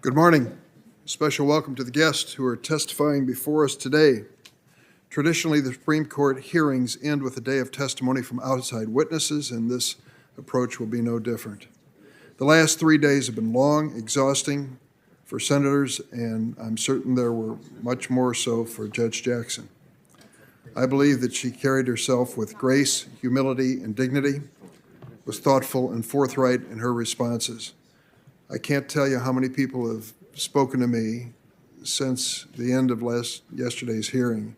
Good morning. Special welcome to the guests who are testifying before us today. Traditionally, the Supreme Court hearings end with a day of testimony from outside witnesses, and this approach will be no different. The last 3 days have been long, exhausting for senators, and I'm certain there were much more so for Judge Jackson. I believe that she carried herself with grace, humility, and dignity, was thoughtful and forthright in her responses. I can't tell you how many people have spoken to me since the end of yesterday's hearing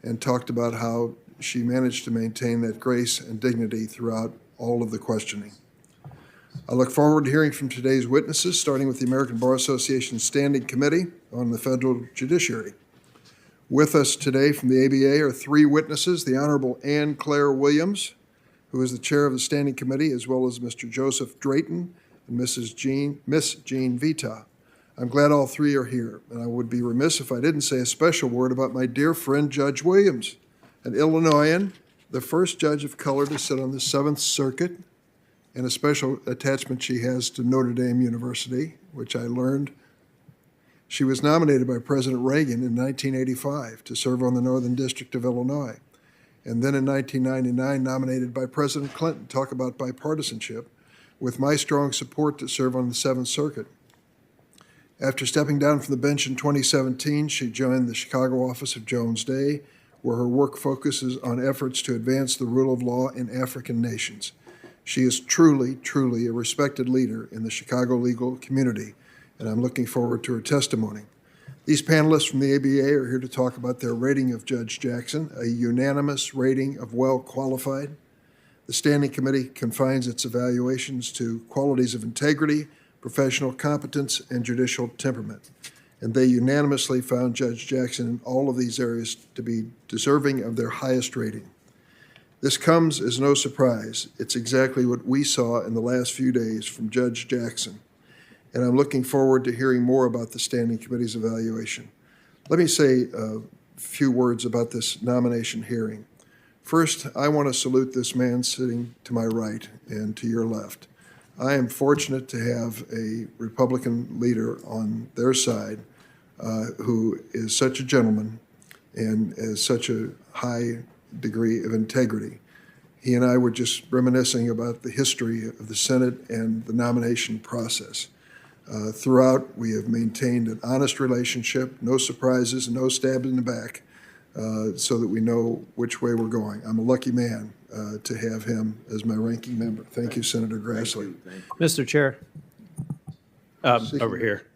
and talked about how she managed to maintain that grace and dignity throughout all of the questioning. I look forward to hearing from today's witnesses, starting with the American Bar Association Standing Committee on the Federal Judiciary. With us today from the ABA are three witnesses: the Honorable Ann Claire Williams, who is the chair of the Standing Committee, as well as Mr. Joseph Drayton and Miss Jean Vita. I'm glad all three are here, and I would be remiss if I didn't say a special word about my dear friend Judge Williams, an Illinoisan, the first judge of color to sit on the Seventh Circuit, and a special attachment she has to Notre Dame University, which I learned. She was nominated by President Reagan in 1985 to serve on the Northern District of Illinois, and then in 1999 nominated by President Clinton. Talk about bipartisanship, with my strong support to serve on the Seventh Circuit. After stepping down from the bench in 2017, she joined the Chicago office of Jones Day, where her work focuses on efforts to advance the rule of law in African nations. She is truly, truly a respected leader in the Chicago legal community, and I'm looking forward to her testimony. These panelists from the ABA are here to talk about their rating of Judge Jackson, a unanimous rating of well qualified. The Standing Committee confines its evaluations to qualities of integrity, professional competence, and judicial temperament. And they unanimously found Judge Jackson in all of these areas to be deserving of their highest rating. This comes as no surprise. It's exactly what we saw in the last few days from Judge Jackson. And I'm looking forward to hearing more about the Standing Committee's evaluation. Let me say a few words about this nomination hearing. First, I want to salute this man sitting to my right and to your left. I am fortunate to have a Republican leader on their side who is such a gentleman and has such a high degree of integrity. He and I were just reminiscing about the history of the Senate and the nomination process. Throughout, we have maintained an honest relationship, no surprises, no stab in the back, so that we know which way we're going. I'm a lucky man to have him as my ranking member. Thank you, Senator Grassley. Mr. Chair, over here.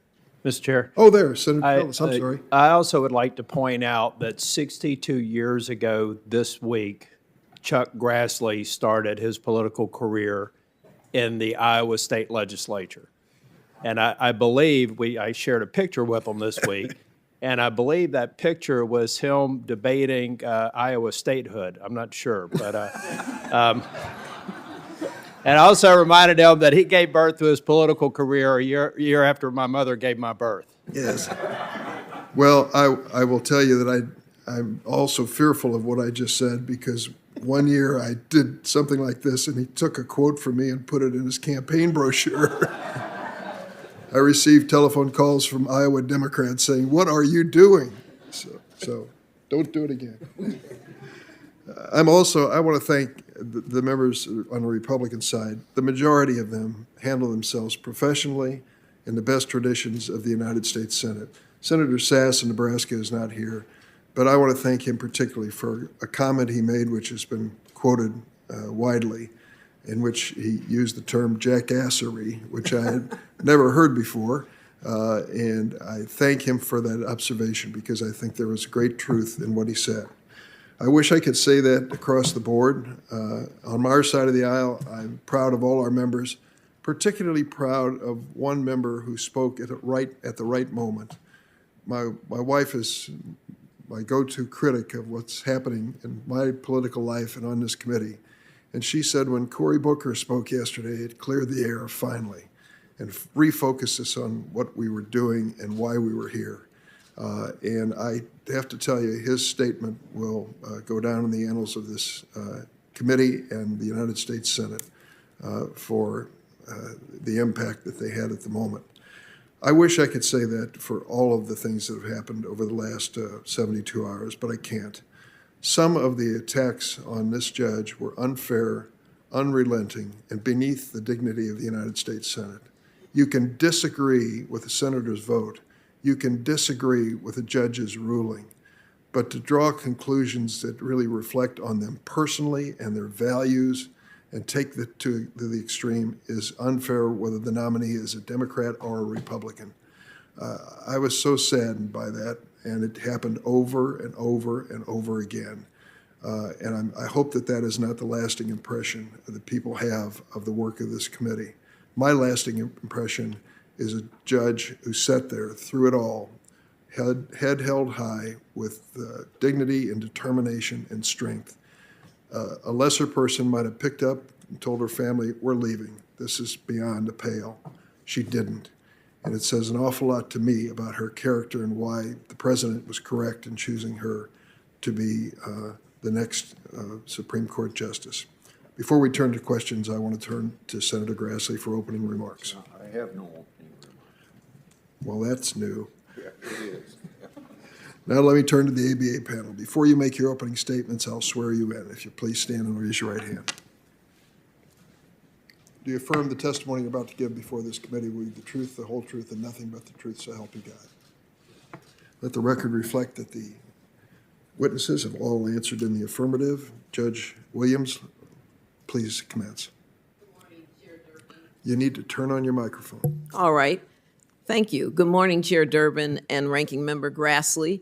Mr. Chair. Oh, there, Senator Phillips, I'm sorry. I also would like to point out that 62 years ago this week, Chuck Grassley started his political career in the Iowa State Legislature. And I believe I shared a picture with him this week, and I believe that picture was him debating Iowa statehood. I'm not sure, but and I also reminded him that he gave birth to his political career a year after my mother gave my birth. Yes. Well, I will tell you that I'm also fearful of what I just said, because one year I did something like this, and he took a quote from me and put it in his campaign brochure. I received telephone calls from Iowa Democrats saying, "What are you doing?" So don't do it again. I want to thank the members on the Republican side. The majority of them handle themselves professionally in the best traditions of the United States Senate. Senator Sass in Nebraska is not here, but I want to thank him particularly for a comment he made, which has been quoted widely, in which he used the term jackassery, which I had never heard before. And I thank him for that observation, because I think there was great truth in what he said. I wish I could say that across the board. On our side of the aisle, I'm proud of all our members, particularly proud of one member who spoke at the right moment. My wife is my go-to critic of what's happening in my political life and on this committee. And she said when Cory Booker spoke yesterday, it cleared the air finally and refocused us on what we were doing and why we were here. And I have to tell you, his statement will go down in the annals of this committee and the United States Senate for the impact that they had at the moment. I wish I could say that for all of the things that have happened over the last 72 hours, but I can't. Some of the attacks on this judge were unfair, unrelenting, and beneath the dignity of the United States Senate. You can disagree with a senator's vote. You can disagree with a judge's ruling. But to draw conclusions that really reflect on them personally and their values and take that to the extreme is unfair, whether the nominee is a Democrat or a Republican. I was so saddened by that, and it happened over and over and over again. And I hope that that is not the lasting impression that people have of the work of this committee. My lasting impression is a judge who sat there through it all, head held high with dignity and determination and strength. A lesser person might have picked up and told her family, we're leaving. This is beyond the pale. She didn't. And it says an awful lot to me about her character and why the president was correct in choosing her to be the next Supreme Court justice. Before we turn to questions, I want to turn to Senator Grassley for opening remarks. I have no opening remarks. Well, that's new. Yeah, it is. Now let me turn to the ABA panel. Before you make your opening statements, I'll swear you in. If you please stand and raise your right hand. Do you affirm the testimony you're about to give before this committee will be the truth, the whole truth, and nothing but the truth, so help you God? Let the record reflect that the witnesses have all answered in the affirmative. Judge Williams, please commence. Good morning, Chair Durbin. You need to turn on your microphone. All right. Thank you. Good morning, Chair Durbin and Ranking Member Grassley.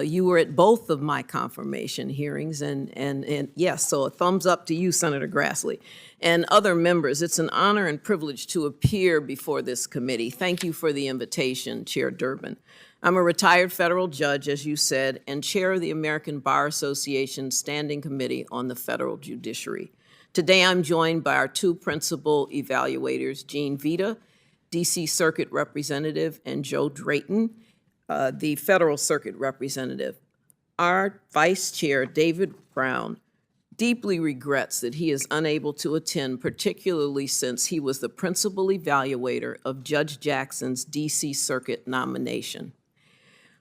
You were at both of my confirmation hearings, and yes, so a thumbs up to you, Senator Grassley. And other members, it's an honor and privilege to appear before this committee. Thank you for the invitation, Chair Durbin. I'm a retired federal judge, as you said, and chair of the American Bar Association Standing Committee on the Federal Judiciary. Today, I'm joined by our two principal evaluators, Jean Vita, D.C. Circuit Representative, and Joe Drayton, the Federal Circuit Representative. Our Vice Chair, David Brown, deeply regrets that he is unable to attend, particularly since he was the principal evaluator of Judge Jackson's D.C. Circuit nomination.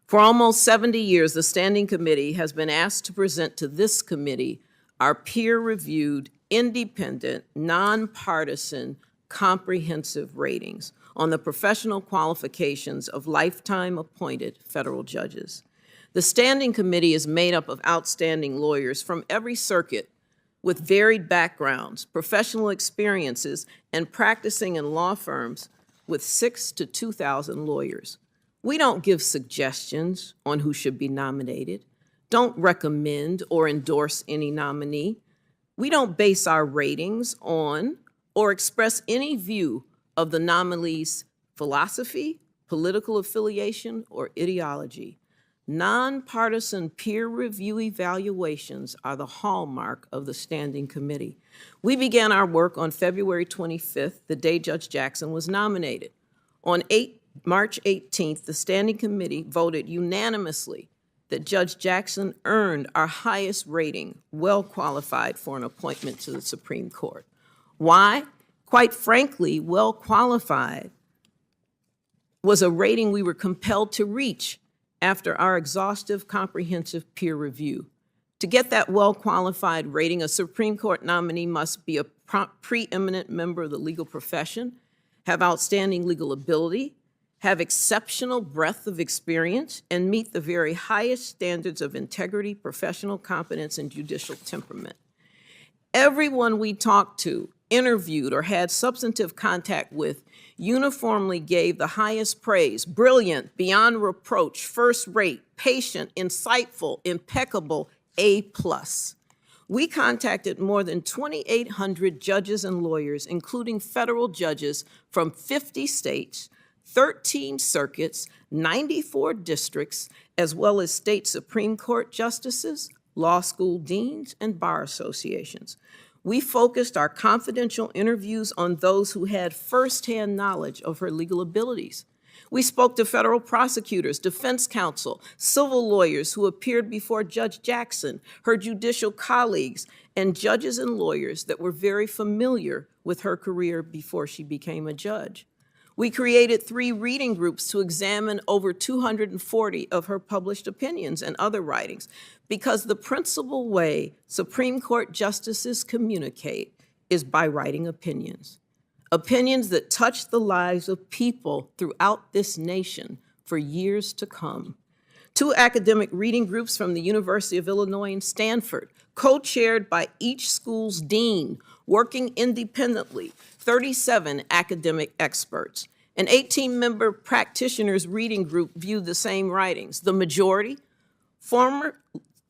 For almost 70 years, the Standing Committee has been asked to present to this committee our peer-reviewed, independent, nonpartisan, comprehensive ratings on the professional qualifications of lifetime appointed federal judges. The Standing Committee is made up of outstanding lawyers from every circuit with varied backgrounds, professional experiences, and practicing in law firms with 6,000 to 2,000 lawyers. We don't give suggestions on who should be nominated, don't recommend or endorse any nominee. We don't base our ratings on or express any view of the nominee's philosophy, political affiliation, or ideology. Nonpartisan peer review evaluations are the hallmark of the Standing Committee. We began our work on February 25th, the day Judge Jackson was nominated. On March 18th, the Standing Committee voted unanimously that Judge Jackson earned our highest rating, well qualified for an appointment to the Supreme Court. Why? Quite frankly, well qualified was a rating we were compelled to reach after our exhaustive, comprehensive peer review. To get that well-qualified rating, a Supreme Court nominee must be a preeminent member of the legal profession, have outstanding legal ability, have exceptional breadth of experience, and meet the very highest standards of integrity, professional competence, and judicial temperament. Everyone we talked to, interviewed, or had substantive contact with uniformly gave the highest praise: brilliant, beyond reproach, first rate, patient, insightful, impeccable, A+. We contacted more than 2,800 judges and lawyers, including federal judges from 50 states, 13 circuits, 94 districts, as well as state Supreme Court justices, law school deans, and bar associations. We focused our confidential interviews on those who had firsthand knowledge of her legal abilities. We spoke to federal prosecutors, defense counsel, civil lawyers who appeared before Judge Jackson, her judicial colleagues, and judges and lawyers that were very familiar with her career before she became a judge. We created 3 reading groups to examine over 240 of her published opinions and other writings, because the principal way Supreme Court justices communicate is by writing opinions. Opinions that touch the lives of people throughout this nation for years to come. 2 academic reading groups from the University of Illinois and Stanford, co-chaired by each school's dean, working independently, 37 academic experts. An 18-member practitioners reading group viewed the same writings. The majority, former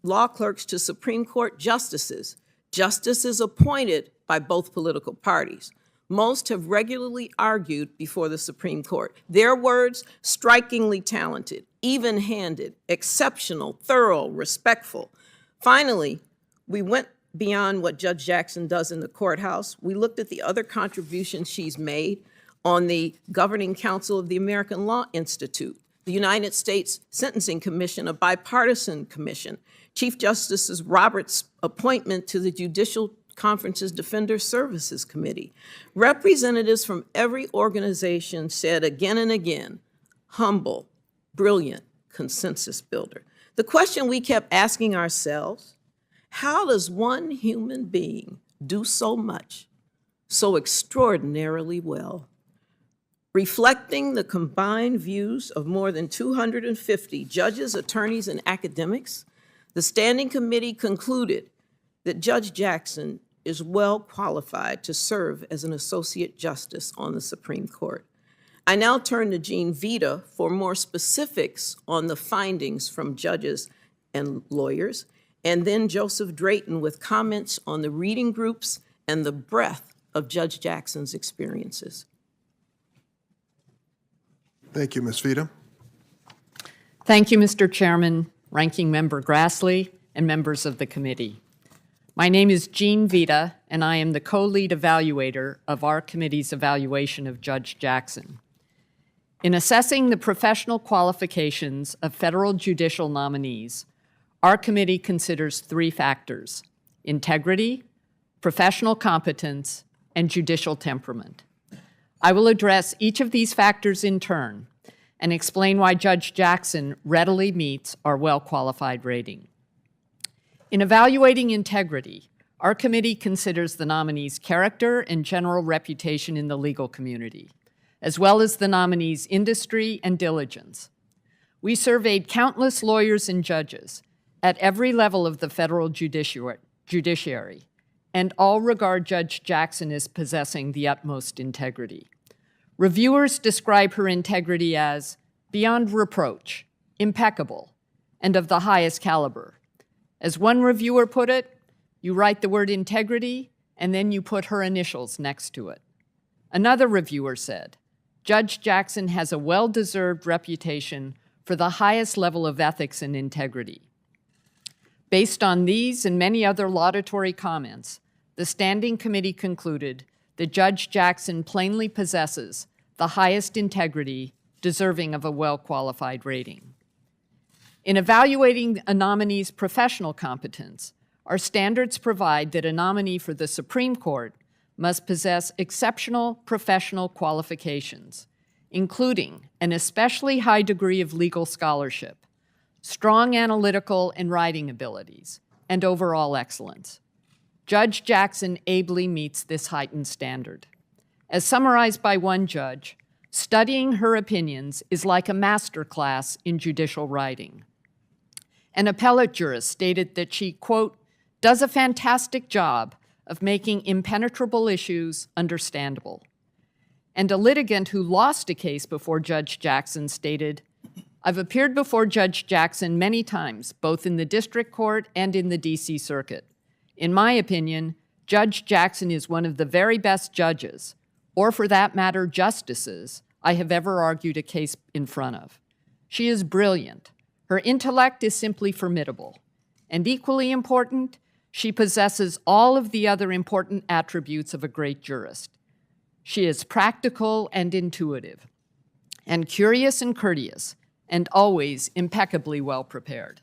law clerks to Supreme Court justices, justices appointed by both political parties. Most have regularly argued before the Supreme Court. Their words, strikingly talented, even-handed, exceptional, thorough, respectful. Finally, we went beyond what Judge Jackson does in the courthouse. We looked at the other contributions she's made on the Governing Council of the American Law Institute, the United States Sentencing Commission, a bipartisan commission, Chief Justice Roberts' appointment to the Judicial Conference's Defender Services Committee. Representatives from every organization said again and again, humble, brilliant, consensus builder. The question we kept asking ourselves, how does one human being do so much, so extraordinarily well? Reflecting the combined views of more than 250 judges, attorneys, and academics, the Standing Committee concluded that Judge Jackson is well qualified to serve as an Associate Justice on the Supreme Court. I now turn to Jean Vita for more specifics on the findings from judges and lawyers, and then Joseph Drayton with comments on the reading groups and the breadth of Judge Jackson's experiences. Thank you, Ms. Vita. Thank you, Mr. Chairman, Ranking Member Grassley, and members of the committee. My name is Jean Vita, and I am the co-lead evaluator of our committee's evaluation of Judge Jackson. In assessing the professional qualifications of federal judicial nominees, our committee considers 3 factors: integrity, professional competence, and judicial temperament. I will address each of these factors in turn and explain why Judge Jackson readily meets our well-qualified rating. In evaluating integrity, our committee considers the nominee's character and general reputation in the legal community, as well as the nominee's industry and diligence. We surveyed countless lawyers and judges at every level of the federal judiciary, and all regard Judge Jackson as possessing the utmost integrity. Reviewers describe her integrity as beyond reproach, impeccable, and of the highest caliber. As one reviewer put it, you write the word integrity, and then you put her initials next to it. Another reviewer said, Judge Jackson has a well-deserved reputation for the highest level of ethics and integrity. Based on these and many other laudatory comments, the Standing Committee concluded that Judge Jackson plainly possesses the highest integrity deserving of a well-qualified rating. In evaluating a nominee's professional competence, our standards provide that a nominee for the Supreme Court must possess exceptional professional qualifications, including an especially high degree of legal scholarship, strong analytical and writing abilities, and overall excellence. Judge Jackson ably meets this heightened standard. As summarized by one judge, studying her opinions is like a master class in judicial writing. An appellate jurist stated that she, quote, does a fantastic job of making impenetrable issues understandable. And a litigant who lost a case before Judge Jackson stated, I've appeared before Judge Jackson many times, both in the district court and in the DC Circuit. In my opinion, Judge Jackson is one of the very best judges, or for that matter, justices, I have ever argued a case in front of. She is brilliant. Her intellect is simply formidable. And equally important, she possesses all of the other important attributes of a great jurist. She is practical and intuitive, and curious and courteous, and always impeccably well prepared.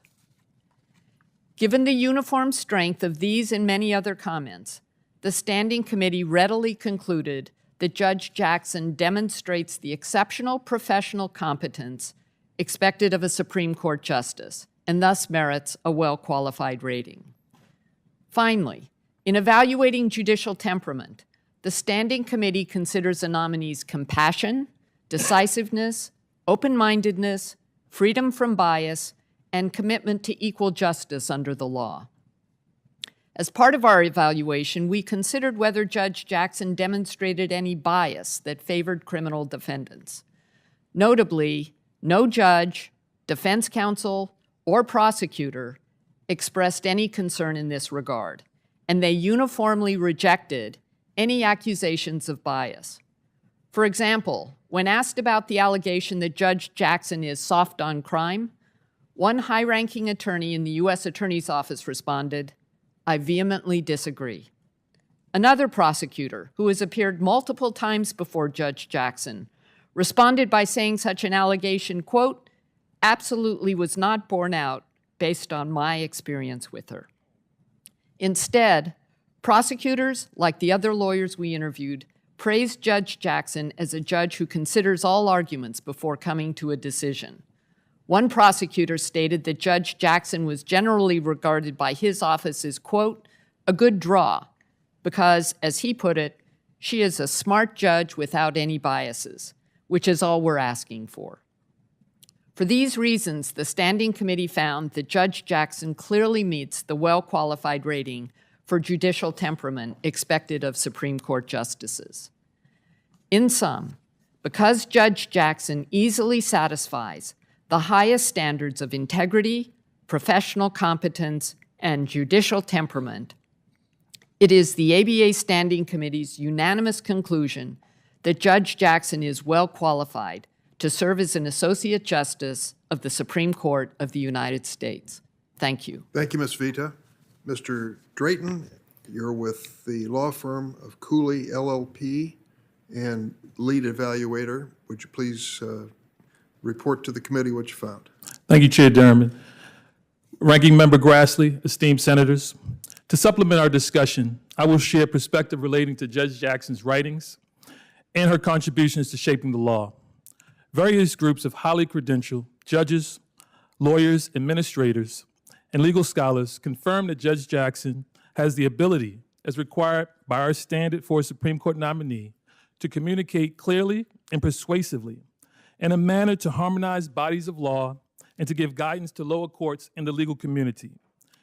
Given the uniform strength of these and many other comments, the Standing Committee readily concluded that Judge Jackson demonstrates the exceptional professional competence expected of a Supreme Court justice, and thus merits a well-qualified rating. Finally, in evaluating judicial temperament, the Standing Committee considers a nominee's compassion, decisiveness, open-mindedness, freedom from bias, and commitment to equal justice under the law. As part of our evaluation, we considered whether Judge Jackson demonstrated any bias that favored criminal defendants. Notably, no judge, defense counsel, or prosecutor expressed any concern in this regard, and they uniformly rejected any accusations of bias. For example, when asked about the allegation that Judge Jackson is soft on crime, one high-ranking attorney in the U.S. Attorney's Office responded, "I vehemently disagree." Another prosecutor, who has appeared multiple times before Judge Jackson, responded by saying such an allegation, quote, "absolutely was not borne out based on my experience with her." Instead, prosecutors, like the other lawyers we interviewed, praised Judge Jackson as a judge who considers all arguments before coming to a decision. One prosecutor stated that Judge Jackson was generally regarded by his office as, quote, "a good draw," because, as he put it, she is a smart judge without any biases, which is all we're asking for. For these reasons, the Standing Committee found that Judge Jackson clearly meets the well-qualified rating for judicial temperament expected of Supreme Court justices. In sum, because Judge Jackson easily satisfies the highest standards of integrity, professional competence, and judicial temperament, it is the ABA Standing Committee's unanimous conclusion that Judge Jackson is well qualified to serve as an Associate Justice of the Supreme Court of the United States. Thank you. Thank you, Ms. Vita. Mr. Drayton, you're with the law firm of Cooley LLP and lead evaluator. Would you please report to the committee what you found? Thank you, Chair Durham. Ranking Member Grassley, esteemed senators, to supplement our discussion, I will share perspective relating to Judge Jackson's writings and her contributions to shaping the law. Various groups of highly credentialed judges, lawyers, administrators, and legal scholars confirm that Judge Jackson has the ability, as required by our standard for a Supreme Court nominee, to communicate clearly and persuasively in a manner to harmonize bodies of law and to give guidance to lower courts and the legal community.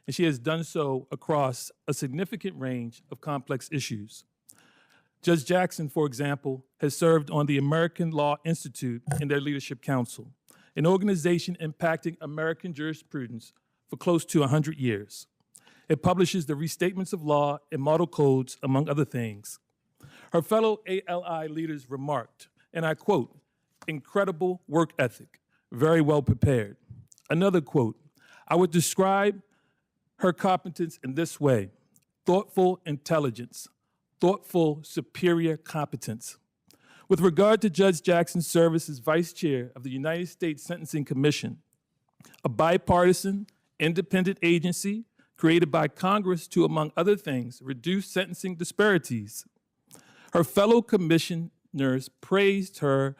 And she has done so across a significant range of complex issues. Judge Jackson, for example, has served on the American Law Institute and their Leadership Council, an organization impacting American jurisprudence for close to 100 years. It publishes the restatements of law and model codes, among other things. Her fellow ALI leaders remarked, and I quote, "incredible work ethic, very well prepared." Another quote, "I would describe her competence in this way: thoughtful intelligence, thoughtful superior competence." With regard to Judge Jackson's service as Vice Chair of the United States Sentencing Commission, a bipartisan, independent agency created by Congress to, among other things, reduce sentencing disparities, her fellow commissioners praised her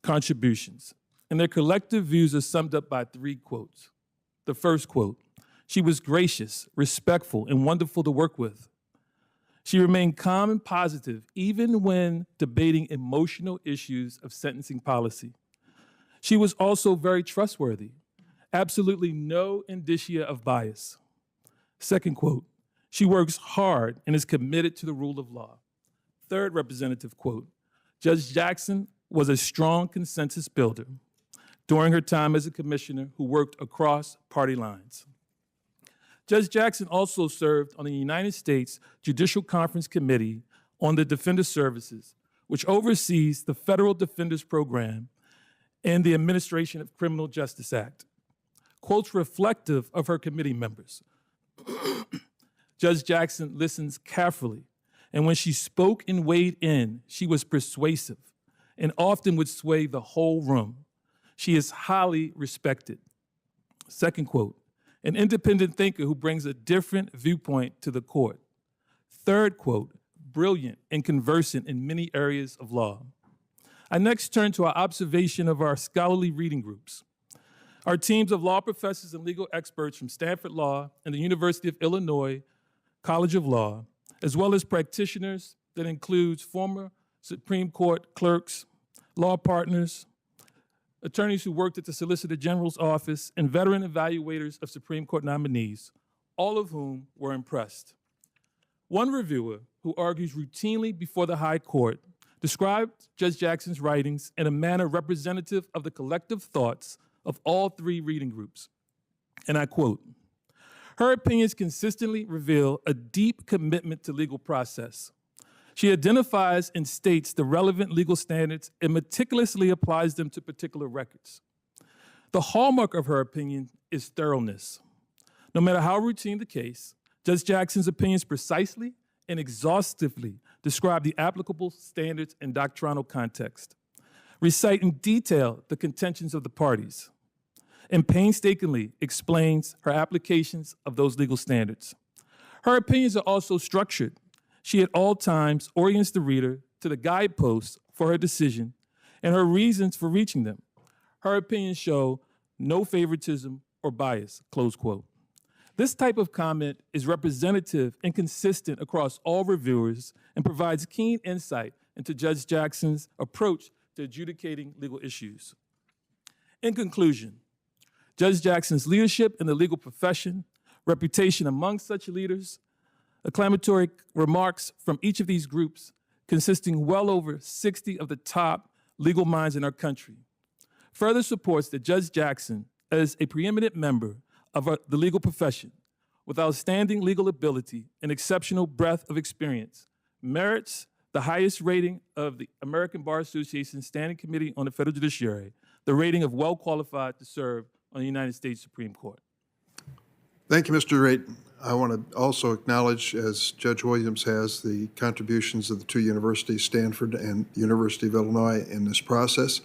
contributions, and their collective views are summed up by 3 quotes. The first quote, "She was gracious, respectful, and wonderful to work with. She remained calm and positive even when debating emotional issues of sentencing policy. She was also very trustworthy, absolutely no indicia of bias." Second quote, "She works hard and is committed to the rule of law." Third representative quote, "Judge Jackson was a strong consensus builder during her time as a commissioner who worked across party lines." Judge Jackson also served on the United States Judicial Conference Committee on the Defender Services, which oversees the Federal Defenders Program and the Administration of Criminal Justice Act. Quotes reflective of her committee members. Judge Jackson listens carefully, and when she spoke and weighed in, she was persuasive and often would sway the whole room. She is highly respected. Second quote, "An independent thinker who brings a different viewpoint to the court." Third quote, brilliant, and conversant in many areas of law. I next turn to our observation of our scholarly reading groups. Our teams of law professors and legal experts from Stanford Law and the University of Illinois College of Law, as well as practitioners that includes former Supreme Court clerks, law partners, attorneys who worked at the Solicitor General's office, and veteran evaluators of Supreme Court nominees, all of whom were impressed. One reviewer, who argues routinely before the High Court, described Judge Jackson's writings in a manner representative of the collective thoughts of all three reading groups. And I quote, "Her opinions consistently reveal a deep commitment to legal process. She identifies and states the relevant legal standards and meticulously applies them to particular records. The hallmark of her opinion is thoroughness. No matter how routine the case, Judge Jackson's opinions precisely and exhaustively describe the applicable standards and doctrinal context, recite in detail the contentions of the parties, and painstakingly explains her applications of those legal standards. Her opinions are also structured. She at all times orients the reader to the guideposts for her decision and her reasons for reaching them. Her opinions show no favoritism or bias," close quote. This type of comment is representative and consistent across all reviewers and provides keen insight into Judge Jackson's approach to adjudicating legal issues. In conclusion, Judge Jackson's leadership in the legal profession, reputation among such leaders, acclamatory remarks from each of these groups, consisting well over 60 of the top legal minds in our country, further supports that Judge Jackson, as a preeminent member of the legal profession, with outstanding legal ability and exceptional breadth of experience, merits the highest rating of the American Bar Association's Standing Committee on the Federal Judiciary, the rating of well qualified to serve on the United States Supreme Court. Thank you, Mr. Drayton. I want to also acknowledge, as Judge Williams has, the contributions of the two universities, Stanford and University of Illinois, in this process.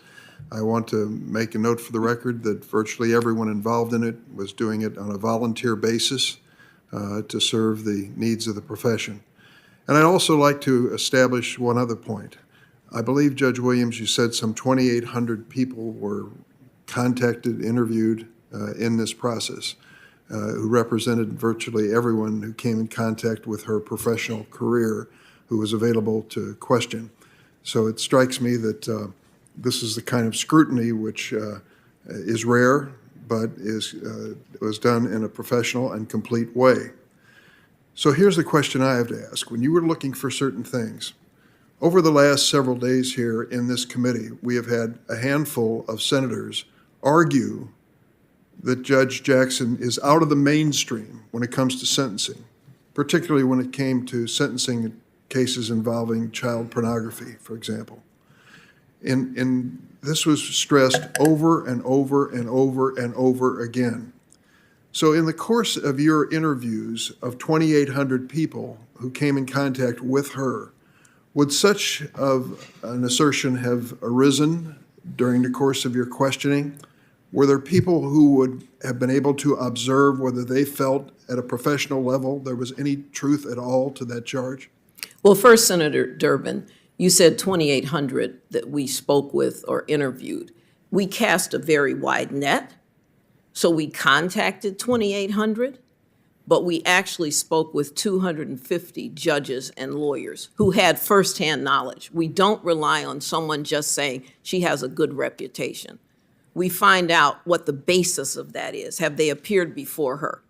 I want to make a note for the record that virtually everyone involved in it was doing it on a volunteer basis to serve the needs of the profession. And I'd also like to establish one other point. I believe, Judge Williams, you said some 2,800 people were contacted, interviewed in this process, who represented virtually everyone who came in contact with her professional career who was available to question. So it strikes me that this is the kind of scrutiny which is rare, but was done in a professional and complete way. So here's the question I have to ask. When you were looking for certain things, over the last several days here in this committee, we have had a handful of senators argue that Judge Jackson is out of the mainstream when it comes to sentencing, particularly when it came to sentencing cases involving child pornography, for example. And this was stressed over and over and over and over again. So in the course of your interviews of 2,800 people who came in contact with her, would such of an assertion have arisen during the course of your questioning? Were there people who would have been able to observe whether they felt at a professional level there was any truth at all to that charge? Well, first, Senator Durbin, you said 2,800 that we spoke with or interviewed. We cast a very wide net, so we contacted 2,800, but we actually spoke with 250 judges and lawyers who had firsthand knowledge. We don't rely on someone just saying she has a good reputation. We find out what the basis of that is. Have they appeared before her?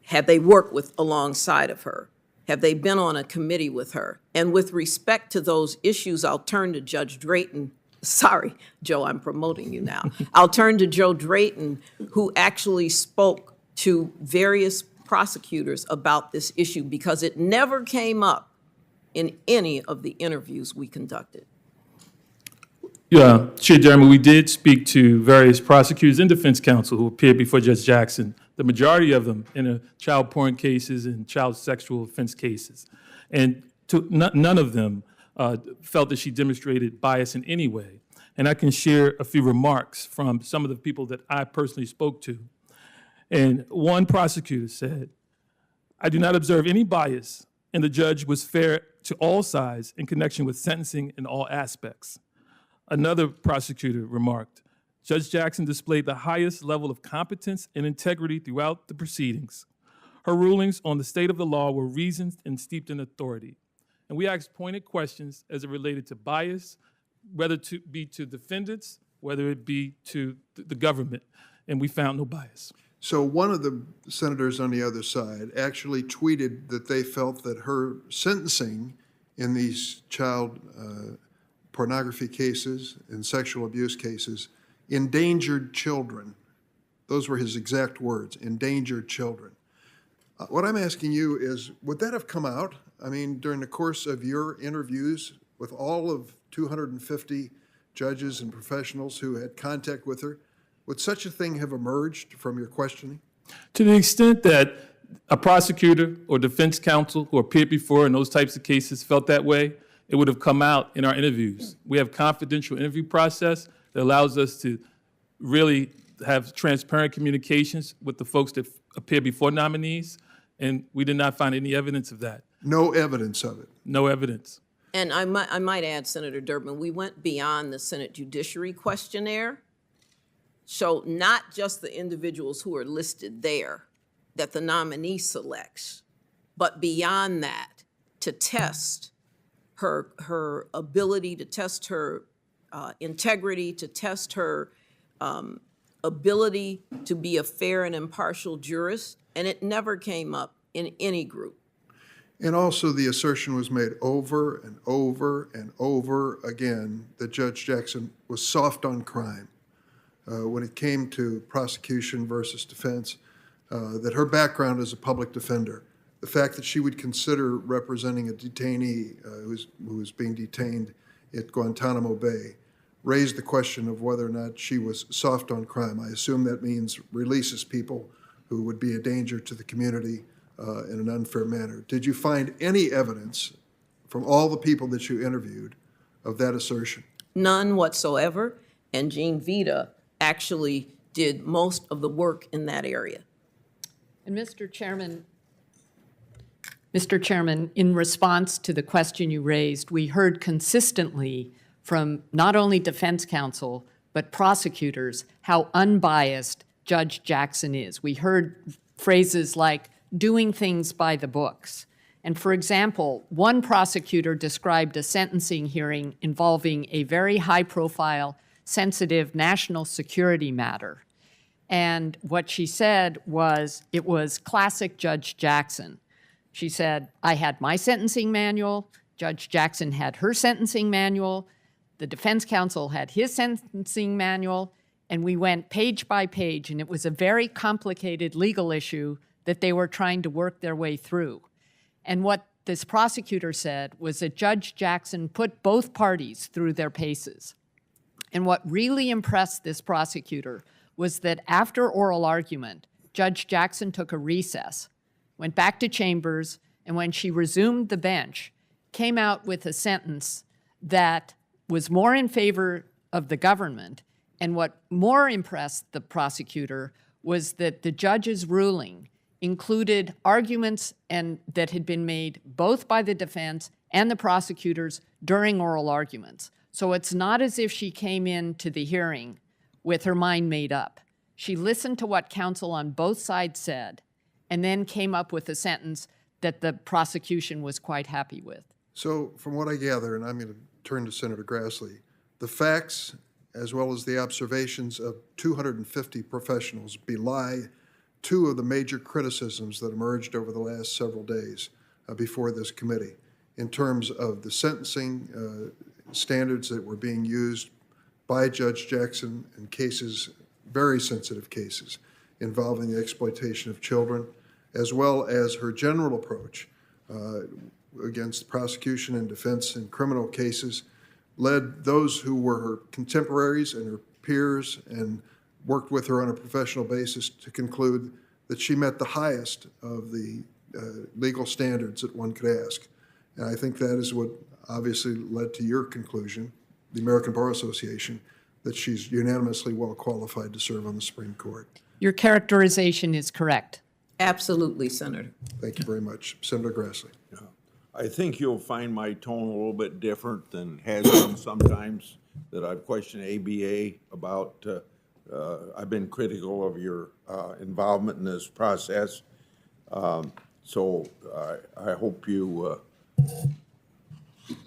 Have they worked alongside of her? Have they been on a committee with her? And with respect to those issues, I'll turn to Judge Drayton. Sorry, Joe, I'm promoting you now. I'll turn to Joe Drayton, who actually spoke to various prosecutors about this issue because it never came up in any of the interviews we conducted. Yeah, Chair Jeremy, we did speak to various prosecutors and defense counsel who appeared before Judge Jackson, the majority of them in child porn cases and child sexual offense cases. And none of them felt that she demonstrated bias in any way. And I can share a few remarks from some of the people that I personally spoke to. And one prosecutor said, "I do not observe any bias, and the judge was fair to all sides in connection with sentencing in all aspects. Another prosecutor remarked, Judge Jackson displayed the highest level of competence and integrity throughout the proceedings. Her rulings on the state of the law were reasoned and steeped in authority. And we asked pointed questions as it related to bias, whether to be to defendants, whether it be to the government, and we found no bias. So one of the senators on the other side actually tweeted that they felt that her sentencing in these child pornography cases and sexual abuse cases endangered children. Those were his exact words, endangered children. What I'm asking you is, would that have come out? I mean, during the course of your interviews with all of 250 judges and professionals who had contact with her, would such a thing have emerged from your questioning? To the extent that a prosecutor or defense counsel who appeared before in those types of cases felt that way, it would have come out in our interviews. We have confidential interview process that allows us to really have transparent communications with the folks that appear before nominees, and we did not find any evidence of that. No evidence of it. No evidence. And I might add, Senator Durbin, we went beyond the Senate Judiciary questionnaire. So not just the individuals who are listed there that the nominee selects, but beyond that, to test her ability, to test her integrity, to test her ability to be a fair and impartial jurist, and it never came up in any group. And also the assertion was made over and over and over again that Judge Jackson was soft on crime. When it came to prosecution versus defense, that her background as a public defender, the fact that she would consider representing a detainee who was being detained at Guantanamo Bay, raised the question of whether or not she was soft on crime. I assume that means releases people who would be a danger to the community in an unfair manner. Did you find any evidence from all the people that you interviewed of that assertion? None whatsoever, and Jean Vita actually did most of the work in that area. And Mr. Chairman, in response to the question you raised, we heard consistently from not only defense counsel, but prosecutors, how unbiased Judge Jackson is. We heard phrases like doing things by the books. And for example, one prosecutor described a sentencing hearing involving a very high-profile, sensitive national security matter. And what she said was, it was classic Judge Jackson. She said, I had my sentencing manual, Judge Jackson had her sentencing manual, the defense counsel had his sentencing manual, and we went page by page, and it was a very complicated legal issue that they were trying to work their way through. And what this prosecutor said was that Judge Jackson put both parties through their paces. And what really impressed this prosecutor was that after oral argument, Judge Jackson took a recess, went back to chambers, and when she resumed the bench, came out with a sentence that was more in favor of the government. And what more impressed the prosecutor was that the judge's ruling included arguments that had been made both by the defense and the prosecutors during oral arguments. So it's not as if she came into the hearing with her mind made up. She listened to what counsel on both sides said and then came up with a sentence that the prosecution was quite happy with. So from what I gather, and I'm going to turn to Senator Grassley, the facts as well as the observations of 250 professionals belie two of the major criticisms that emerged over the last several days before this committee in terms of the sentencing standards that were being used by Judge Jackson in cases, very sensitive cases, involving the exploitation of children, as well as her general approach against prosecution and defense in criminal cases, led those who were her contemporaries and her peers and worked with her on a professional basis to conclude that she met the highest of the legal standards that one could ask. And I think that is what obviously led to your conclusion, the American Bar Association, that she's unanimously well qualified to serve on the Supreme Court. Your characterization is correct. Absolutely, Senator. Thank you very much. Senator Grassley. I think you'll find my tone a little bit different than has been sometimes that I've questioned ABA about. I've been critical of your involvement in this process. So I hope you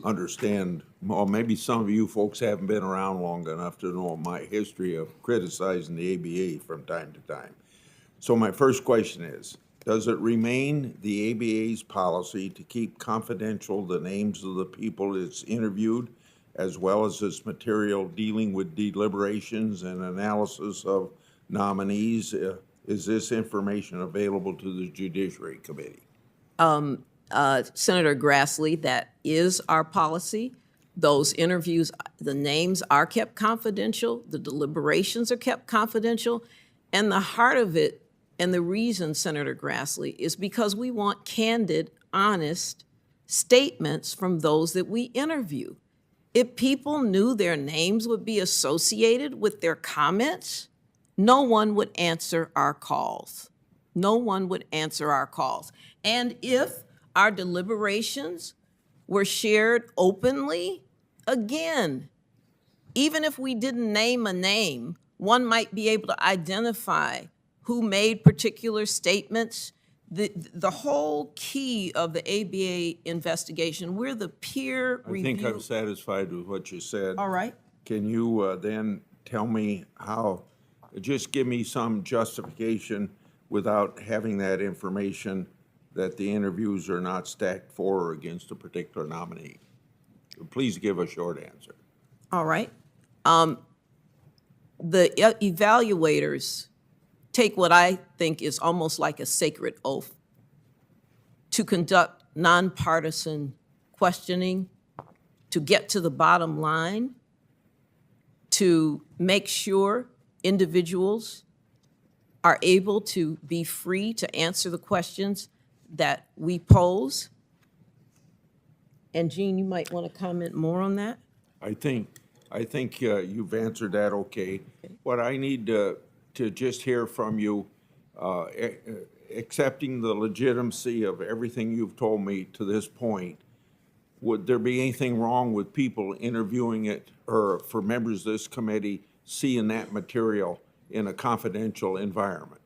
understand. Well, maybe some of you folks haven't been around long enough to know my history of criticizing the ABA from time to time. So my first question is, does it remain the ABA's policy to keep confidential the names of the people it's interviewed, as well as its material dealing with deliberations and analysis of nominees? Is this information available to the Judiciary Committee? Senator Grassley, that is our policy. Those interviews, the names are kept confidential, the deliberations are kept confidential, and the heart of it, and the reason, Senator Grassley, is because we want candid, honest statements from those that we interview. If people knew their names would be associated with their comments, no one would answer our calls. No one would answer our calls. And if our deliberations were shared openly, again, even if we didn't name a name, one might be able to identify who made particular statements. The whole key of the ABA investigation, we're the peer I review. think I'm satisfied with what you said. All right. Can you then tell me how, just give me some justification without having that information that the interviews are not stacked for or against a particular nominee? Please give a short answer. All right. The evaluators take what I think is almost like a sacred oath to conduct nonpartisan questioning, to get to the bottom line, to make sure individuals are able to be free to answer the questions that we pose. And Jean, you might want to comment more on that. I think you've answered that okay. What I need to just hear from you, accepting the legitimacy of everything you've told me to this point, would there be anything wrong with people interviewing it or for members of this committee seeing that material in a confidential environment?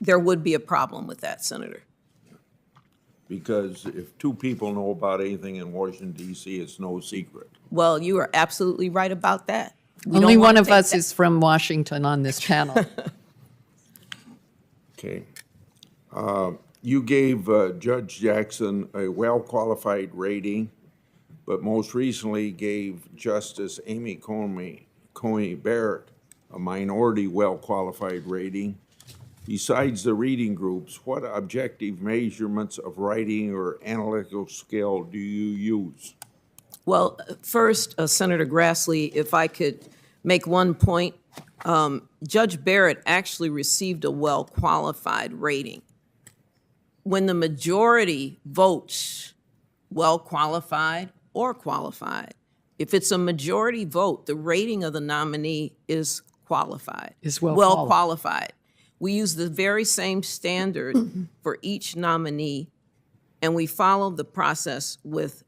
There would be a problem with that, Senator. Because if two people know about anything in Washington, D.C., it's no secret. Well, you are absolutely right about that. We Only don't one wanna of take us that- is from Washington on this panel. Okay. You gave Judge Jackson a well-qualified rating, but most recently gave Justice Amy Coney Barrett a minority well-qualified rating. Besides the reading groups, what objective measurements of writing or analytical skill do you use? Well, first, Senator Grassley, if I could make one point, Judge Barrett actually received a well-qualified rating. When the majority votes well-qualified or qualified, if it's a majority vote, the rating of the nominee is qualified. Is well Well-qualified. We use the very same standard for each nominee, and we follow the process with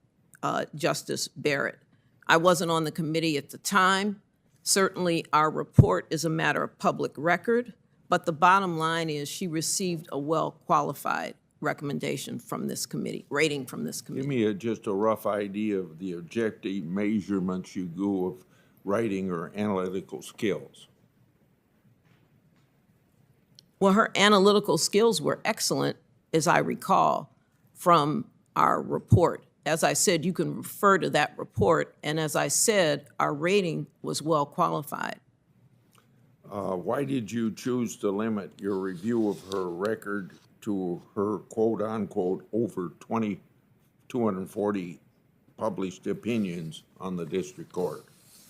Justice Barrett. I wasn't on the committee at the time. Certainly, our report is a matter of public record, but the bottom line is she received a well-qualified recommendation from this committee, rating from this Give committee. me just a rough idea of the objective measurements you do of writing or analytical skills. Well, her analytical skills were excellent, as I recall, from our report. As I said, you can refer to that report, and as I said, our rating was well qualified. Why did you choose to limit your review of her record to her quote-unquote over 240 published opinions on the district court?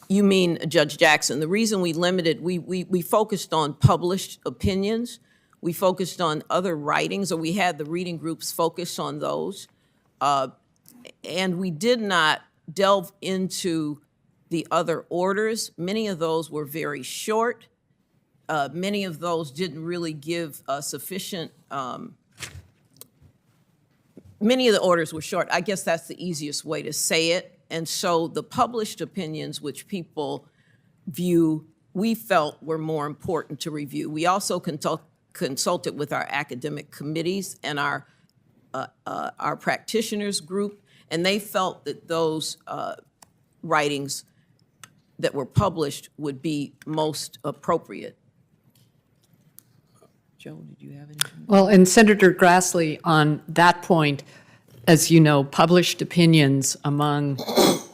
You mean Judge Jackson? The reason we limited, we focused on published opinions. We focused on other writings, or we had the reading groups focus on those. And we did not delve into the other orders. Many of those were very short. Many of those didn't really give sufficient many of the orders were short. I guess that's the easiest way to say it. And so the published opinions, which people view, we felt were more important to review. We also consulted with our academic committees and our practitioners group, and they felt that those writings that were published would be most appropriate. Joe, did you have anything? Well, and Senator Grassley, on that point, as you know, published opinions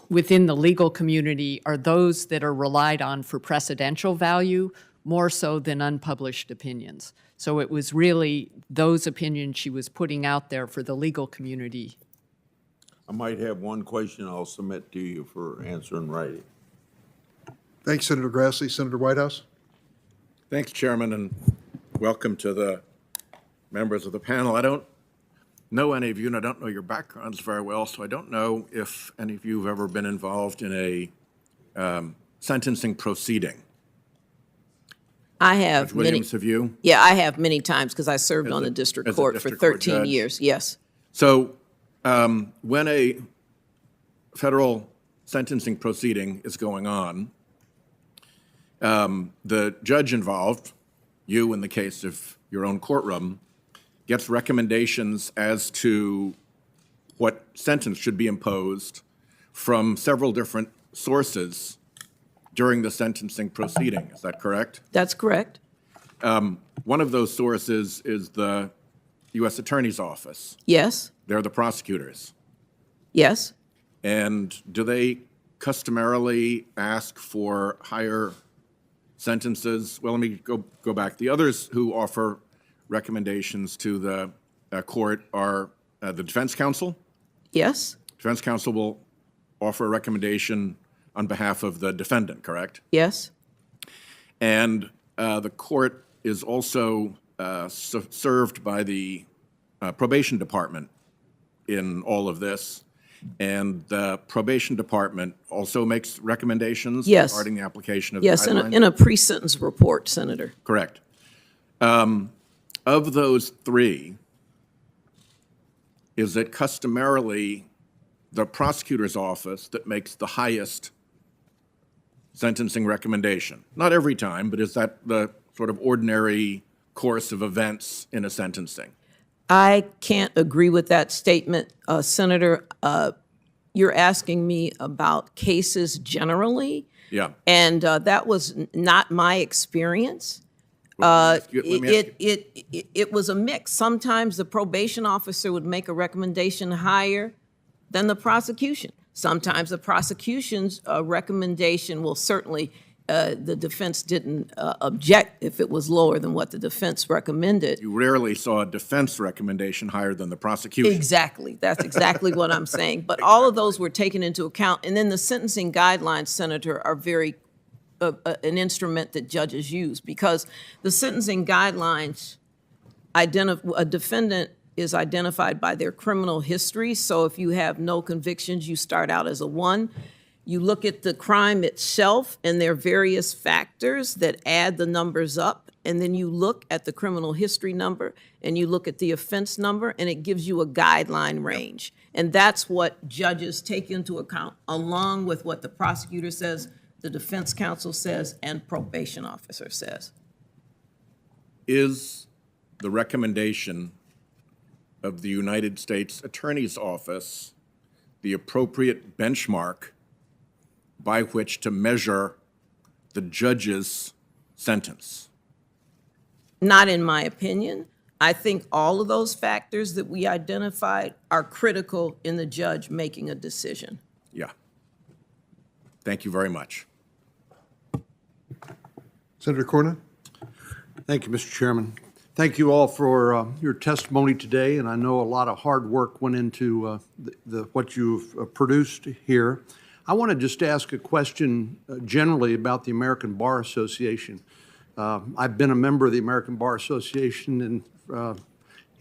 within the legal community are those that are relied on for precedential value more so than unpublished opinions. So it was really those opinions she was putting out there for the legal community. I might have one question I'll submit to you for answer in writing. Thanks, Senator Grassley. Senator Whitehouse? Thanks, Chairman, and welcome to the members of the panel. I don't know any of you, and I don't know your backgrounds very well, so I don't know if any of you have ever been involved in a sentencing proceeding. I have Judge Williams, have you? Yeah, I have many times because I served on the district as a court for district court 13 judge? years. Yes. So when a federal sentencing proceeding is going on, the judge involved, you in the case of your own courtroom, gets recommendations as to what sentence should be imposed from several different sources during the sentencing proceeding. Is that correct? That's correct. One of those sources is the U.S. Attorney's Office. Yes. They're the prosecutors. Yes. And do they customarily ask for higher sentences? Well, let me go back. The others who offer recommendations to the court are the defense counsel. Yes. Defense counsel will offer a recommendation on behalf of the defendant, correct? Yes. And the court is also served by the probation department in all of this. And the probation department also makes recommendations Yes. regarding the application of Yes, guidelines? in a pre-sentence report, Senator. Correct. Of those three, is it customarily the prosecutor's office that makes the highest sentencing recommendation? Not every time, but is that the sort of ordinary course of events in a sentencing? I can't agree with that statement, Senator. You're asking me about cases generally, Yeah. and that was not my experience. Let me ask you- It was a mix. Sometimes the probation officer would make a recommendation higher than the prosecution. Sometimes the prosecution's recommendation will certainly, the defense didn't object if it was lower than what the defense recommended. You rarely saw a defense recommendation higher than the prosecution. Exactly. That's exactly what I'm saying. But all of those were taken into account. And then the sentencing guidelines, Senator, are very an instrument that judges use, because the sentencing guidelines a defendant is identified by their criminal history. So if you have no convictions, you start out as a 1. You look at the crime itself, and there are various factors that add the numbers up. And then you look at the criminal history number, and you look at the offense number, and it gives you a guideline range. And that's what judges take into account, along with what the prosecutor says, the defense counsel says, and probation officer says. Is the recommendation of the United States Attorney's Office the appropriate benchmark by which to measure the judge's sentence? Not in my opinion. I think all of those factors that we identified are critical in the judge making a decision. Yeah. Thank you very much. Senator Cornyn? Thank you, Mr. Chairman. Thank you all for your testimony today, and I know a lot of hard work went into what you've produced here. I want to just ask a question generally about the American Bar Association. I've been a member of the American Bar Association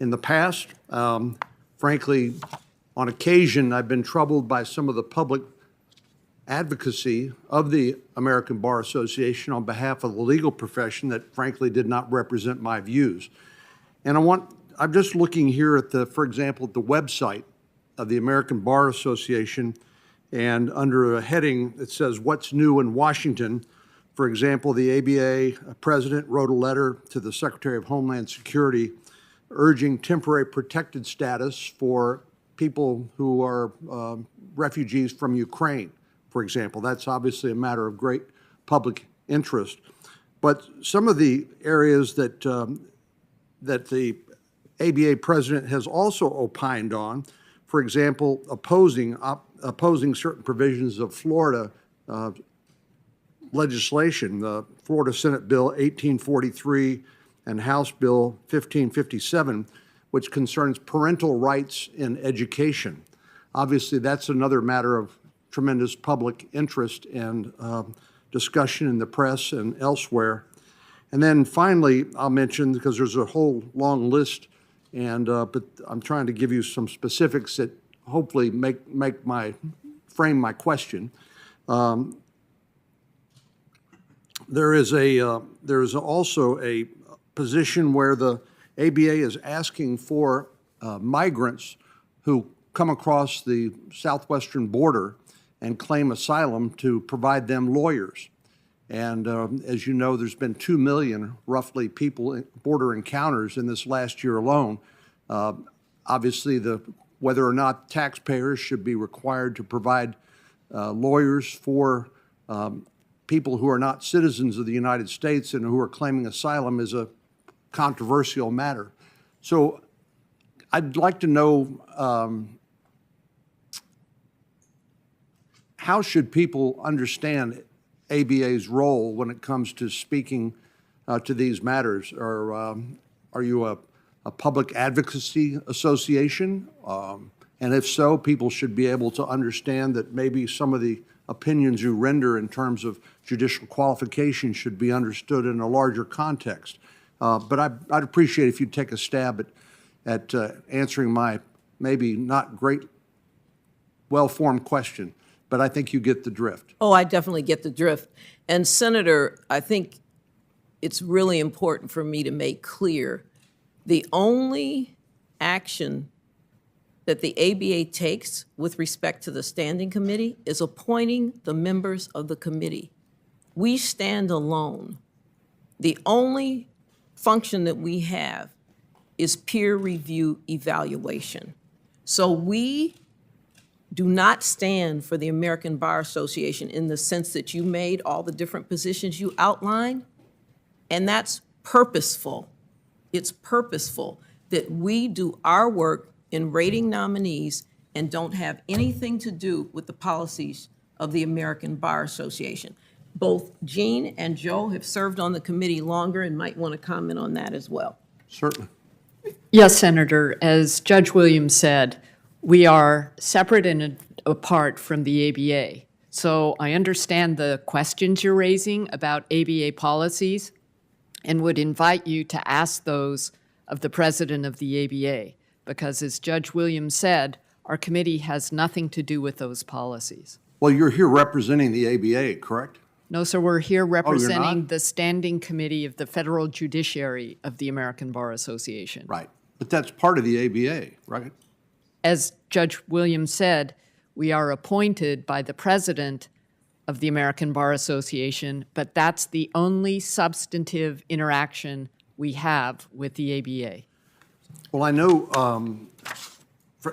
in the past. Frankly, on occasion, I've been troubled by some of the public advocacy of the American Bar Association on behalf of the legal profession that frankly did not represent my views. And I'm just looking here at for example, at the website of the American Bar Association, and under a heading that says, "What's New in Washington?" For example, the ABA president wrote a letter to the Secretary of Homeland Security urging temporary protected status for people who are refugees from Ukraine, for example. That's obviously a matter of great public interest. But some of the areas that the ABA president has also opined on, for example, opposing certain provisions of Florida legislation, the Florida Senate Bill 1843 and House Bill 1557, which concerns parental rights in education. Obviously, that's another matter of tremendous public interest and discussion in the press and elsewhere. And then finally, I'll mention, because there's a whole long list, but I'm trying to give you some specifics that hopefully frame my question. There is also a position where the ABA is asking for migrants who come across the southwestern border and claim asylum to provide them lawyers. And as you know, there's been 2 million, roughly, border encounters in this last year alone. Obviously, whether or not taxpayers should be required to provide lawyers for people who are not citizens of the United States and who are claiming asylum is a controversial matter. So I'd like to know, how should people understand ABA's role when it comes to speaking to these matters? Are you a public advocacy association? And if so, people should be able to understand that maybe some of the opinions you render in terms of judicial qualification should be understood in a larger context. But I'd appreciate if you'd take a stab at answering my maybe not great, well-formed question, but I think you get the drift. Oh, I definitely get the drift. And Senator, I think it's really important for me to make clear, the only action that the ABA takes with respect to the Standing Committee is appointing the members of the committee. We stand alone. The only function that we have is peer review evaluation. So we do not stand for the American Bar Association in the sense that you made all the different positions you outlined, and that's purposeful. It's purposeful that we do our work in rating nominees and don't have anything to do with the policies of the American Bar Association. Both Jean and Joe have served on the committee longer and might want to comment on that as well. Certainly. Yes, Senator. As Judge Williams said, we are separate and apart from the ABA. So I understand the questions you're raising about ABA policies and would invite you to ask those of the president of the ABA, because as Judge Williams said, our committee has nothing to do with those policies. Well, you're here representing the ABA, correct? No, sir, we're here representing not? the Standing Committee of the Federal Judiciary of the American Bar Association. Right. But that's part of the ABA, right? As Judge Williams said, we are appointed by the president of the American Bar Association, but that's the only substantive interaction we have with the ABA. Well, I know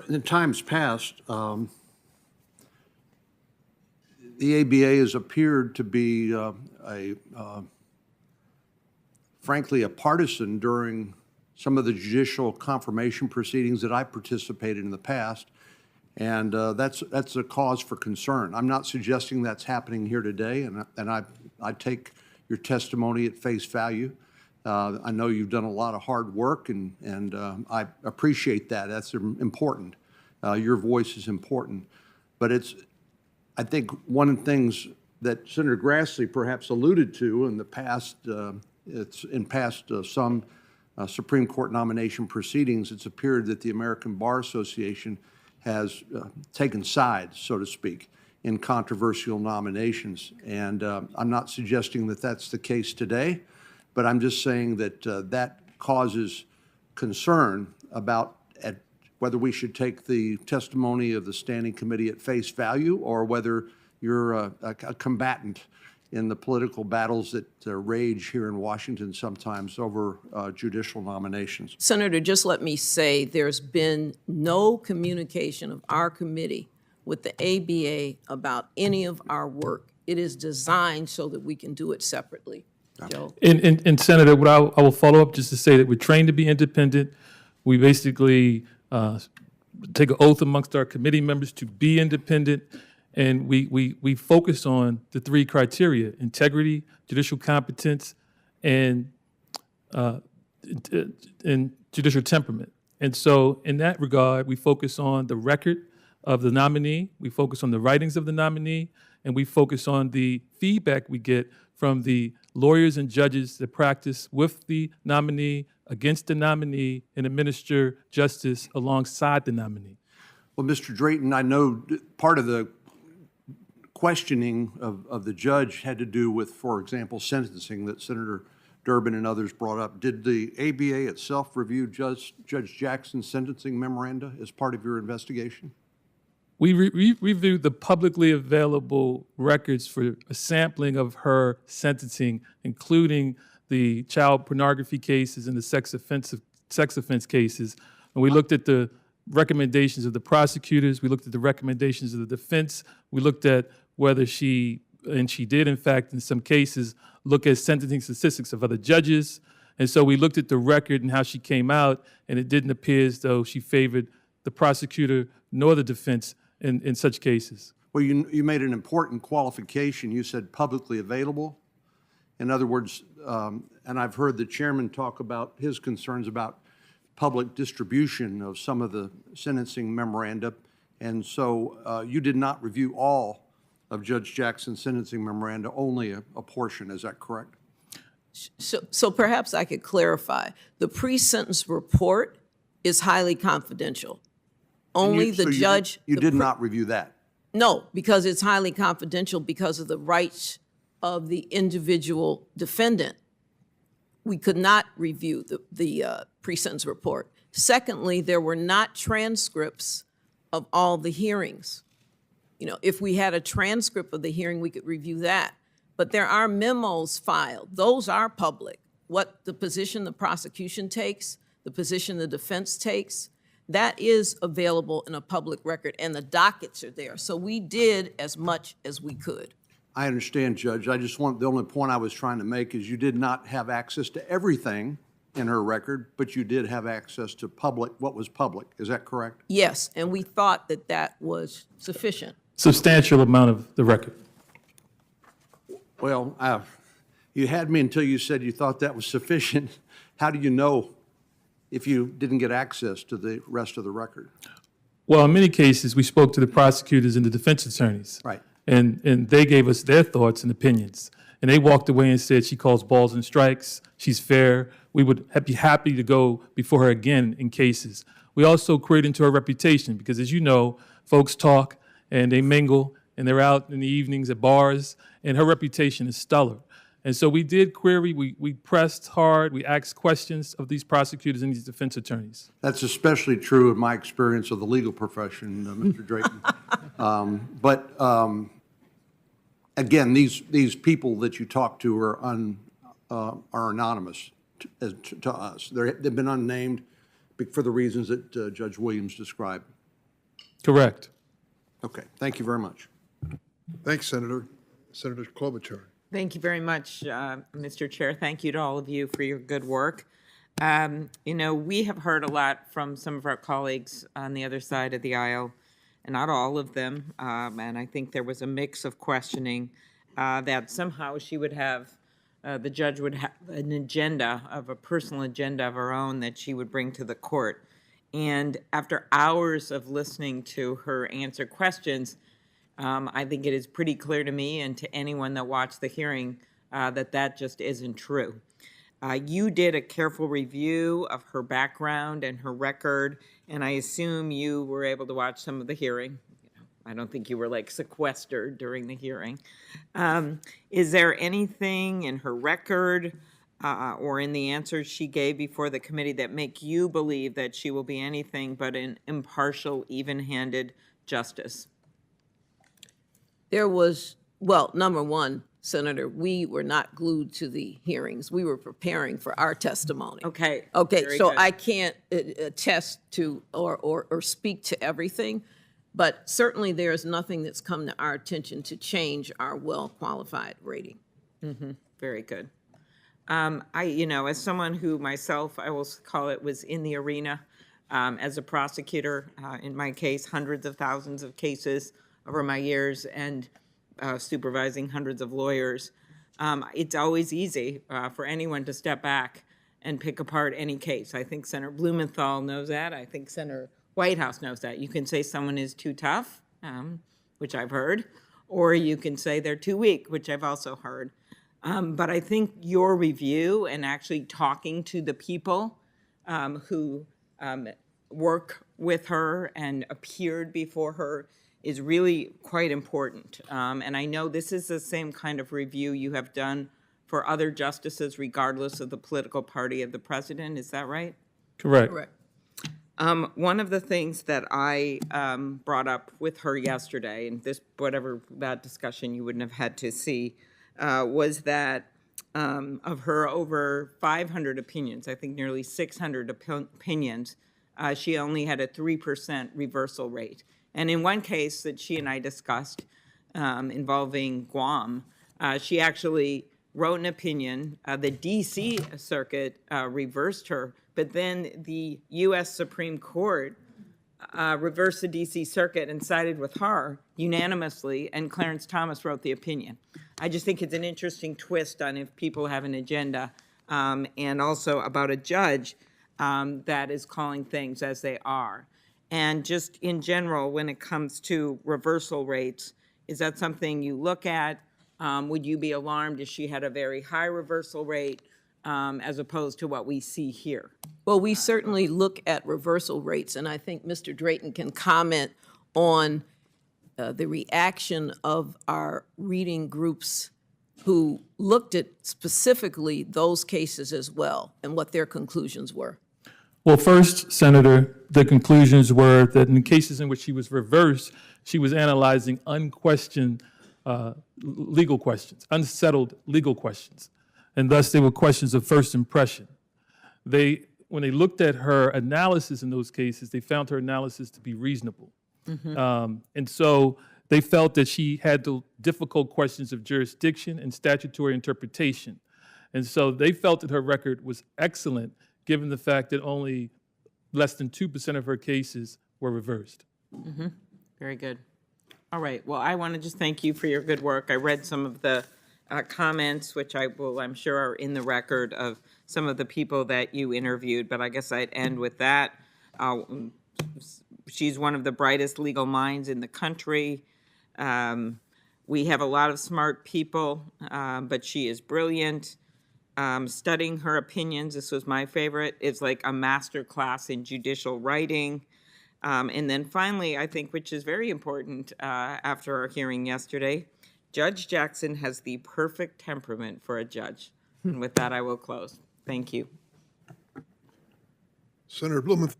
in times past, the ABA has appeared to be frankly, a partisan during some of the judicial confirmation proceedings that I participated in the past, and that's a cause for concern. I'm not suggesting that's happening here today, and I take your testimony at face value. I know you've done a lot of hard work, and I appreciate that. That's important. Your voice is important. But I think one of the things that Senator Grassley perhaps alluded to in the past, some Supreme Court nomination proceedings, it's appeared that the American Bar Association has taken sides, so to speak, in controversial nominations. And I'm not suggesting that that's the case today, but I'm just saying that that causes concern about whether we should take the testimony of the standing committee at face value or whether you're a combatant in the political battles that rage here in Washington sometimes over judicial nominations. Senator, just let me say there's been no communication of our committee with the ABA about any of our work. It is designed so that we can do it separately. Joe? And Senator, what I will follow up just to say that we're trained to be independent. We basically take an oath amongst our committee members to be independent, and we focus on the three criteria: integrity, judicial competence, and judicial temperament. And so in that regard, we focus on the record of the nominee, we focus on the writings of the nominee, and we focus on the feedback we get from the lawyers and judges that practice with the nominee, against the nominee, and administer justice alongside the nominee. Well, Mr. Drayton, I know part of the questioning of the judge had to do with, for example, sentencing that Senator Durbin and others brought up. Did the ABA itself review Judge Jackson's sentencing memoranda as part of your investigation? We reviewed the publicly available records for a sampling of her sentencing, including the child pornography cases and the sex offense cases. And we looked at the recommendations of the prosecutors. We looked at the recommendations of the defense. We looked at whether she did, in fact, in some cases, look at sentencing statistics of other judges. And so we looked at the record and how she came out, and it didn't appear as though she favored the prosecutor nor the defense in such cases. Well, you made an important qualification. You said publicly available. In other words, and I've heard the chairman talk about his concerns about public distribution of some of the sentencing memoranda. And so you did not review all of Judge Jackson's sentencing memoranda, only a portion. Is that correct? So perhaps I could clarify. The pre-sentence report is highly confidential. Only the judge. You did not review that? No, because it's highly confidential because of the rights of the individual defendant. We could not review the pre-sentence report. Secondly, there were not transcripts of all the hearings. You know, if we had a transcript of the hearing, we could review that. But there are memos filed. Those are public. What the position the prosecution takes, the position the defense takes, that is available in a public record, and the dockets are there. So we did as much as we could. I understand, Judge. The only point I was trying to make is you did not have access to everything in her record, but you did have access to what was public. Is that correct? Yes, and we thought that that was sufficient. Substantial amount of the record. Well, you had me until you said you thought that was sufficient. How do you know if you didn't get access to the rest of the record? Well, in many cases, we spoke to the prosecutors and the defense attorneys. Right. And they gave us their thoughts and opinions. And they walked away and said she calls balls and strikes, she's fair. We would be happy to go before her again in cases. We also queried into her reputation because, as you know, folks talk and they mingle and they're out in the evenings at bars, and her reputation is stellar. And so we did query, we pressed hard, we asked questions of these prosecutors and these defense attorneys. That's especially true in my experience of the legal profession, Mr. Drayton. Again, these people that you talk to are anonymous to us. They've been unnamed for the reasons that Judge Williams described. Correct. Okay, thank you very much. Thanks, Senator. Senator Klobuchar. Thank you very much, Mr. Chair. Thank you to all of you for your good work. You know, we have heard a lot from some of our colleagues on the other side of the aisle, and not all of them, and I think there was a mix of questioning that somehow she would have, the judge would have an agenda, a personal agenda of her own that she would bring to the court. And after hours of listening to her answer questions, I think it is pretty clear to me and to anyone that watched the hearing that just isn't true. You did a careful review of her background and her record, and I assume you were able to watch some of the hearing. I don't think you were like sequestered during the hearing. Is there anything in her record or in the answers she gave before the committee that make you believe that she will be anything but an impartial, even-handed justice? There was, well, number one, Senator, we were not glued to the hearings. We were preparing for our testimony. Okay. Okay, very so good. I can't attest to or speak to everything, but certainly there is nothing that's come to our attention to change our well-qualified rating. Very good. As someone who myself, I will call it, was in the arena as a prosecutor, in my case, hundreds of thousands of cases over my years and supervising hundreds of lawyers, it's always easy for anyone to step back and pick apart any case. I think Senator Blumenthal knows that. I think Senator Whitehouse knows that. You can say someone is too tough, which I've heard, or you can say they're too weak, which I've also heard. But I think your review and actually talking to the people who work with her and appeared before her is really quite important. And I know this is the same kind of review you have done for other justices, regardless of the political party of the president. Is that right? Correct. Correct. One of the things that I brought up with her yesterday, and this, whatever that discussion you wouldn't have had to see, was that of her over 500 opinions, I think nearly 600 opinions, she only had a 3% reversal rate. And in one case that she and I discussed involving Guam, she actually wrote an opinion. The D.C. Circuit reversed her, but then the U.S. Supreme Court reversed the D.C. Circuit and sided with her unanimously, and Clarence Thomas wrote the opinion. I just think it's an interesting twist on if people have an agenda, and also about a judge that is calling things as they are. And just in general, when it comes to reversal rates, is that something you look at? Would you be alarmed if she had a very high reversal rate as opposed to what we see here? Well, we certainly look at reversal rates, and I think Mr. Drayton can comment on the reaction of our reading groups who looked at specifically those cases as well and what their conclusions were. Well, first, Senator, the conclusions were that in cases in which she was reversed, she was analyzing unquestioned legal questions, unsettled legal questions, and thus they were questions of first impression. When they looked at her analysis in those cases, they found her analysis to be reasonable. And so they felt that she had the difficult questions of jurisdiction and statutory interpretation. And so they felt that her record was excellent, given the fact that only less than 2% of her cases were reversed. Very good. All right. Well, I want to just thank you for your good work. I read some of the comments, which I'm sure are in the record of some of the people that you interviewed, but I guess I'd end with that. She's one of the brightest legal minds in the country. We have a lot of smart people, but she is brilliant. Studying her opinions, this was my favorite, is like a master class in judicial writing. And then finally, I think, which is very important after our hearing yesterday, Judge Jackson has the perfect temperament for a judge. And with that, I will close. Thank you. Senator Blumenthal.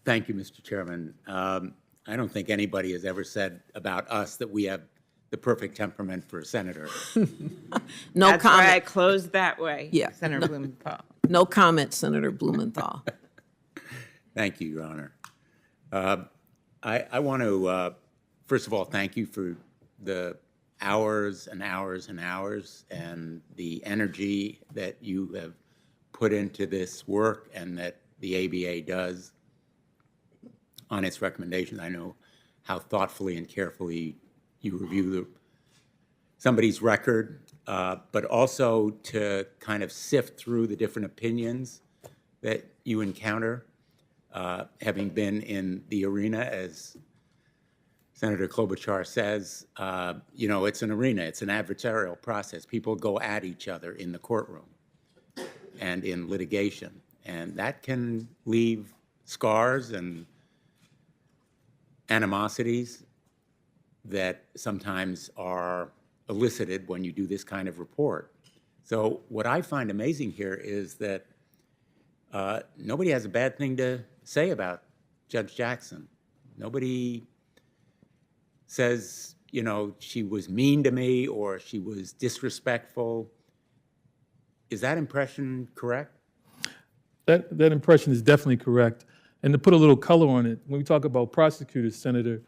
Thank you, Mr. Chairman. I don't think anybody has ever said about us that we have the perfect temperament for a senator. No That's why I comment. closed that way, Yeah. Senator Blumenthal. No comment, Senator Blumenthal. Thank you, Your Honor. I want to, first of all, thank you for the hours and hours and hours and the energy that you have put into this work and that the ABA does on its recommendations. I know how thoughtfully and carefully you review somebody's record, but also to kind of sift through the different opinions that you encounter, having been in the arena, as Senator Klobuchar says, it's an arena, it's an adversarial process. People go at each other in the courtroom and in litigation, and that can leave scars and animosities that sometimes are elicited when you do this kind of report. So what I find amazing here is that nobody has a bad thing to say about Judge Jackson. Nobody says, you know, she was mean to me or she was disrespectful. Is that impression correct? That impression is definitely correct. And to put a little color on it, when we talk about prosecutors, Senator,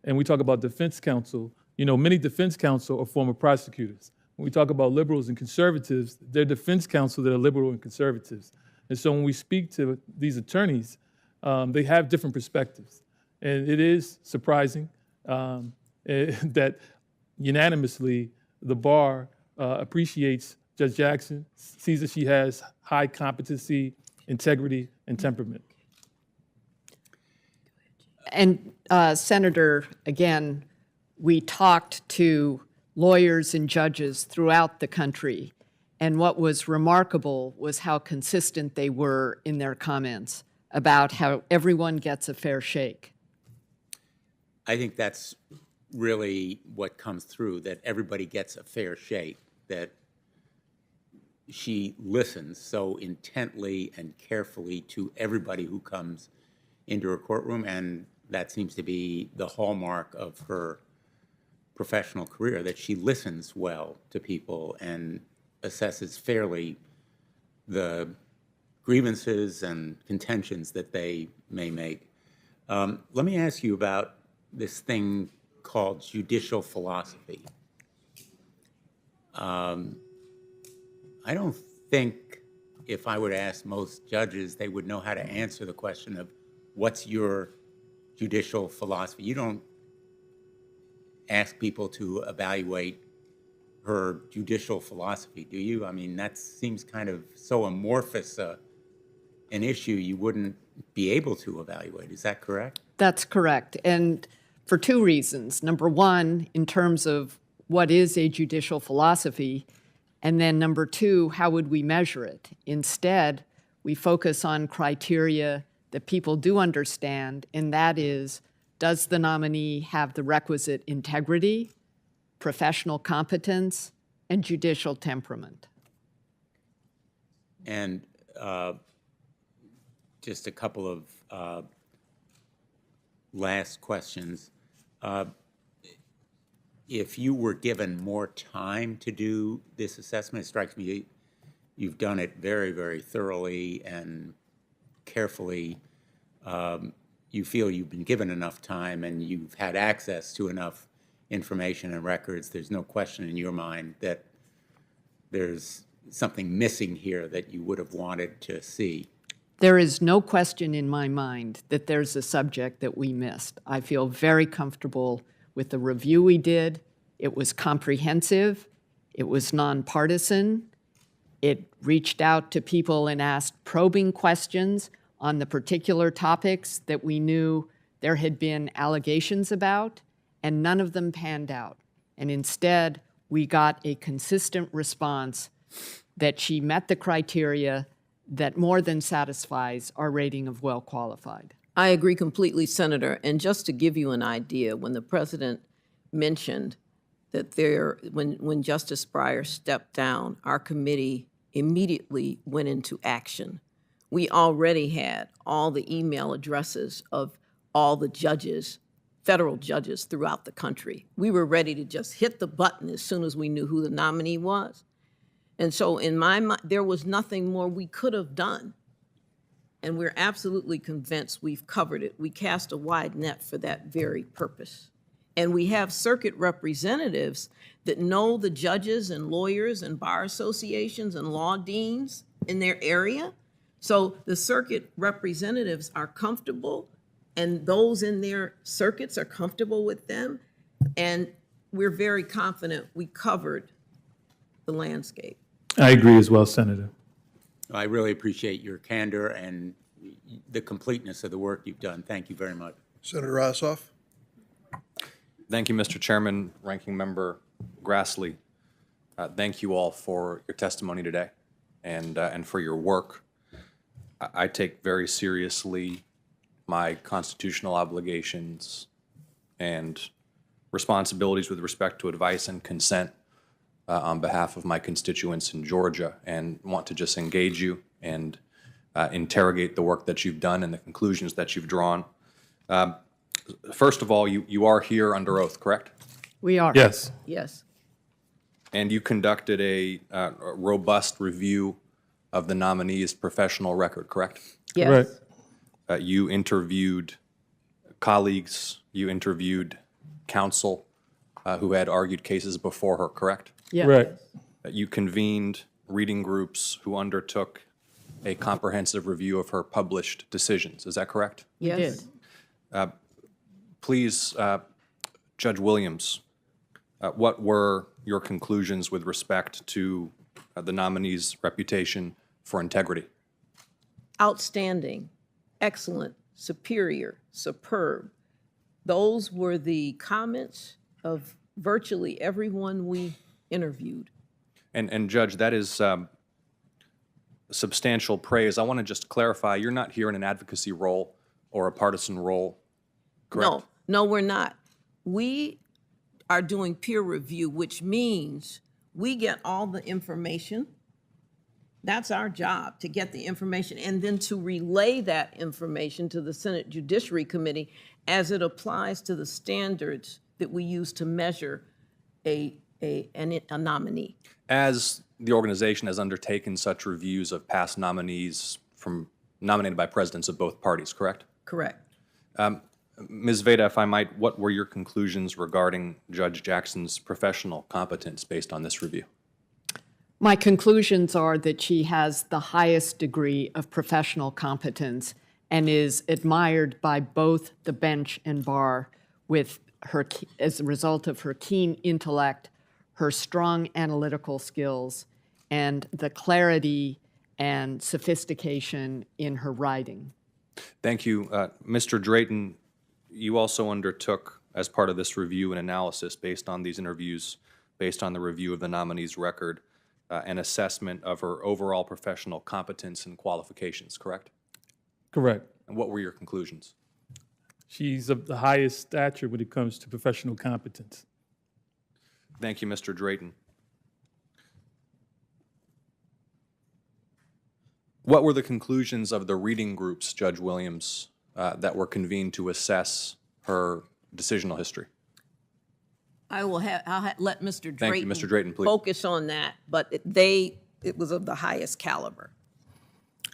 and we talk about defense counsel, you know, many defense counsel are former prosecutors. When we talk about liberals and conservatives, they're defense counsel that are liberal and conservatives. And so when we speak to these attorneys, they have different perspectives. And it is surprising that unanimously the bar appreciates Judge Jackson, sees that she has high competency, integrity, and temperament. And Senator, again, we talked to lawyers and judges throughout the country, and what was remarkable was how consistent they were in their comments about how everyone gets a fair shake. I think that's really what comes through, that everybody gets a fair shake, that she listens so intently and carefully to everybody who comes into her courtroom, and that seems to be the hallmark of her professional career, that she listens well to people and assesses fairly the grievances and contentions that they may make. Let me ask you about this thing called judicial philosophy. I don't think if I were to ask most judges, they would know how to answer the question of what's your judicial philosophy. You don't ask people to evaluate her judicial philosophy, do you? I mean, that seems kind of so amorphous an issue you wouldn't be able to evaluate. Is that correct? That's correct. And for two reasons. Number one, in terms of what is a judicial philosophy, and then number two, how would we measure it? Instead, we focus on criteria that people do understand, and that is, does the nominee have the requisite integrity, professional competence, and judicial temperament? And just a couple of last questions. If you were given more time to do this assessment, it strikes me you've done it very, very thoroughly and carefully. You feel you've been given enough time and you've had access to enough information and records. There's no question in your mind that there's something missing here that you would have wanted to see. There is no question in my mind that there's a subject that we missed. I feel very comfortable with the review we did. It was comprehensive. It was nonpartisan. It reached out to people and asked probing questions on the particular topics that we knew there had been allegations about, and none of them panned out. And instead, we got a consistent response that she met the criteria that more than satisfies our rating of well qualified. I agree completely, Senator. And just to give you an idea, when the president mentioned that when Justice Breyer stepped down, our committee immediately went into action. We already had all the email addresses of all the judges, federal judges throughout the country. We were ready to just hit the button as soon as we knew who the nominee was. And so in my mind, there was nothing more we could have done. And we're absolutely convinced we've covered it. We cast a wide net for that very purpose. And we have circuit representatives that know the judges and lawyers and bar associations and law deans in their area. So the circuit representatives are comfortable, and those in their circuits are comfortable with them. And we're very confident we covered the landscape. I agree as well, Senator. I really appreciate your candor and the completeness of the work you've done. Thank you very much. Senator Ossoff? Thank you, Mr. Chairman, Ranking Member Grassley. Thank you all for your testimony today and for your work. I take very seriously my constitutional obligations and responsibilities with respect to advice and consent on behalf of my constituents in Georgia and want to just engage you and interrogate the work that you've done and the conclusions that you've drawn. First of all, you are here under oath, correct? We are. Yes. Yes. And you conducted a robust review of the nominee's professional record, correct? Yes. Correct. You interviewed colleagues, you interviewed counsel who had argued cases before her, correct? Yes. Correct. You convened reading groups who undertook a comprehensive review of her published decisions. Is that correct? Yes. Please, Judge Williams, what were your conclusions with respect to the nominee's reputation for integrity? Outstanding, excellent, superior, superb. Those were the comments of virtually everyone we interviewed. And Judge, that is substantial praise. I want to just clarify, you're not here in an advocacy role or a partisan role, correct? No, we're not. We are doing peer review, which means we get all the information. That's our job, to get the information and then to relay that information to the Senate Judiciary Committee as it applies to the standards that we use to measure a nominee. As the organization has undertaken such reviews of past nominees nominated by presidents of both parties, correct? Correct. Ms. Veda, if I might, what were your conclusions regarding Judge Jackson's professional competence based on this review? My conclusions are that she has the highest degree of professional competence and is admired by both the bench and bar as a result of her keen intellect, her strong analytical skills, and the clarity and sophistication in her writing. Thank you. Mr. Drayton, you also undertook, as part of this review and analysis based on these interviews, based on the review of the nominee's record, an assessment of her overall professional competence and qualifications, correct? Correct. And what were your conclusions? She's of the highest stature when it comes to professional competence. Thank you, Mr. Drayton. What were the conclusions of the reading groups, Judge Williams, that were convened to assess her decisional history? I'll let Mr. Drayton. Thank you, Mr. Drayton, please. Focus on that, but it was of the highest caliber.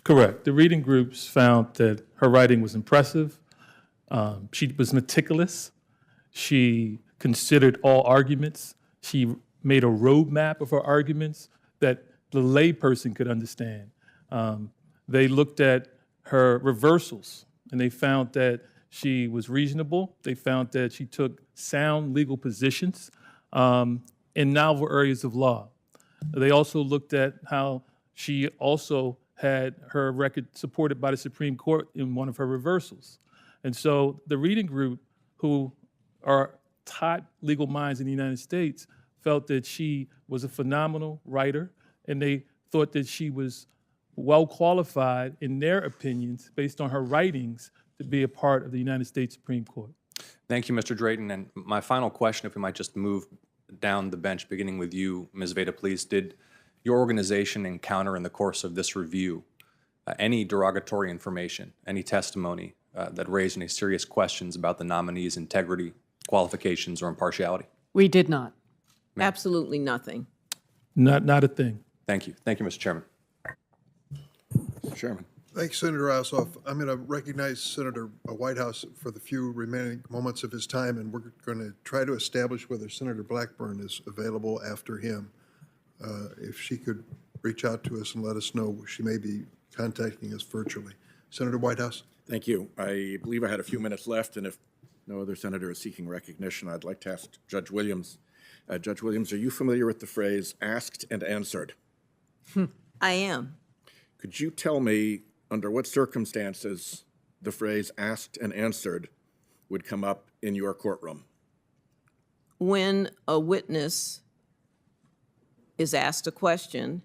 Correct. The reading groups found that her writing was impressive. She was meticulous. She considered all arguments. She made a roadmap of her arguments that the layperson could understand. They looked at her reversals, and they found that she was reasonable. They found that she took sound legal positions in novel areas of law. They also looked at how she also had her record supported by the Supreme Court in one of her reversals. And so the reading group, who are top legal minds in the United States, felt that she was a phenomenal writer, and they thought that she was well qualified in their opinions based on her writings to be a part of the United States Supreme Court. Thank you, Mr. Drayton. And my final question, if we might just move down the bench, beginning with you, Ms. Veda, please. Did your organization encounter in the course of this review any derogatory information, any testimony that raised any serious questions about the nominee's integrity, qualifications, or impartiality? We did not. Absolutely nothing. Not a thing. Thank you. Thank you, Mr. Chairman. Mr. Chairman. Thank you, Senator Ossoff. I'm going to recognize Senator Whitehouse for the few remaining moments of his time, and we're going to try to establish whether Senator Blackburn is available after him. If she could reach out to us and let us know, she may be contacting us virtually. Senator Whitehouse? Thank you. I believe I had a few minutes left, and if no other senator is seeking recognition, I'd like to ask Judge Williams. Judge Williams, are you familiar with the phrase asked and answered? I am. Could you tell me under what circumstances the phrase asked and answered would come up in your courtroom? When a witness is asked a question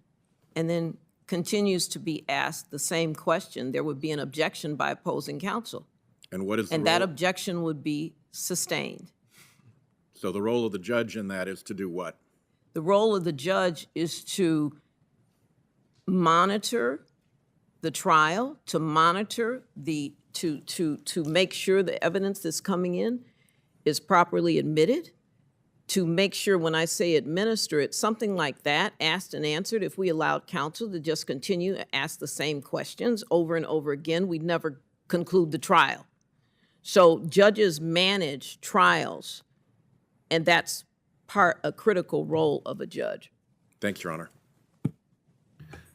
and then continues to be asked the same question, there would be an objection by opposing counsel. And what is the And role? that objection would be sustained. So the role of the judge in that is to do what? The role of the judge is to monitor the trial, to monitor to make sure the evidence that's coming in is properly admitted, to make sure when I say administer it, something like that, asked and answered, if we allowed counsel to just continue to ask the same questions over and over again, we'd never conclude the trial. So judges manage trials, and that's a critical role of a judge. Thanks, Your Honor.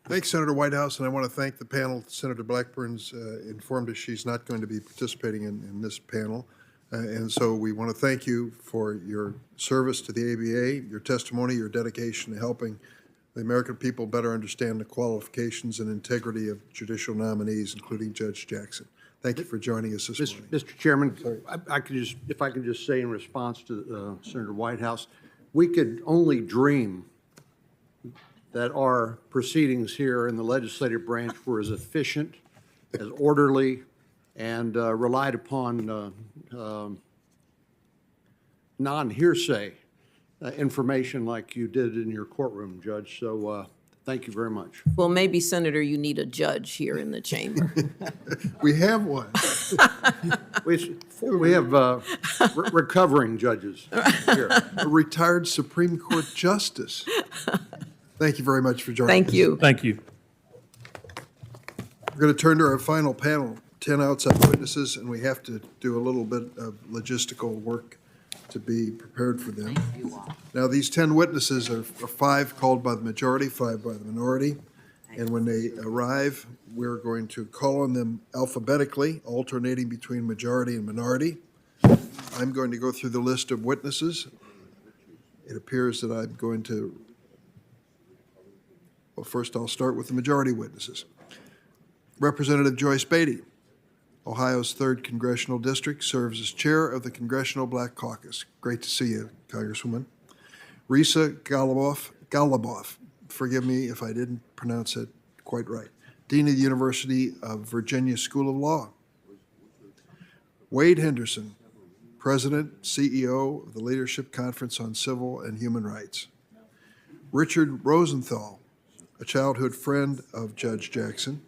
Thanks, Senator Whitehouse, and I want to thank the panel. Senator Blackburn's informed us she's not going to be participating in this panel. And so we want to thank you for your service to the ABA, your testimony, your dedication to helping the American people better understand the qualifications and integrity of judicial nominees, including Judge Jackson. Thank you for joining us this morning. Mr. Chairman, if I could just say in response to Senator Whitehouse, we could only dream that our proceedings here in the legislative branch were as efficient, as orderly, and relied upon non-hearsay information like you did in your courtroom, Judge. So thank you very much. Well, maybe, Senator, you need a judge here in the chamber. We have one. We have recovering judges here. A retired Supreme Court justice. Thank you very much for joining us. Thank you. Thank you. We're going to turn to our final panel, 10 outside witnesses, and we have to do a little bit of logistical work to be prepared for them. Now, these 10 witnesses are 5 called by the majority, 5 by the minority, and when they arrive, we're going to call on them alphabetically, alternating between majority and minority. I'm going to go through the list of witnesses. It appears that I'm going to, well, first I'll start with the majority witnesses. Representative Joyce Beatty, Ohio's 3rd Congressional District, serves as chair of the Congressional Black Caucus. Great to see you, Congresswoman. Risa Goluboff, forgive me if I didn't pronounce it quite right, Dean of the University of Virginia School of Law. Wade Henderson, President, CEO of the Leadership Conference on Civil and Human Rights. Richard Rosenthal, a childhood friend of Judge Jackson.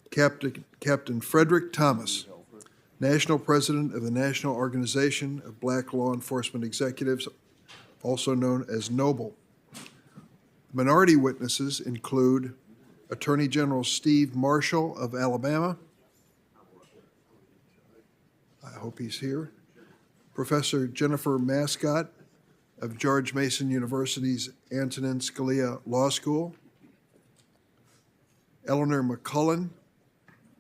Captain Frederick Thomas, National President of the National Organization of Black Law Enforcement Executives, also known as NOBLE. Minority witnesses include Attorney General Steve Marshall of Alabama. I hope he's here. Professor Jennifer Mascott of George Mason University's Antonin Scalia Law School. Eleanor Mccullen,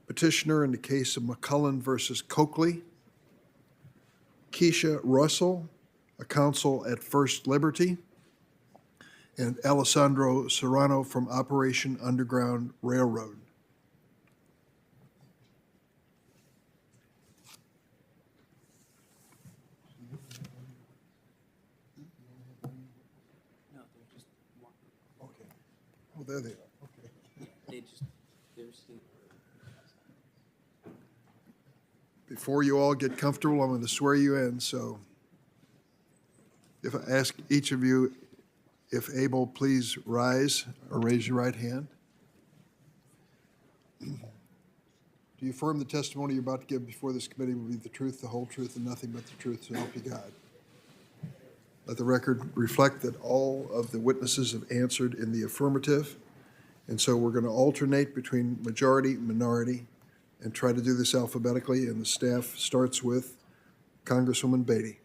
petitioner in the case of McCullen versus Coakley. Keisha Russell, a counsel at First Liberty. And Alessandro Serrano from Operation Underground Railroad. Okay. Oh, there they are. Before you all get comfortable, I'm going to swear you in, so if I ask each of you, if able, please rise or raise your right hand. Do you affirm the testimony you're about to give before this committee will be the truth, the whole truth, and nothing but the truth, so help you God? Let the record reflect that all of the witnesses have answered in the affirmative, and so we're going to alternate between majority and minority and try to do this alphabetically, and the staff starts with Congresswoman Beatty.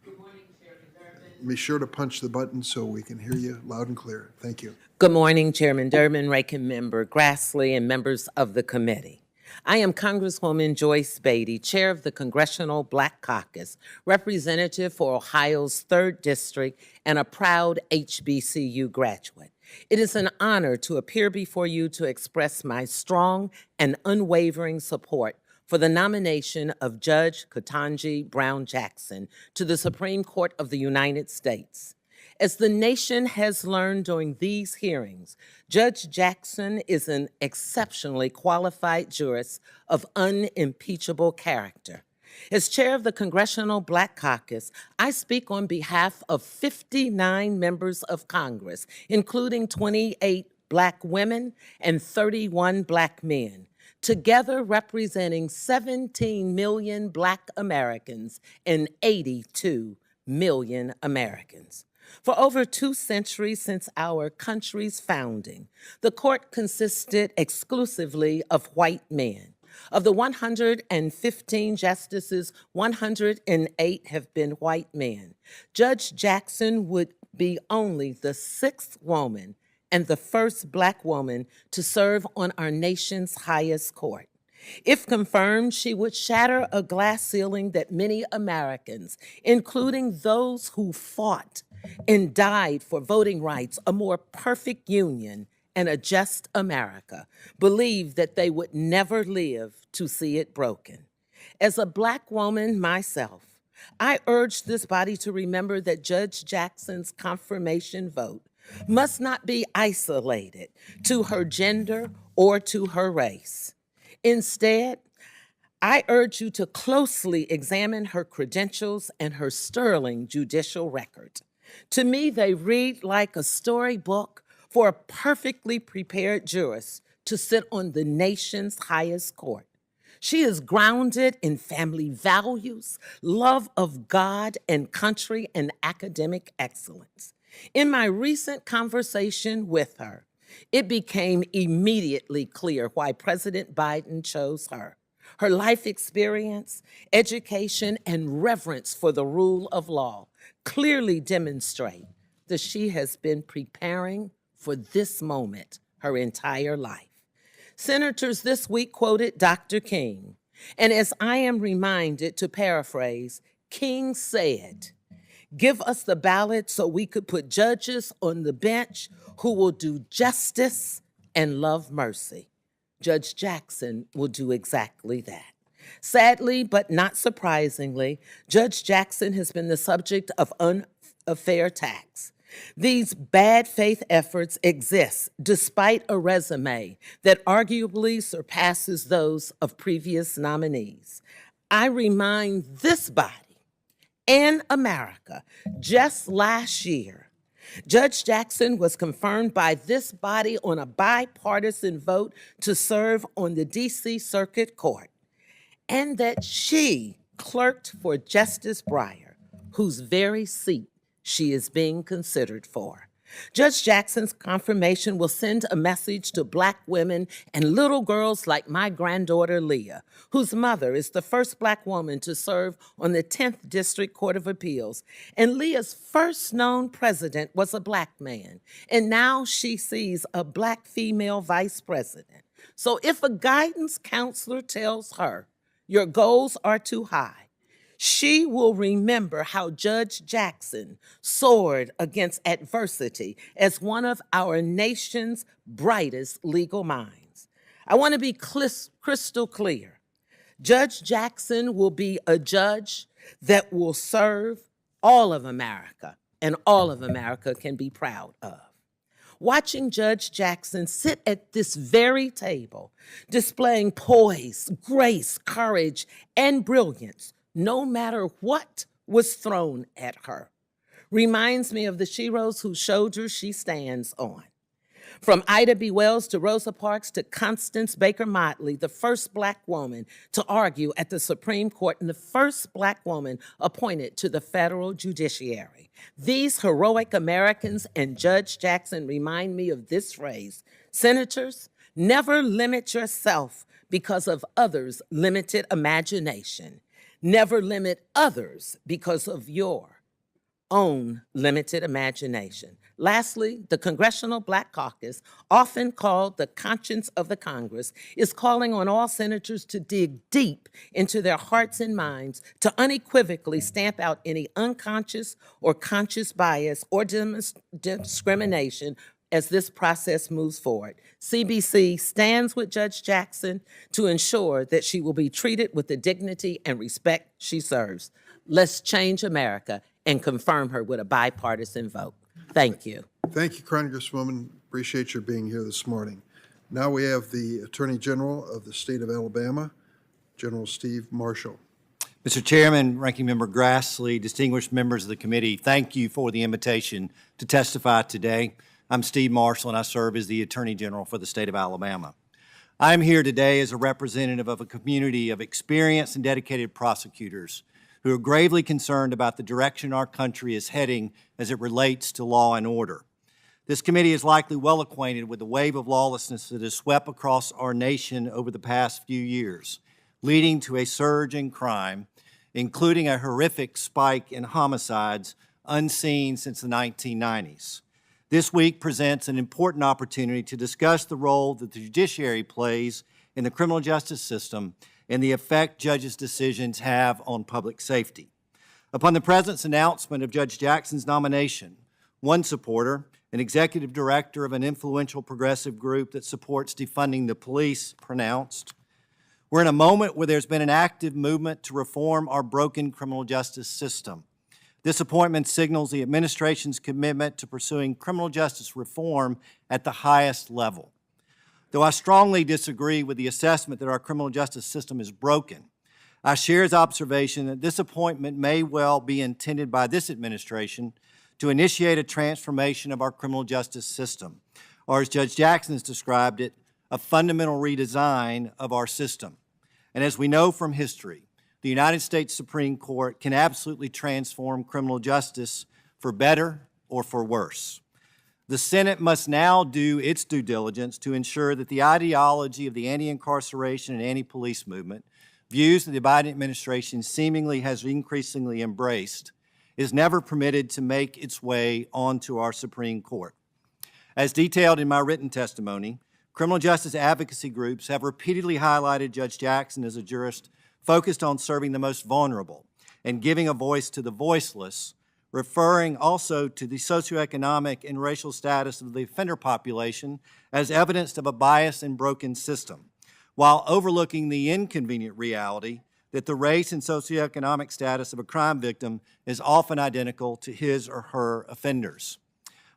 Good morning, Chairman Durbin. Be sure to punch the button so we can hear you loud and clear. Thank you. Good morning, Chairman Durbin, Ranking Member Grassley, and members of the committee. I am Congresswoman Joyce Beatty, Chair of the Congressional Black Caucus, representative for Ohio's 3rd District, and a proud HBCU graduate. It is an honor to appear before you to express my strong and unwavering support for the nomination of Judge Ketanji Brown Jackson to the Supreme Court of the United States. As the nation has learned during these hearings, Judge Jackson is an exceptionally qualified jurist of unimpeachable character. As chair of the Congressional Black Caucus, I speak on behalf of 59 members of Congress, including 28 Black women and 31 Black men, together representing 17 million Black Americans and 82 million Americans. For over 2 centuries since our country's founding, the court consisted exclusively of white men. Of the 115 justices, 108 have been white men. Judge Jackson would be only the 6th woman and the first Black woman to serve on our nation's highest court. If confirmed, she would shatter a glass ceiling that many Americans, including those who fought and died for voting rights, a more perfect union, and a just America, believed that they would never live to see it broken. As a Black woman myself, I urge this body to remember that Judge Jackson's confirmation vote must not be isolated to her gender or to her race. Instead, I urge you to closely examine her credentials and her sterling judicial record. To me, they read like a storybook for a perfectly prepared jurist to sit on the nation's highest court. She is grounded in family values, love of God and country, and academic excellence. In my recent conversation with her, it became immediately clear why President Biden chose her. Her life experience, education, and reverence for the rule of law clearly demonstrate that she has been preparing for this moment her entire life. Senators this week quoted Dr. King, and as I am reminded to paraphrase, King said, "Give us the ballot so we could put judges on the bench who will do justice and love mercy." Judge Jackson will do exactly that. Sadly, but not surprisingly, Judge Jackson has been the subject of unfair tax. These bad faith efforts exist despite a resume that arguably surpasses those of previous nominees. I remind this body and America, just last year, Judge Jackson was confirmed by this body on a bipartisan vote to serve on the D.C. Circuit Court, and that she clerked for Justice Breyer, whose very seat she is being considered for. Judge Jackson's confirmation will send a message to Black women and little girls like my granddaughter Leah, whose mother is the first Black woman to serve on the 10th District Court of Appeals. And Leah's first known president was a Black man, and now she sees a Black female vice president. So if a guidance counselor tells her, "Your goals are too high," she will remember how Judge Jackson soared against adversity as one of our nation's brightest legal minds. I want to be crystal clear. Judge Jackson will be a judge that will serve all of America, and all of America can be proud of. Watching Judge Jackson sit at this very table, displaying poise, grace, courage, and brilliance, no matter what was thrown at her, reminds me of the sheroes whose shoulders she stands on. From Ida B. Wells to Rosa Parks to Constance Baker Motley, the first Black woman to argue at the Supreme Court and the first Black woman appointed to the federal judiciary. These heroic Americans and Judge Jackson remind me of this phrase: senators, never limit yourself because of others' limited imagination. Never limit others because of your own limited imagination. Lastly, the Congressional Black Caucus, often called the conscience of the Congress, is calling on all senators to dig deep into their hearts and minds to unequivocally stamp out any unconscious or conscious bias or discrimination as this process moves forward. CBC stands with Judge Jackson to ensure that she will be treated with the dignity and respect she serves. Let's change America and confirm her with a bipartisan vote. Thank you. Thank you, Congresswoman. Appreciate your being here this morning. Now we have the Attorney General of the state of Alabama, General Steve Marshall. Mr. Chairman, Ranking Member Grassley, distinguished members of the committee, thank you for the invitation to testify today. I'm Steve Marshall, and I serve as the Attorney General for the state of Alabama. I'm here today as a representative of a community of experienced and dedicated prosecutors who are gravely concerned about the direction our country is heading as it relates to law and order. This committee is likely well acquainted with the wave of lawlessness that has swept across our nation over the past few years, leading to a surge in crime, including a horrific spike in homicides unseen since the 1990s. This week presents an important opportunity to discuss the role that the judiciary plays in the criminal justice system and the effect judges' decisions have on public safety. Upon the President's announcement of Judge Jackson's nomination, one supporter, an executive director of an influential progressive group that supports defunding the police, pronounced, "We're in a moment where there's been an active movement to reform our broken criminal justice system. This appointment signals the administration's commitment to pursuing criminal justice reform at the highest level. Though I strongly disagree with the assessment that our criminal justice system is broken, I share his observation that this appointment may well be intended by this administration to initiate a transformation of our criminal justice system, or as Judge Jackson has described it, a fundamental redesign of our system. And as we know from history, the United States Supreme Court can absolutely transform criminal justice for better or for worse. The Senate must now do its due diligence to ensure that the ideology of the anti-incarceration and anti-police movement, views that the Biden administration seemingly has increasingly embraced, is never permitted to make its way onto our Supreme Court. As detailed in my written testimony, criminal justice advocacy groups have repeatedly highlighted Judge Jackson as a jurist focused on serving the most vulnerable and giving a voice to the voiceless, referring also to the socioeconomic and racial status of the offender population as evidence of a biased and broken system, while overlooking the inconvenient reality that the race and socioeconomic status of a crime victim is often identical to his or her offenders.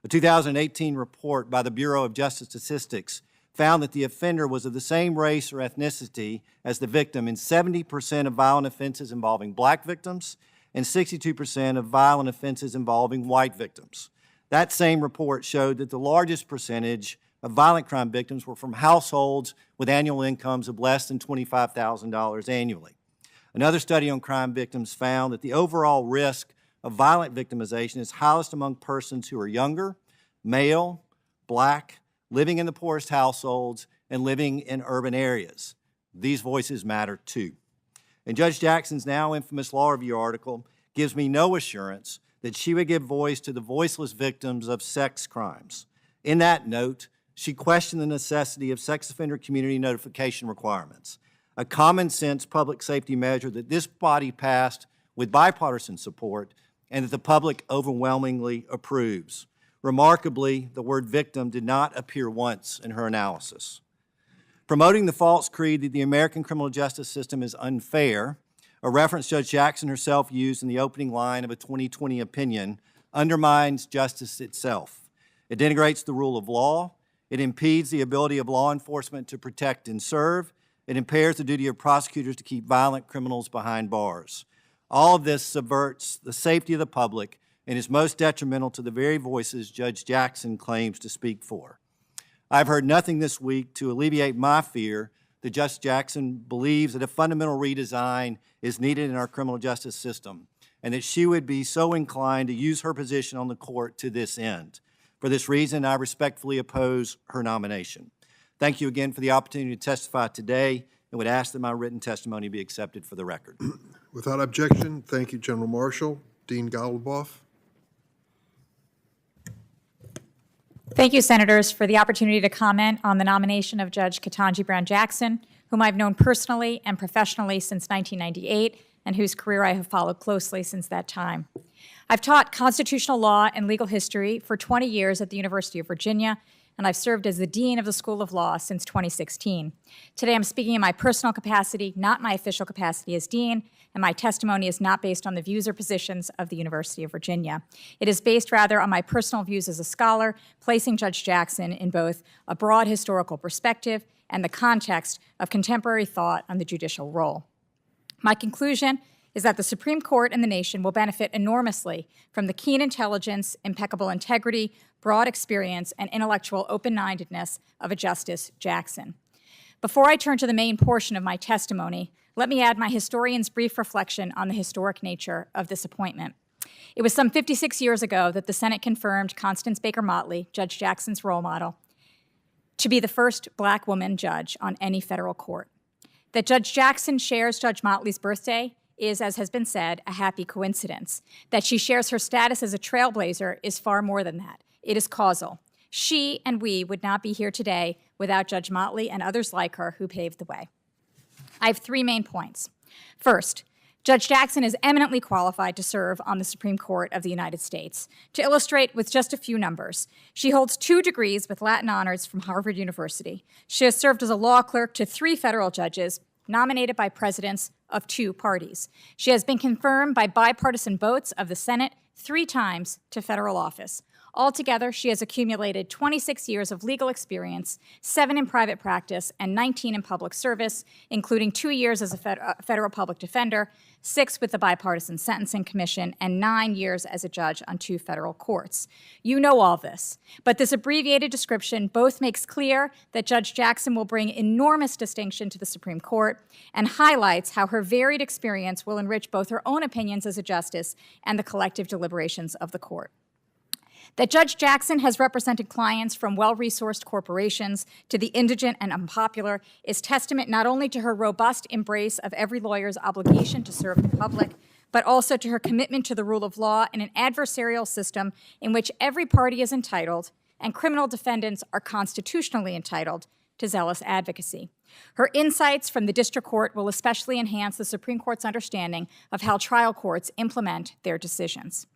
A 2018 report by the Bureau of Justice Statistics found that the offender was of the same race or ethnicity as the victim in 70% of violent offenses involving black victims and 62% of violent offenses involving white victims. That same report showed that the largest percentage of violent crime victims were from households with annual incomes of less than $25,000 annually. Another study on crime victims found that the overall risk of violent victimization is highest among persons who are younger, male, black, living in the poorest households, and living in urban areas. These voices matter too. And Judge Jackson's now infamous law review article gives me no assurance that she would give voice to the voiceless victims of sex crimes. In that note, she questioned the necessity of sex offender community notification requirements, a common sense public safety measure that this body passed with bipartisan support and that the public overwhelmingly approves. Remarkably, the word victim did not appear once in her analysis. Promoting the false creed that the American criminal justice system is unfair, a reference Judge Jackson herself used in the opening line of a 2020 opinion, undermines justice itself. It denigrates the rule of law. It impedes the ability of law enforcement to protect and serve. It impairs the duty of prosecutors to keep violent criminals behind bars. All of this subverts the safety of the public and is most detrimental to the very voices Judge Jackson claims to speak for. I've heard nothing this week to alleviate my fear that Judge Jackson believes that a fundamental redesign is needed in our criminal justice system and that she would be so inclined to use her position on the court to this end. For this reason, I respectfully oppose her nomination. Thank you again for the opportunity to testify today and would ask that my written testimony be accepted for the record. Without objection, thank you, General Marshall. Dean Goldboff. Thank you, Senators, for the opportunity to comment on the nomination of Judge Ketanji Brown Jackson, whom I've known personally and professionally since 1998, and whose career I have followed closely since that time. I've taught constitutional law and legal history for 20 years at the University of Virginia, and I've served as the Dean of the School of Law since 2016. Today I'm speaking in my personal capacity, not my official capacity as Dean, and my testimony is not based on the views or positions of the University of Virginia. It is based rather on my personal views as a scholar, placing Judge Jackson in both a broad historical perspective and the context of contemporary thought on the judicial role. My conclusion is that the Supreme Court and the nation will benefit enormously from the keen intelligence, impeccable integrity, broad experience, and intellectual open-mindedness of a Justice Jackson. Before I turn to the main portion of my testimony, let me add my historian's brief reflection on the historic nature of this appointment. It was some 56 years ago that the Senate confirmed Constance Baker Motley, Judge Jackson's role model, to be the first Black woman judge on any federal court. That Judge Jackson shares Judge Motley's birthday is, as has been said, a happy coincidence. That she shares her status as a trailblazer is far more than that. It is causal. She and we would not be here today without Judge Motley and others like her who paved the way. I have three main points. First, Judge Jackson is eminently qualified to serve on the Supreme Court of the United States. To illustrate with just a few numbers, she holds 2 degrees with Latin honors from Harvard University. She has served as a law clerk to 3 federal judges nominated by presidents of 2 parties. She has been confirmed by bipartisan votes of the Senate 3 times to federal office. Altogether, she has accumulated 26 years of legal experience, 7 in private practice, and 19 in public service, including 2 years as a federal public defender, 6 with the Bipartisan Sentencing Commission, and 9 years as a judge on 2 federal courts. You know all this, but this abbreviated description both makes clear that Judge Jackson will bring enormous distinction to the Supreme Court and highlights how her varied experience will enrich both her own opinions as a justice and the collective deliberations of the court. That Judge Jackson has represented clients from well-resourced corporations to the indigent and unpopular is testament not only to her robust embrace of every lawyer's obligation to serve the public, but also to her commitment to the rule of law in an adversarial system in which every party is entitled, and criminal defendants are constitutionally entitled, to zealous advocacy. Her insights from the district court will especially enhance the Supreme Court's understanding of how trial courts implement their decisions.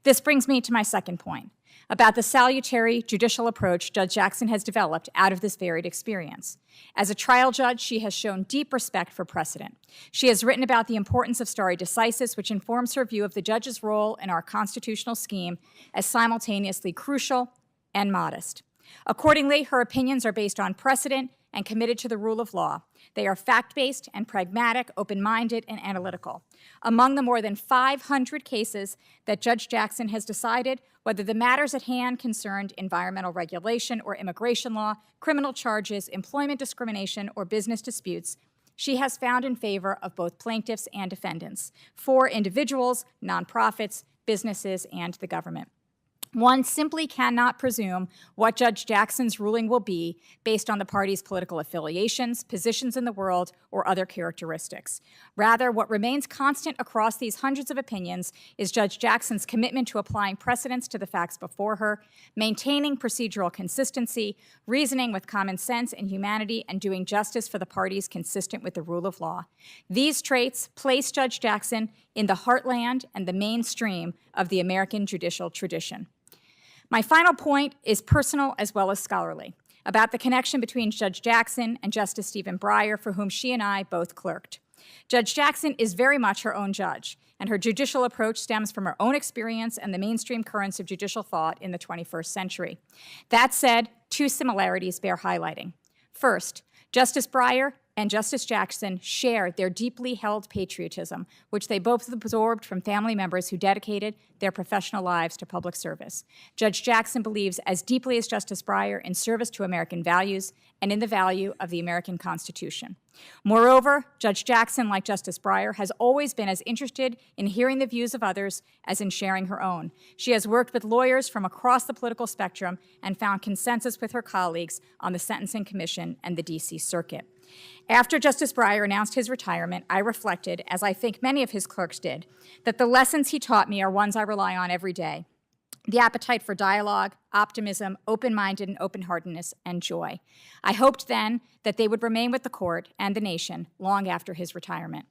This brings me to my second point, about the salutary judicial approach Judge Jackson has developed out of this varied experience. As a trial judge, she has shown deep respect for precedent. She has written about the importance of stare decisis, which informs her view of the judge's role in our constitutional scheme as simultaneously crucial and modest. Accordingly, her opinions are based on precedent and committed to the rule of law. They are fact-based and pragmatic, open-minded, and analytical. Among the more than 500 cases that Judge Jackson has decided, whether the matters at hand concerned environmental regulation or immigration law, criminal charges, employment discrimination, or business disputes, she has found in favor of both plaintiffs and defendants, for individuals, nonprofits, businesses, and the government. One simply cannot presume what Judge Jackson's ruling will be based on the party's political affiliations, positions in the world, or other characteristics. Rather, what remains constant across these hundreds of opinions is Judge Jackson's commitment to applying precedents to the facts before her, maintaining procedural consistency, reasoning with common sense and humanity, and doing justice for the parties consistent with the rule of law. These traits place Judge Jackson in the heartland and the mainstream of the American judicial tradition. My final point is personal as well as scholarly, about the connection between Judge Jackson and Justice Stephen Breyer, for whom she and I both clerked. Judge Jackson is very much her own judge, and her judicial approach stems from her own experience and the mainstream currents of judicial thought in the 21st century. That said, 2 similarities bear highlighting. First, Justice Breyer and Justice Jackson share their deeply held patriotism, which they both absorbed from family members who dedicated their professional lives to public service. Judge Jackson believes as deeply as Justice Breyer in service to American values and in the value of the American Constitution. Moreover, Judge Jackson, like Justice Breyer, has always been as interested in hearing the views of others as in sharing her own. She has worked with lawyers from across the political spectrum and found consensus with her colleagues on the Sentencing Commission and the D.C. Circuit. After Justice Breyer announced his retirement, I reflected, as I think many of his clerks did, that the lessons he taught me are ones I rely on every day. The appetite for dialogue, optimism, open-minded and open-heartedness, and joy. I hoped then that they would remain with the court and the nation long after his retirement.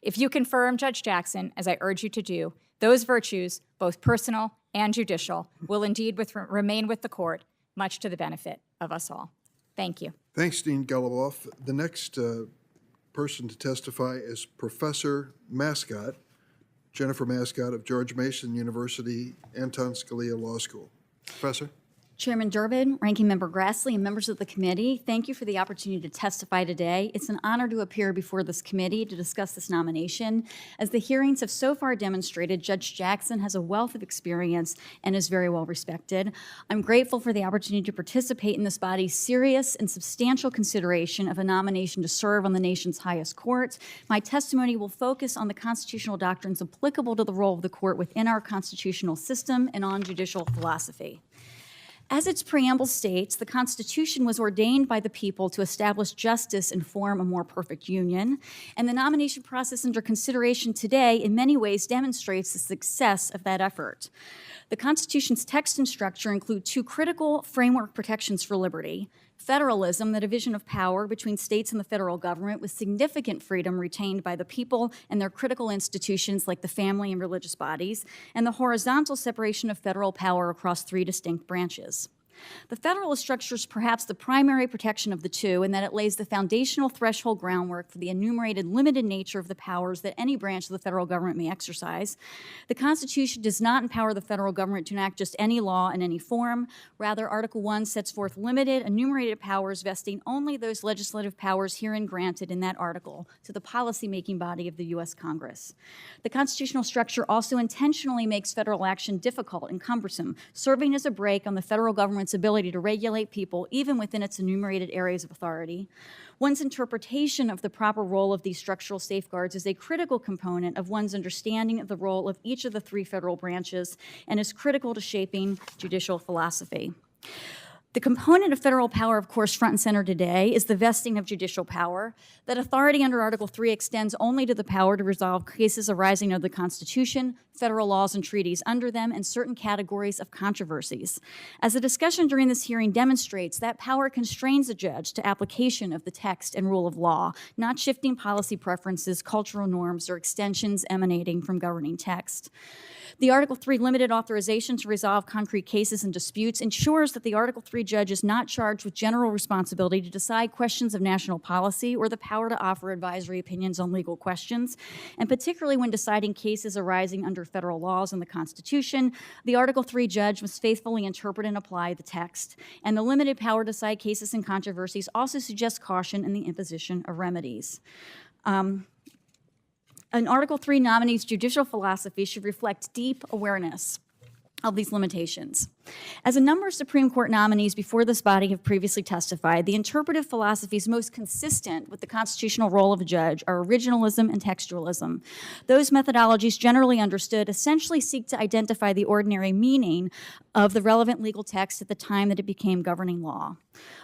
If you confirm Judge Jackson, as I urge you to do, those virtues, both personal and judicial, will indeed remain with the court, much to the benefit of us all. Thank you. Thanks, Dean Geleboff. The next person to testify is Professor Mascott, Jennifer Mascott of George Mason University, Anton Scalia Law School. Professor? Chairman Durbin, Ranking Member Grassley, and members of the committee, thank you for the opportunity to testify today. It's an honor to appear before this committee to discuss this nomination. As the hearings have so far demonstrated, Judge Jackson has a wealth of experience and is very well respected. I'm grateful for the opportunity to participate in this body's serious and substantial consideration of a nomination to serve on the nation's highest court. My testimony will focus on the constitutional doctrines applicable to the role of the court within our constitutional system and on judicial philosophy. As its preamble states, the Constitution was ordained by the people to establish justice and form a more perfect union, and the nomination process under consideration today in many ways demonstrates the success of that effort. The Constitution's text and structure include two critical framework protections for liberty: federalism, the division of power between states and the federal government with significant freedom retained by the people and their critical institutions like the family and religious bodies, and the horizontal separation of federal power across three distinct branches. The Federalist structure is perhaps the primary protection of the two in that it lays the foundational threshold groundwork for the enumerated limited nature of the powers that any branch of the federal government may exercise. The Constitution does not empower the federal government to enact just any law in any form. Rather, Article I sets forth limited enumerated powers vesting only those legislative powers herein granted in that article to the policymaking body of the U.S. Congress. The constitutional structure also intentionally makes federal action difficult and cumbersome, serving as a brake on the federal government's ability to regulate people even within its enumerated areas of authority. One's interpretation of the proper role of these structural safeguards is a critical component of one's understanding of the role of each of the three federal branches and is critical to shaping judicial philosophy. The component of federal power, of course, front and center today is the vesting of judicial power. That authority under Article III extends only to the power to resolve cases arising under the Constitution, federal laws and treaties under them, and certain categories of controversies. As the discussion during this hearing demonstrates, that power constrains a judge to application of the text and rule of law, not shifting policy preferences, cultural norms, or extensions emanating from governing text. The Article III limited authorization to resolve concrete cases and disputes ensures that the Article III judge is not charged with general responsibility to decide questions of national policy or the power to offer advisory opinions on legal questions. And particularly when deciding cases arising under federal laws and the Constitution, the Article III judge must faithfully interpret and apply the text. And the limited power to decide cases and controversies also suggests caution in the imposition of remedies. An Article III nominee's judicial philosophy should reflect deep awareness of these limitations. As a number of Supreme Court nominees before this body have previously testified, the interpretive philosophies most consistent with the constitutional role of a judge are originalism and textualism. Those methodologies, generally understood, essentially seek to identify the ordinary meaning of the relevant legal text at the time that it became governing law.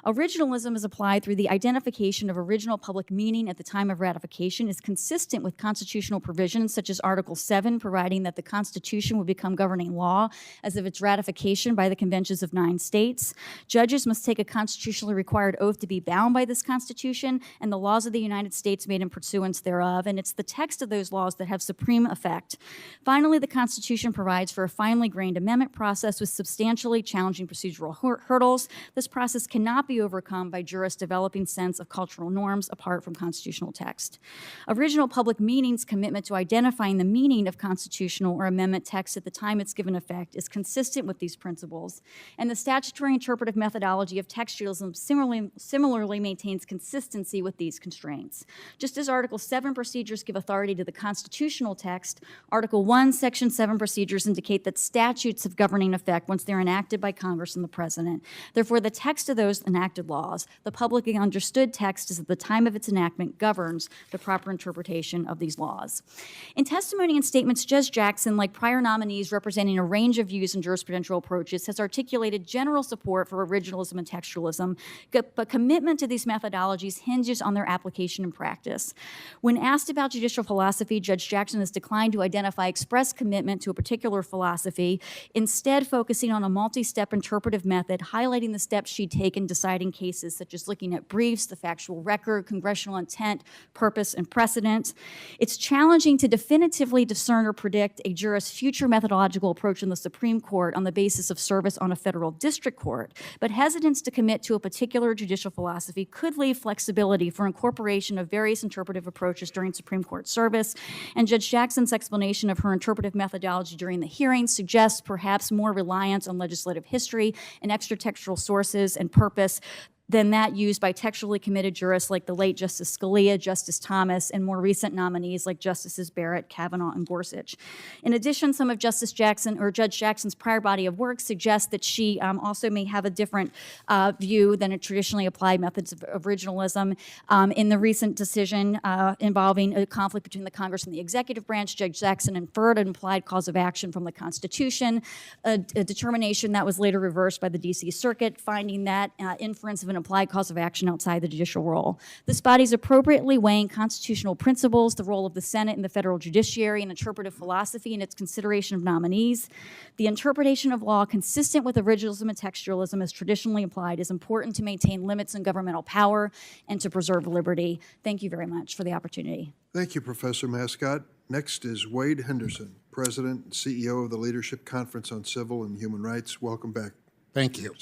Originalism is applied through the identification of original public meaning at the time of ratification is consistent with constitutional provisions such as Article 7, providing that the Constitution will become governing law as of its ratification by the conventions of 9 states. Judges must take a constitutionally required oath to be bound by this Constitution and the laws of the United States made in pursuance thereof, and it's the text of those laws that have supreme effect. Finally, the Constitution provides for a finely grained amendment process with substantially challenging procedural hurdles. This process cannot be overcome by jurists developing sense of cultural norms apart from constitutional text. Original public meaning's commitment to identifying the meaning of constitutional or amendment text at the time it's given effect is consistent with these principles, and the statutory interpretive methodology of textualism similarly maintains consistency with these constraints. Just as Article 7 procedures give authority to the constitutional text, Article 1, Section 7 procedures indicate that statutes have governing effect once they're enacted by Congress and the President. Therefore, the text of those enacted laws, the publicly understood text is at the time of its enactment, governs the proper interpretation of these laws. In testimony and statements, Judge Jackson, like prior nominees representing a range of views and jurisprudential approaches, has articulated general support for originalism and textualism, but commitment to these methodologies hinges on their application in practice. When asked about judicial philosophy, Judge Jackson has declined to identify express commitment to a particular philosophy, instead focusing on a multi-step interpretive method, highlighting the steps she'd taken deciding cases, such as looking at briefs, the factual record, congressional intent, purpose, and precedent. It's challenging to definitively discern or predict a jurist's future methodological approach in the Supreme Court on the basis of of service on a federal district court, but hesitance to commit to a particular judicial philosophy could leave flexibility for incorporation of various interpretive approaches during Supreme Court service. And Judge Jackson's explanation of her interpretive methodology during the hearing suggests perhaps more reliance on legislative history and extra-textual sources and purpose than that used by textually committed jurists like the late Justice Scalia, Justice Thomas, and more recent nominees like Justices Barrett, Kavanaugh, and Gorsuch. In addition, some of Justice Jackson or Judge Jackson's prior body of work suggests that she also may have a different view than a traditionally applied methods of originalism. In the recent decision involving a conflict between the Congress and the executive branch, Judge Jackson inferred an implied cause of action from the Constitution, a determination that was later reversed by the D.C. Circuit, finding that inference of an implied cause of action outside the judicial role. This body is appropriately weighing constitutional principles, the role of the Senate and the federal judiciary, and interpretive philosophy in its consideration of nominees. The interpretation of law consistent with originalism and textualism as traditionally applied is important to maintain limits on governmental power and to preserve liberty. Thank you very much for the opportunity. Thank you, Professor Mascott. Next is Wade Henderson, President and CEO of the Leadership Conference on Civil and Human Rights. Welcome back. Thank you.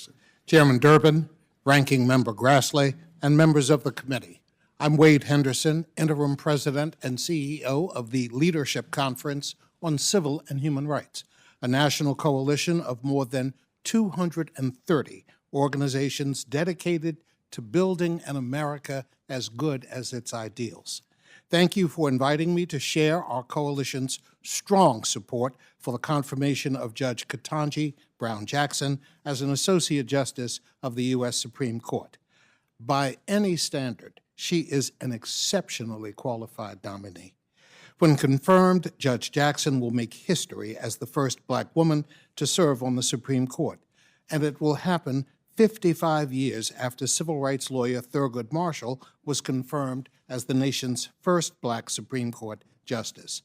Chairman Durbin, Ranking Member Grassley, and members of the committee. I'm Wade Henderson, Interim President and CEO of the Leadership Conference on Civil and Human Rights, a national coalition of more than 230 organizations dedicated to building an America as good as its ideals. Thank you for inviting me to share our coalition's strong support for the confirmation of Judge Ketanji Brown Jackson as an Associate Justice of the U.S. Supreme Court. By any standard, she is an exceptionally qualified nominee. When confirmed, Judge Jackson will make history as the first Black woman to serve on the Supreme Court, and it will happen 55 years after civil rights lawyer Thurgood Marshall was confirmed as the nation's first Black Supreme Court justice.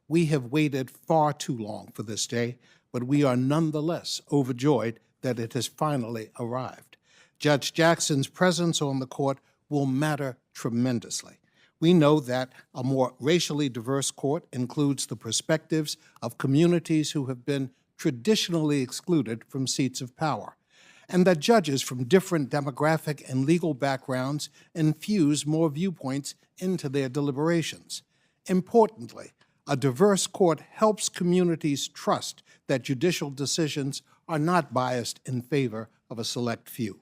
We have waited far too long for this day, but we are nonetheless overjoyed that it has finally arrived. Judge Jackson's presence on the court will matter tremendously. We know that a more racially diverse court includes the perspectives of communities who have been traditionally excluded from seats of power, and that judges from different demographic and legal backgrounds infuse more viewpoints into their deliberations. Importantly, a diverse court helps communities trust that judicial decisions are not biased in favor of a select few.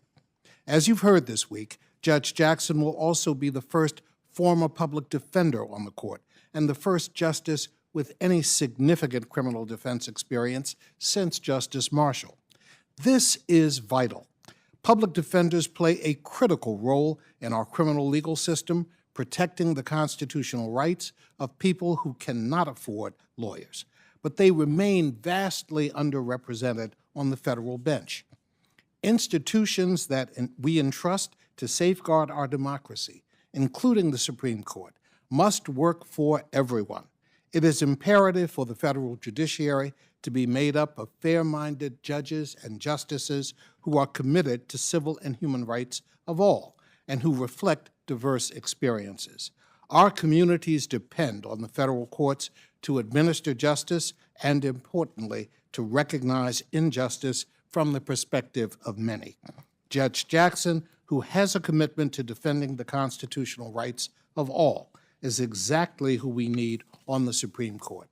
As you've heard this week, Judge Jackson will also be the first former public defender on the court and the first justice with any significant criminal defense experience since Justice Marshall. This is vital. Public defenders play a critical role in our criminal legal system, protecting the constitutional rights of people who cannot afford lawyers, but they remain vastly underrepresented on the federal bench. Institutions that we entrust to safeguard our democracy, including the Supreme Court, must work for everyone. It is imperative for the federal judiciary to be made up of fair-minded judges and justices who are committed to civil and human rights of all and who reflect diverse experiences. Our communities depend on the federal courts to administer justice and, importantly, to recognize injustice from the perspective of many. Judge Jackson, who has a commitment to defending the constitutional rights of all, is exactly who we need on the Supreme Court.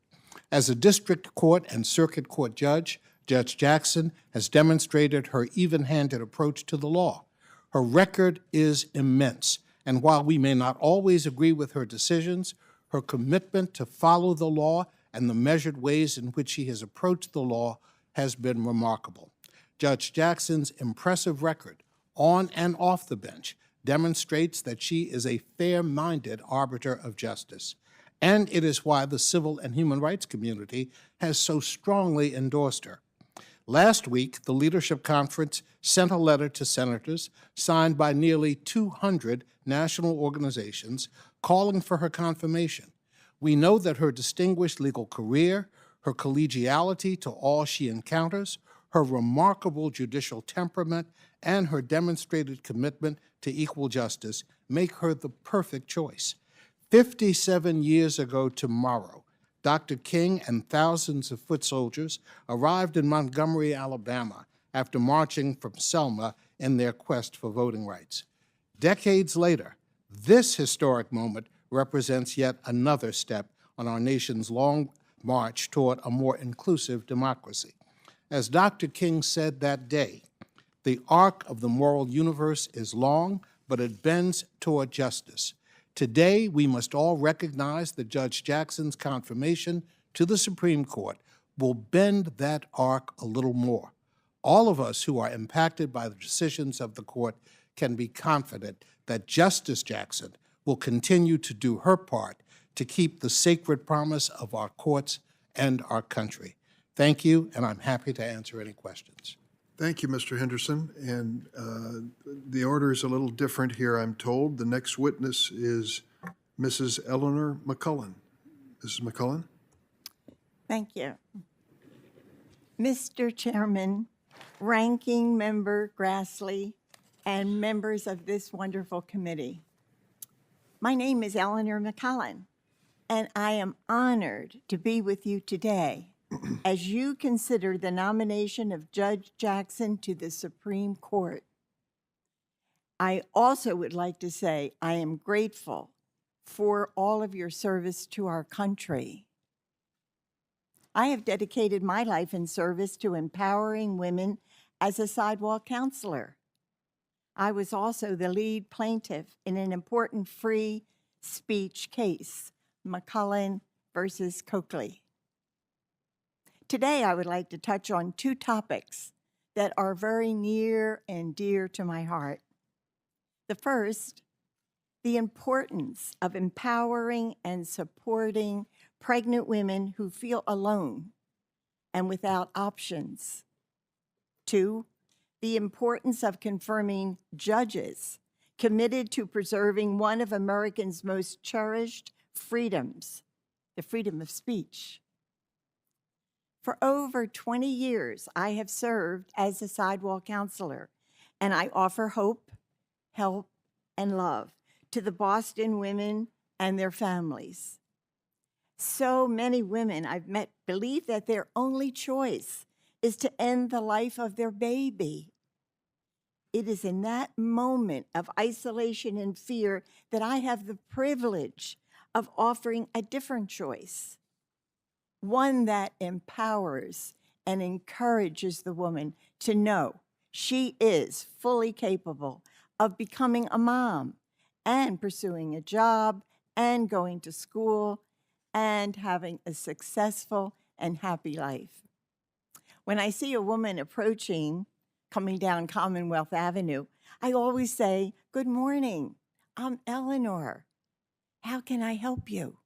As a district court and circuit court judge, Judge Jackson has demonstrated her even-handed approach to the law. Her record is immense, and while we may not always agree with her decisions, her commitment to follow the law and the measured ways in which she has approached the law has been remarkable. Judge Jackson's impressive record on and off the bench demonstrates that she is a fair-minded arbiter of justice, and it is why the civil and human rights community has so strongly endorsed her. Last week, the Leadership Conference sent a letter to senators signed by nearly 200 national organizations calling for her confirmation. We know that her distinguished legal career, her collegiality to all she encounters, her remarkable judicial temperament, and her demonstrated commitment to equal justice make her the perfect choice. 57 years ago tomorrow, Dr. King and thousands of foot soldiers arrived in Montgomery, Alabama, after marching from Selma in their quest for voting rights. Decades later, this historic moment represents yet another step on our nation's long march toward a more inclusive democracy. As Dr. King said that day, the arc of the moral universe is long, but it bends toward justice. Today, we must all recognize that Judge Jackson's confirmation to the Supreme Court will bend that arc a little more. All of us who are impacted by the decisions of the court can be confident that Justice Jackson will continue to do her part to keep the sacred promise of our courts and our country. Thank you, and I'm happy to answer any questions. Thank you, Mr. Henderson. And the order is a little different here, I'm told. The next witness is Mrs. Eleanor Mccullen. Mrs. McCullen? Thank you. Mr. Chairman, Ranking Member Grassley, and members of this wonderful committee. My name is Eleanor Mccullen, and I am honored to be with you today as you consider the nomination of Judge Jackson to the Supreme Court. I also would like to say I am grateful for all of your service to our country. I have dedicated my life in service to empowering women as a sidewalk counselor. I was also the lead plaintiff in an important free speech case, McCullen versus Coakley. Today, I would like to touch on two topics that are very near and dear to my heart. The first, the importance of empowering and supporting pregnant women who feel alone and without options. Two, the importance of confirming judges committed to preserving one of Americans' most cherished freedoms, the freedom of speech. For over 20 years, I have served as a sidewalk counselor, and I offer hope, help, and love to the Boston women and their families. So many women I've met believe that their only choice is to end the life of their baby. It is in that moment of isolation and fear that I have the privilege of offering a different choice, one that empowers and encourages the woman to know she is fully capable of becoming a mom and pursuing a job and going to school and having a successful and happy life. When I see a woman coming down Commonwealth Avenue, I always say, "Good morning, I'm Eleanor. How can I help you?"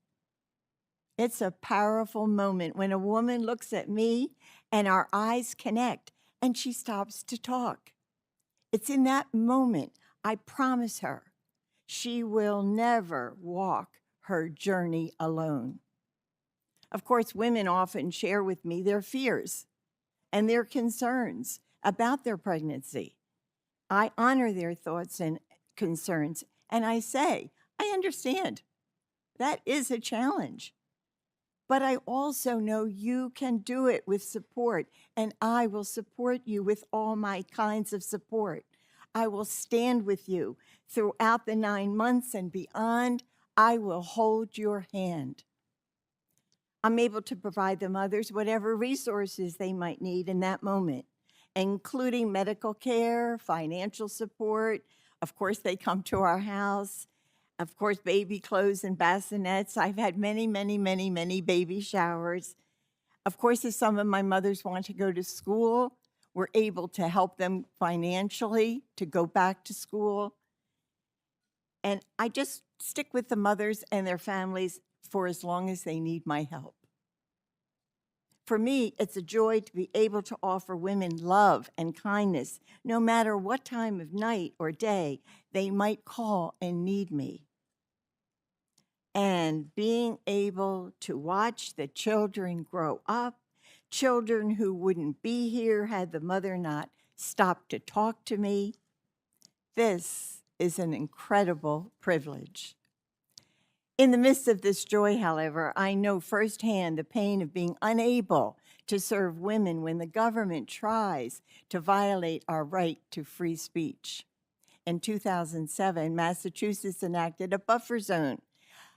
It's a powerful moment when a woman looks at me and our eyes connect and she stops to talk. It's in that moment, I promise her, she will never walk her journey alone. Of course, women often share with me their fears and their concerns about their pregnancy. I honor their thoughts and concerns, and I say, I understand. That is a challenge. But I also know you can do it with support, and I will support you with all my kinds of support. I will stand with you throughout the 9 months and beyond. I will hold your hand. I'm able to provide the mothers whatever resources they might need in that moment, including medical care, financial support. Of course, they come to our house. Of course, baby clothes and bassinets. I've had many, many, many, many baby showers. Of course, if some of my mothers want to go to school, we're able to help them financially to go back to school. And I just stick with the mothers and their families for as long as they need my help. For me, it's a joy to be able to offer women love and kindness, no matter what time of night or day they might call and need me. And being able to watch the children grow up, children who wouldn't be here had the mother not stopped to talk to me, this is an incredible privilege. In the midst of this joy, however, I know firsthand the pain of being unable to serve women when the government tries to violate our right to free speech. In 2007, Massachusetts enacted a buffer zone.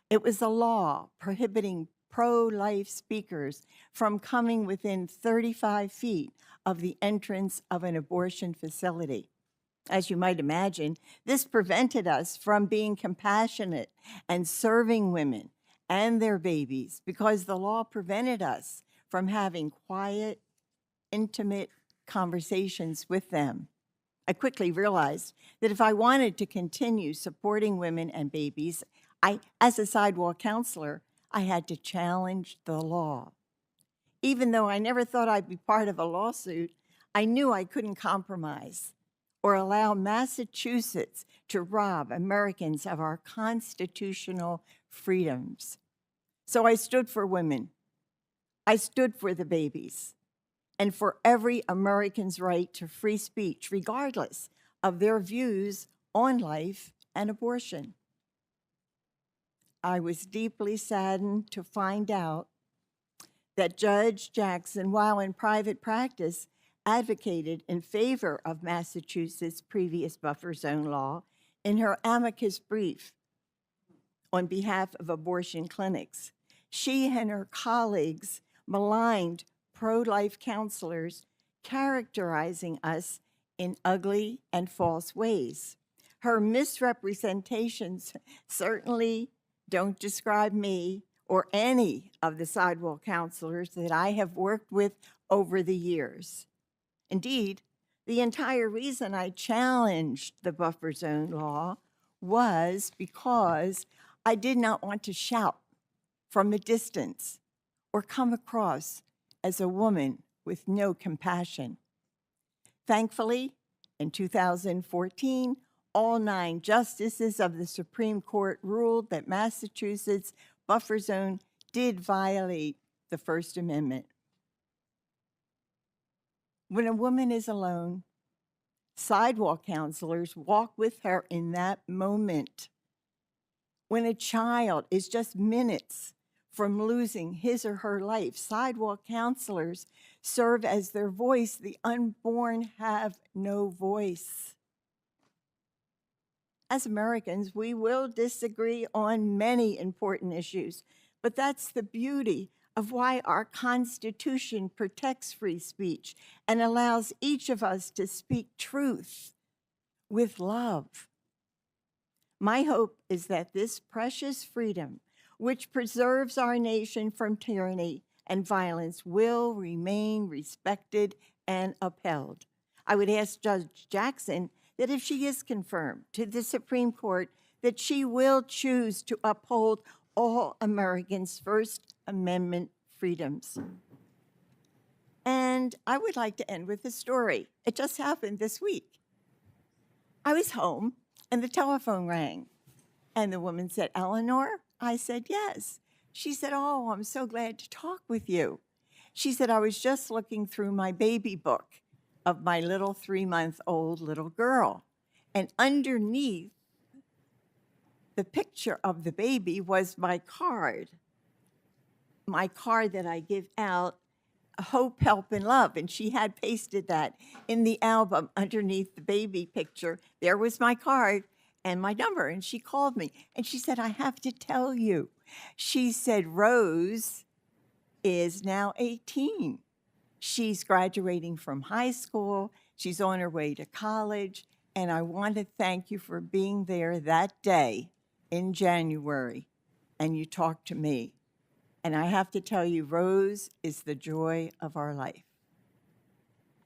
It was a law prohibiting pro-life speakers from coming within 35 feet of the entrance of an abortion facility. As you might imagine, this prevented us from being compassionate and serving women and their babies because the law prevented us from having quiet, intimate conversations with them. I quickly realized that if I wanted to continue supporting women and babies, as a sidewalk counselor, I had to challenge the law. Even though I never thought I'd be part of a lawsuit, I knew I couldn't compromise or allow Massachusetts to rob Americans of our constitutional freedoms. So I stood for women. I stood for the babies and for every American's right to free speech, regardless of their views on life and abortion. I was deeply saddened to find out that Judge Jackson, while in private practice, advocated in favor of Massachusetts' previous buffer zone law in her amicus brief on behalf of abortion clinics. She and her colleagues maligned pro-life counselors, characterizing us in ugly and false ways. Her misrepresentations certainly don't describe me or any of the sidewalk counselors that I have worked with over the years. Indeed, the entire reason I challenged the buffer zone law was because I did not want to shout from a distance or come across as a woman with no compassion. Thankfully, in 2014, all 9 justices of the Supreme Court ruled that Massachusetts' buffer zone did violate the First Amendment. When a woman is alone, sidewalk counselors walk with her in that moment. When a child is just minutes from losing his or her life, sidewalk counselors serve as their voice. The unborn have no voice. As Americans, we will disagree on many important issues, but that's the beauty of why our Constitution protects free speech and allows each of us to speak truth with love. My hope is that this precious freedom, which preserves our nation from tyranny and violence, will remain respected and upheld. I would ask Judge Jackson that if she is confirmed to the Supreme Court, that she will choose to uphold all Americans' First Amendment freedoms. And I would like to end with a story. It just happened this week. I was home and the telephone rang. And the woman said, "Eleanor?" I said, "Yes." She said, "Oh, I'm so glad to talk with you." She said, "I was just looking through my baby book of my little 3-month-old little girl. And underneath the picture of the baby was my card that I give out, Hope, Help, and Love. And she had pasted that in the album underneath the baby picture. There was my card and my number. And she called me and she said, "I have to tell you." She said, "Rose is now 18. She's graduating from high school. She's on her way to college. And I want to thank you for being there that day in January. And you talked to me. And I have to tell you, Rose is the joy of our life."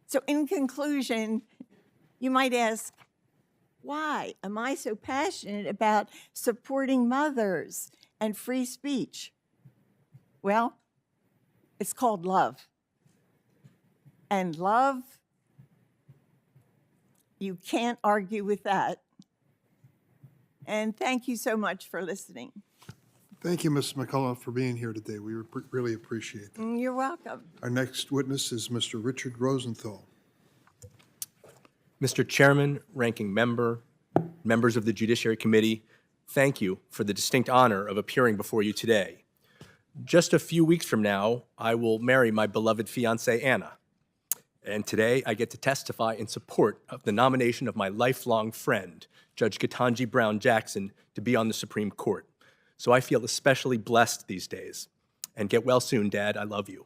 So in conclusion, you might ask, why am I so passionate about supporting mothers and free speech? Well, it's called love. And love, you can't argue with that. And thank you so much for listening. Thank you, Ms. McCullen, for being here today. We really appreciate that. You're welcome. Our next witness is Mr. Richard Rosenthal. Mr. Chairman, Ranking Member, members of the Judiciary Committee, thank you for the distinct honor of appearing before you today. Just a few weeks from now, I will marry my beloved fiancée, Anna. And today, I get to testify in support of the nomination of my lifelong friend, Judge Ketanji Brown Jackson, to be on the Supreme Court. So I feel especially blessed these days. And get well soon, Dad. I love you.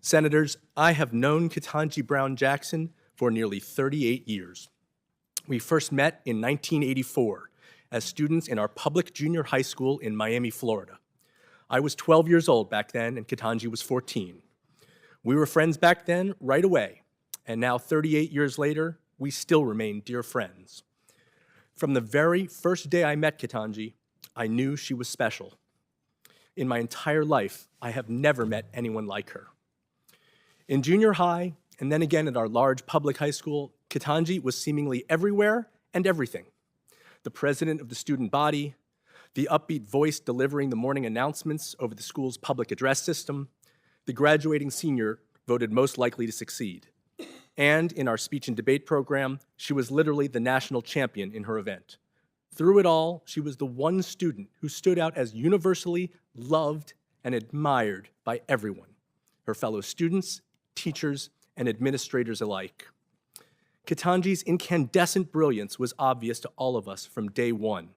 Senators, I have known Ketanji Brown Jackson for nearly 38 years. We first met in 1984 as students in our public junior high school in Miami, Florida. I was 12 years old back then, and Ketanji was 14. We were friends back then right away, and now 38 years later, we still remain dear friends. From the very first day I met Ketanji, I knew she was special. In my entire life, I have never met anyone like her. In junior high, and then again at our large public high school, Ketanji was seemingly everywhere and everything. The president of the student body, the upbeat voice delivering the morning announcements over the school's public address system, the graduating senior voted most likely to succeed. And in our speech and debate program, she was literally the national champion in her event. Through it all, she was the one student who stood out as universally loved and admired by everyone, her fellow students, teachers, and administrators alike. Ketanji's incandescent brilliance was obvious to all of us from day one.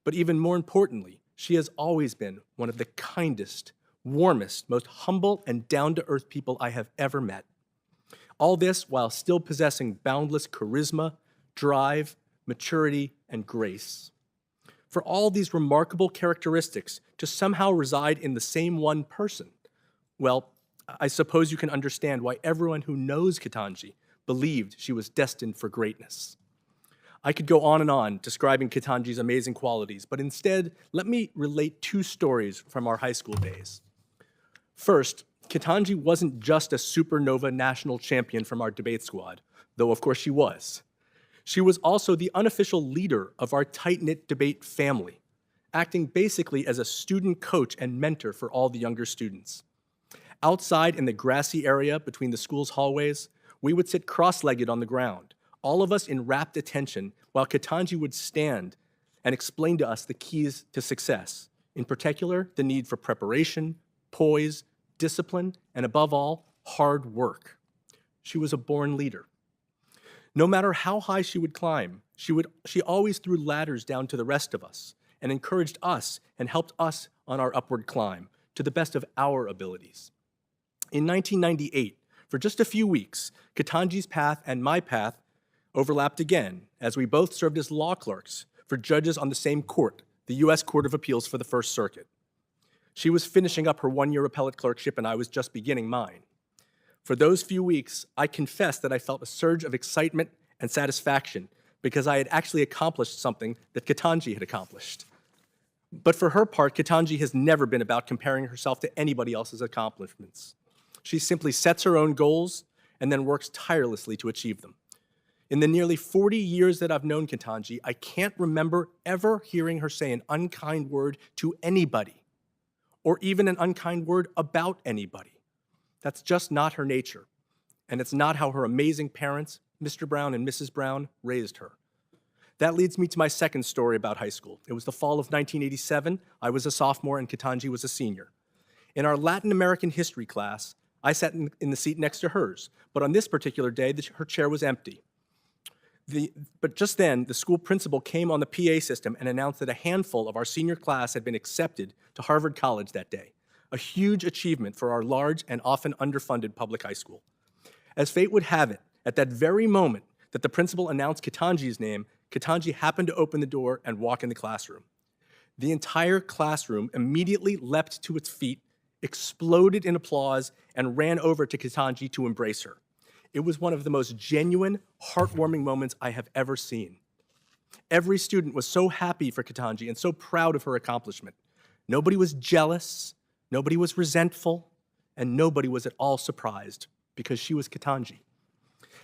But even more importantly, she has always been one of the kindest, warmest, most humble and down-to-earth people I have ever met. All this while still possessing boundless charisma, drive, maturity, and grace. For all these remarkable characteristics to somehow reside in the same one person, well, I suppose you can understand why everyone who knows Ketanji believed she was destined for greatness. I could go on and on describing Ketanji's amazing qualities, but instead, let me relate two stories from our high school days. First, Ketanji wasn't just a supernova national champion from our debate squad, though of course she was. She was also the unofficial leader of our tight-knit debate family, acting basically as a student coach and mentor for all the younger students. Outside in the grassy area between the school's hallways, we would sit cross-legged on the ground, all of us in rapt attention, while Ketanji would stand and explain to us the keys to success, in particular, the need for preparation, poise, discipline, and above all, hard work. She was a born leader. No matter how high she would climb, she always threw ladders down to the rest of us and encouraged us and helped us on our upward climb to the best of our abilities. In 1998, for just a few weeks, Ketanji's path and my path overlapped again as we both served as law clerks for judges on the same court, the U.S. Court of Appeals for the First Circuit. She was finishing up her one-year appellate clerkship and I was just beginning mine. For those few weeks, I confess that I felt a surge of excitement and satisfaction because I had actually accomplished something that Ketanji had accomplished. But for her part, Ketanji has never been about comparing herself to anybody else's accomplishments. She simply sets her own goals and then works tirelessly to achieve them. In the nearly 40 years that I've known Ketanji, I can't remember ever hearing her say an unkind word to anybody, or even an unkind word about anybody. That's just not her nature, and it's not how her amazing parents, Mr. Brown and Mrs. Brown, raised her. That leads me to my second story about high school. It was the fall of 1987. I was a sophomore and Ketanji was a senior. In our Latin American history class, I sat in the seat next to hers, but on this particular day, her chair was empty. But just then, the school principal came on the PA system and announced that a handful of our senior class had been accepted to Harvard College that day, a huge achievement for our large and often underfunded public high school. As fate would have it, at that very moment that the principal announced Ketanji's name, Ketanji happened to open the door and walk in the classroom. The entire classroom immediately leapt to its feet, exploded in applause, and ran over to Ketanji to embrace her. It was one of the most genuine, heartwarming moments I have ever seen. Every student was so happy for Ketanji and so proud of her accomplishment. Nobody was jealous, nobody was resentful, and nobody was at all surprised because she was Ketanji.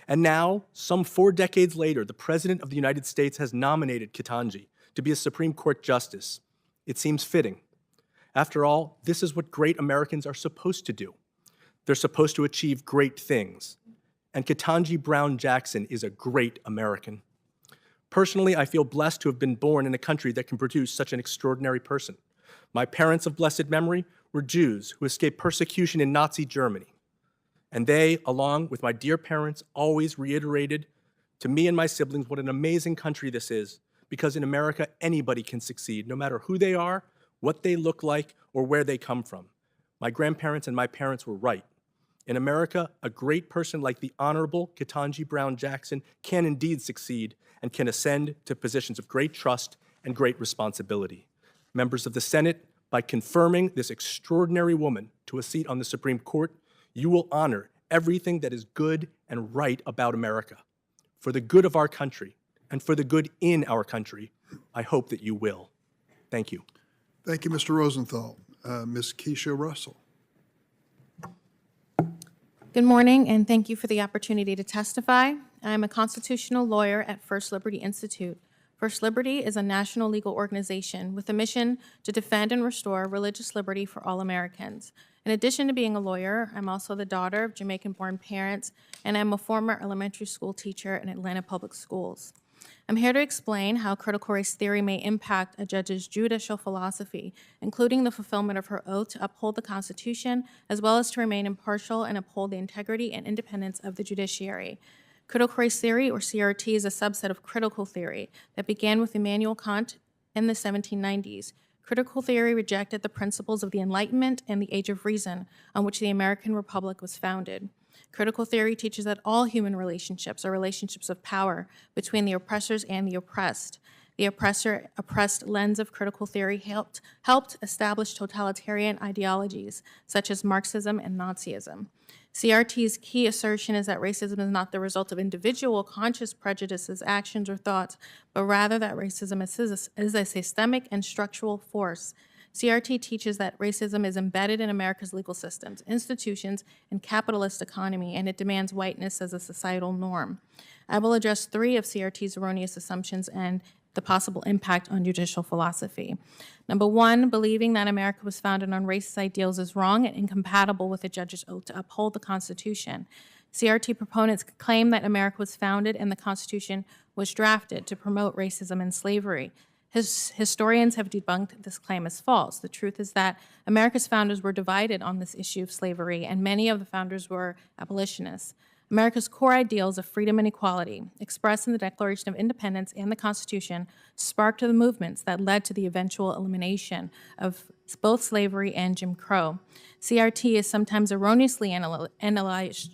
And now, some 4 decades later, the President of the United States has nominated Ketanji to be a Supreme Court justice. It seems fitting. After all, this is what great Americans are supposed to do. They're supposed to achieve great things. And Ketanji Brown Jackson is a great American. Personally, I feel blessed to have been born in a country that can produce such an extraordinary person. My parents of blessed memory were Jews who escaped persecution in Nazi Germany. And they, along with my dear parents, always reiterated to me and my siblings what an amazing country this is, because in America, anybody can succeed, no matter who they are, what they look like, or where they come from. My grandparents and my parents were right. In America, a great person like the Honorable Ketanji Brown Jackson can indeed succeed and can ascend to positions of great trust and great responsibility. Members of the Senate, by confirming this extraordinary woman to a seat on the Supreme Court, you will honor everything that is good and right about America. For the good of our country and for the good in our country, I hope that you will. Thank you. Thank you, Mr. Rosenthal. Ms. Keisha Russell. Good morning, and thank you for the opportunity to testify. I am a constitutional lawyer at First Liberty Institute. First Liberty is a national legal organization with a mission to defend and restore religious liberty for all Americans. In addition to being a lawyer, I'm also the daughter of Jamaican-born parents, and I'm a former elementary school teacher in Atlanta Public Schools. I'm here to explain how critical race theory may impact a judge's judicial philosophy, including the fulfillment of her oath to uphold the Constitution, as well as to remain impartial and uphold the integrity and independence of the judiciary. Critical race theory, or CRT, is a subset of critical theory that began with Immanuel Kant in the 1790s. Critical theory rejected the principles of the Enlightenment and the Age of Reason on which the American Republic was founded. Critical theory teaches that all human relationships are relationships of power between the oppressors and the oppressed. The oppressor-oppressed lens of critical theory helped establish totalitarian ideologies such as Marxism and Nazism. CRT's key assertion is that racism is not the result of individual conscious prejudices, actions, or thoughts, but rather that racism is a systemic and structural force. CRT teaches that racism is embedded in America's legal systems, institutions, and capitalist economy, and it demands whiteness as a societal norm. I will address 3 of CRT's erroneous assumptions and the possible impact on judicial philosophy. Number 1, believing that America was founded on racist ideals is wrong and incompatible with a judge's oath to uphold the Constitution. CRT proponents claim that America was founded and the Constitution was drafted to promote racism and slavery. Historians have debunked this claim as false. The truth is that America's founders were divided on this issue of slavery, and many of the founders were abolitionists. America's core ideals of freedom and equality, expressed in the Declaration of Independence and the Constitution, sparked the movements that led to the eventual elimination of both slavery and Jim Crow. CRT is sometimes erroneously analogized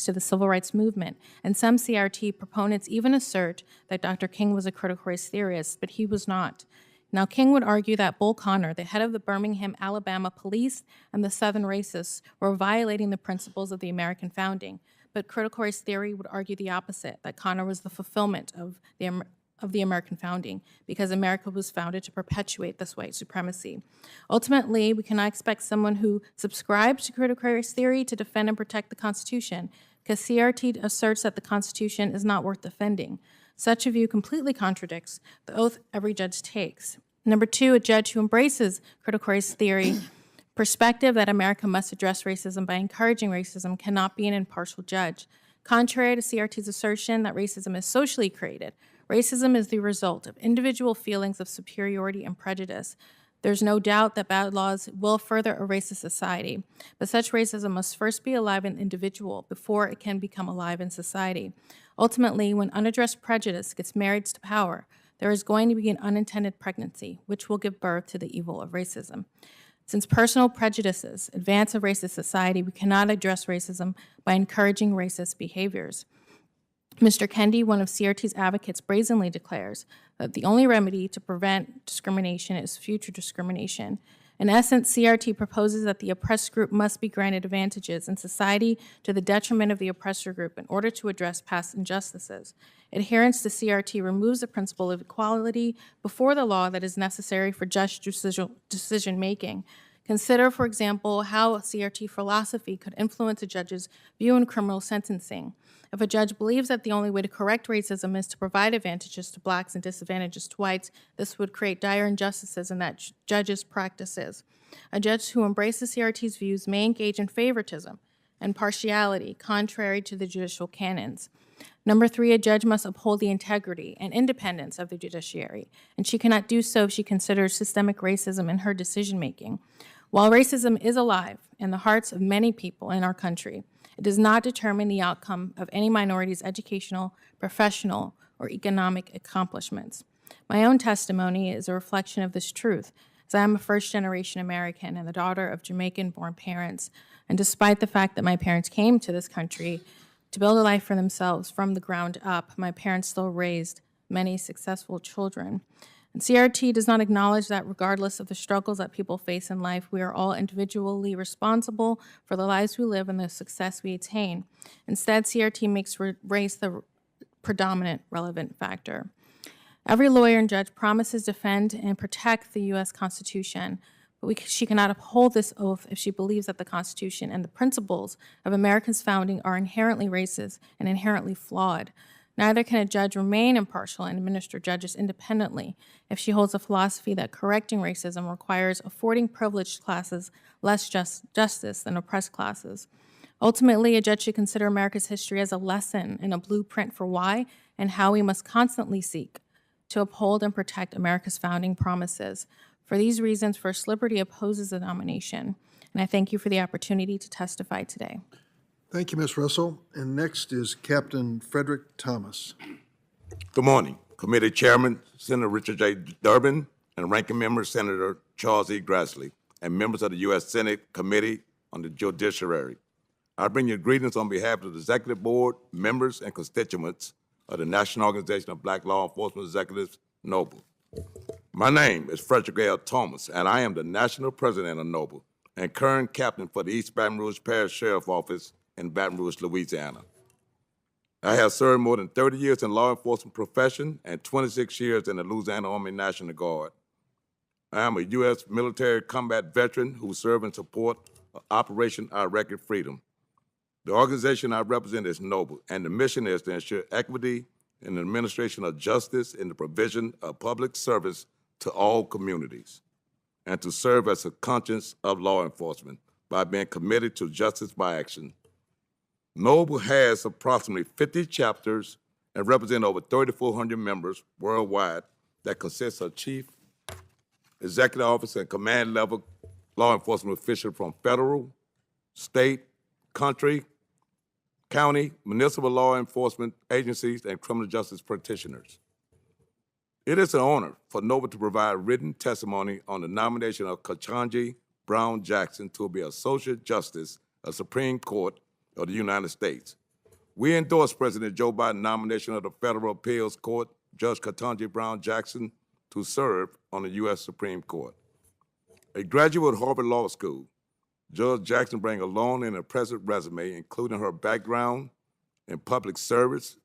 to the civil rights movement, and some CRT proponents even assert that Dr. King was a critical race theorist, but he was not. Now, King would argue that Bull Connor, the head of the Birmingham, Alabama police, and the Southern racists were violating the principles of the American founding, but critical race theory would argue the opposite, that Connor was the fulfillment of the American founding, because America was founded to perpetuate this white supremacy. Ultimately, we cannot expect someone who subscribes to critical race theory to defend and protect the Constitution, because CRT asserts that the Constitution is not worth defending. Such a view completely contradicts the oath every judge takes. Number 2, a judge who embraces critical race theory perspective that America must address racism by encouraging racism cannot be an impartial judge. Contrary to CRT's assertion that racism is socially created, racism is the result of individual feelings of superiority and prejudice. There's no doubt that bad laws will further erase a society, but such racism must first be alive in the individual before it can become alive in society. Ultimately, when unaddressed prejudice gets married to power, there is going to be an unintended pregnancy, which will give birth to the evil of racism. Since personal prejudices advance a racist society, we cannot address racism by encouraging racist behaviors. Mr. Kendi, one of CRT's advocates, brazenly declares that the only remedy to prevent discrimination is future discrimination. In essence, CRT proposes that the oppressed group must be granted advantages in society to the detriment of the oppressor group in order to address past injustices. Adherence to CRT removes the principle of equality before the law that is necessary for just decision-making. Consider, for example, how CRT philosophy could influence a judge's view in criminal sentencing. If a judge believes that the only way to correct racism is to provide advantages to blacks and disadvantages to whites, this would create dire injustices in that judge's practices. A judge who embraces CRT's views may engage in favoritism and partiality, contrary to the judicial canons. Number 3, a judge must uphold the integrity and independence of the judiciary, and she cannot do so if she considers systemic racism in her decision-making. While racism is alive in the hearts of many people in our country, it does not determine the outcome of any minority's educational, professional, or economic accomplishments. My own testimony is a reflection of this truth, as I am a first-generation American and the daughter of Jamaican-born parents, and despite the fact that my parents came to this country to build a life for themselves from the ground up, my parents still raised many successful children. And CRT does not acknowledge that regardless of the struggles that people face in life, we are all individually responsible for the lives we live and the success we attain. Instead, CRT makes race the predominant relevant factor. Every lawyer and judge promises to defend and protect the U.S. Constitution, but she cannot uphold this oath if she believes that the Constitution and the principles of America's founding are inherently racist and inherently flawed. Neither can a judge remain impartial and administer judges independently if she holds a philosophy that correcting racism requires affording privileged classes less justice than oppressed classes. Ultimately, a judge should consider America's history as a lesson and a blueprint for why and how we must constantly seek to uphold and protect America's founding promises. For these reasons, First Liberty opposes the nomination, and I thank you for the opportunity to testify today. Thank you, Ms. Russell. And next is Captain Frederick Thomas. Good morning, Committee Chairman, Senator Richard J. Durbin, and Ranking Member Senator Charles E. Grassley, and members of the U.S. Senate Committee on the Judiciary. I bring you greetings on behalf of the Executive Board, members, and constituents of the National Organization of Black Law Enforcement Executives, NOBLE. My name is Frederick L. Thomas, and I am the National President of NOBLE and current captain for the East Baton Rouge Parish Sheriff Office in Baton Rouge, Louisiana. I have served more than 30 years in law enforcement profession and 26 years in the Louisiana Army National Guard. I am a U.S. military combat veteran who served in support of Operation Our Record Freedom. The organization I represent is NOBLE, and the mission is to ensure equity in the administration of justice and the provision of public service to all communities, and to serve as a conscience of law enforcement by being committed to justice by action. NOBLE has approximately 50 chapters and represent over 3,400 members worldwide that consists of chief executive officer and command level law enforcement officials from federal, state, country, county, municipal law enforcement agencies, and criminal justice practitioners. It is an honor for NOBLE to provide written testimony on the nomination of Ketanji Brown Jackson to be Associate Justice of Supreme Court of the United States. We endorse President Joe Biden's nomination of the Federal Appeals Court, Judge Ketanji Brown Jackson, to serve on the U.S. Supreme Court. A graduate of Harvard Law School, Judge Jackson brings a long and impressive resume, including her background in public service,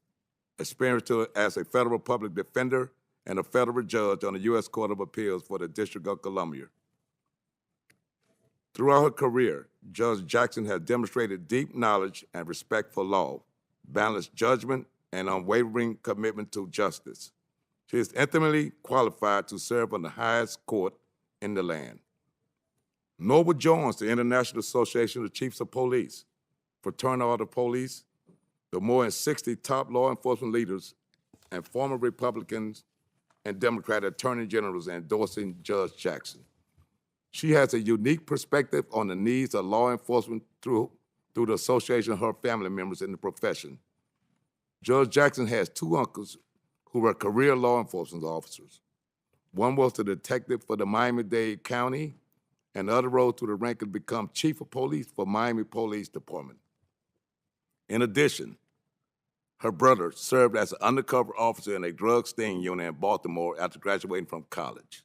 experience as a federal public defender, and a federal judge on the U.S. Court of Appeals for the District of Columbia. Throughout her career, Judge Jackson has demonstrated deep knowledge and respect for law, balanced judgment, and unwavering commitment to justice. She is intimately qualified to serve on the highest court in the land. NOBLE joins the International Association of Chiefs of Police, Fraternal Order of Police, the more than 60 top law enforcement leaders and former Republicans and Democratic attorney generals endorsing Judge Jackson. She has a unique perspective on the needs of law enforcement through the association of her family members in the profession. Judge Jackson has two uncles who were career law enforcement officers. One was the detective for the Miami-Dade County, and the other rose to the rank of become chief of police for Miami Police Department. In addition, her brother served as an undercover officer in a drug sting unit in Baltimore after graduating from college.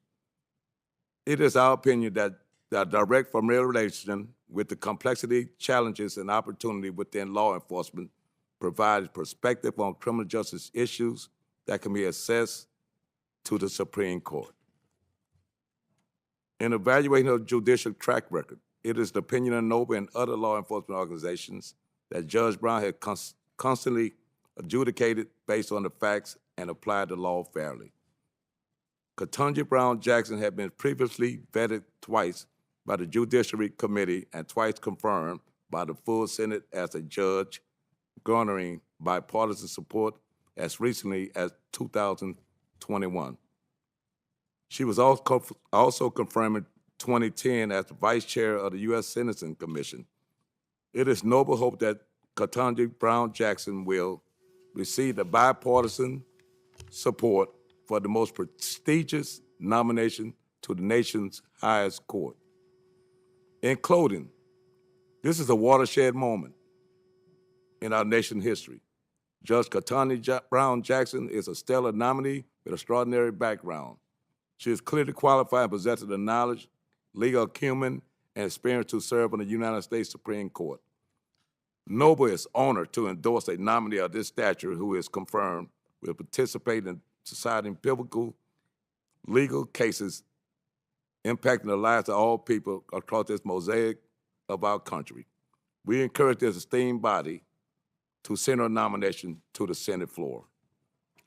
It is our opinion that the direct familiar relation with the complexity, challenges, and opportunity within law enforcement provides perspective on criminal justice issues that can be assessed to the Supreme Court. In evaluating her judicial track record, it is the opinion of NOBLE and other law enforcement organizations that Judge Brown has constantly adjudicated based on the facts and applied the law fairly. Ketanji Brown Jackson had been previously vetted twice by the Judiciary Committee and twice confirmed by the full Senate as a judge, garnering bipartisan support as recently as 2021. She was also confirmed in 2010 as the Vice Chair of the U.S. Sentencing Commission. It is noble hope that Ketanji Brown Jackson will receive the bipartisan support for the most prestigious nomination to the nation's highest court. In closing, this is a watershed moment in our nation's history. Judge Ketanji Brown Jackson is a stellar nominee with extraordinary background. She is clearly qualified and possesses the knowledge, legal acumen, and experience to serve on the United States Supreme Court. Noble is honored to endorse a nominee of this stature who is confirmed will participate in deciding pivotal legal cases impacting the lives of all people across this mosaic of our country. We encourage this esteemed body to send her nomination to the Senate floor.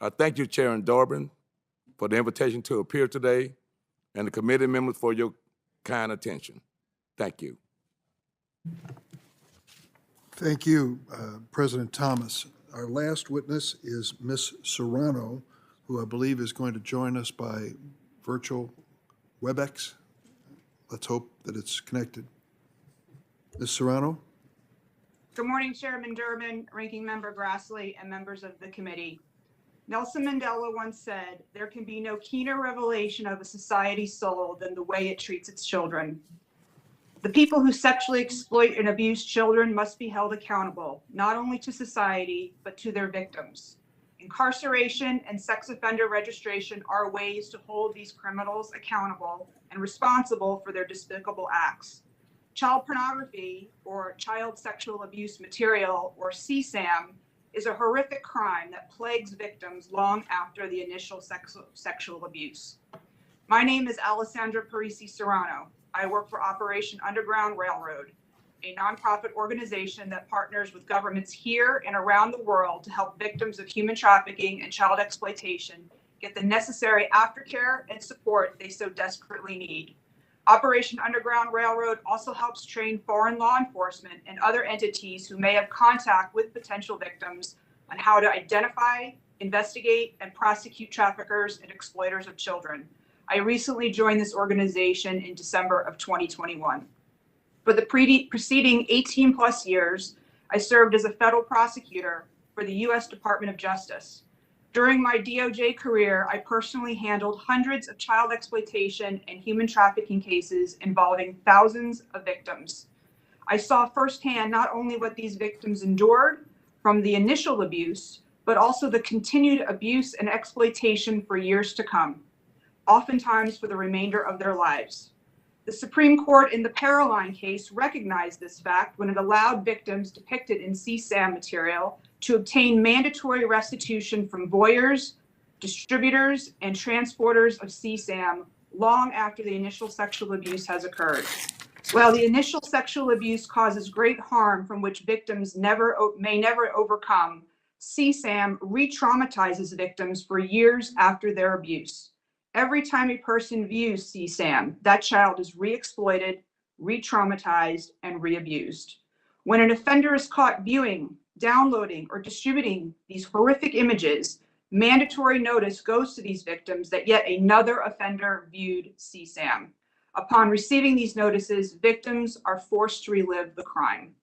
I thank you, Chairman Durbin, for the invitation to appear today, and the committee members for your kind attention. Thank you. Thank you, President Thomas. Our last witness is Ms. Serrano, who I believe is going to join us by virtual WebEx. Let's hope that it's connected. Ms. Serrano? Good morning, Chairman Durbin, Ranking Member Grassley, and members of the committee. Nelson Mandela once said, "There can be no keener revelation of a society's soul than the way it treats its children." The people who sexually exploit and abuse children must be held accountable, not only to society, but to their victims. Incarceration and sex offender registration are ways to hold these criminals accountable and responsible for their despicable acts. Child pornography, or child sexual abuse material, or CSAM, is a horrific crime that plagues victims long after the initial sexual abuse. My name is Alessandra Parisi Serrano. I work for Operation Underground Railroad, a nonprofit organization that partners with governments here and around the world to help victims of human trafficking and child exploitation get the necessary aftercare and support they so desperately need. Operation Underground Railroad also helps train foreign law enforcement and other entities who may have contact with potential victims on how to identify, investigate, and prosecute traffickers and exploiters of children. I recently joined this organization in December of 2021. For the preceding 18 plus years, I served as a federal prosecutor for the U.S. Department of Justice. During my DOJ career, I personally handled hundreds of child exploitation and human trafficking cases involving thousands of victims. I saw firsthand not only what these victims endured from the initial abuse, but also the continued abuse and exploitation for years to come, oftentimes for the remainder of their lives. The Supreme Court in the Paroline case recognized this fact when it allowed victims depicted in CSAM material to obtain mandatory restitution from voyeurs, distributors, and transporters of CSAM long after the initial sexual abuse has occurred. While the initial sexual abuse causes great harm from which victims may never overcome, CSAM re-traumatizes victims for years after their abuse. Every time a person views CSAM, that child is re-exploited, re-traumatized, and re-abused. When an offender is caught viewing, downloading, or distributing these horrific images, mandatory notice goes to these victims that yet another offender viewed CSAM. Upon receiving these notices, victims are forced to relive the crime.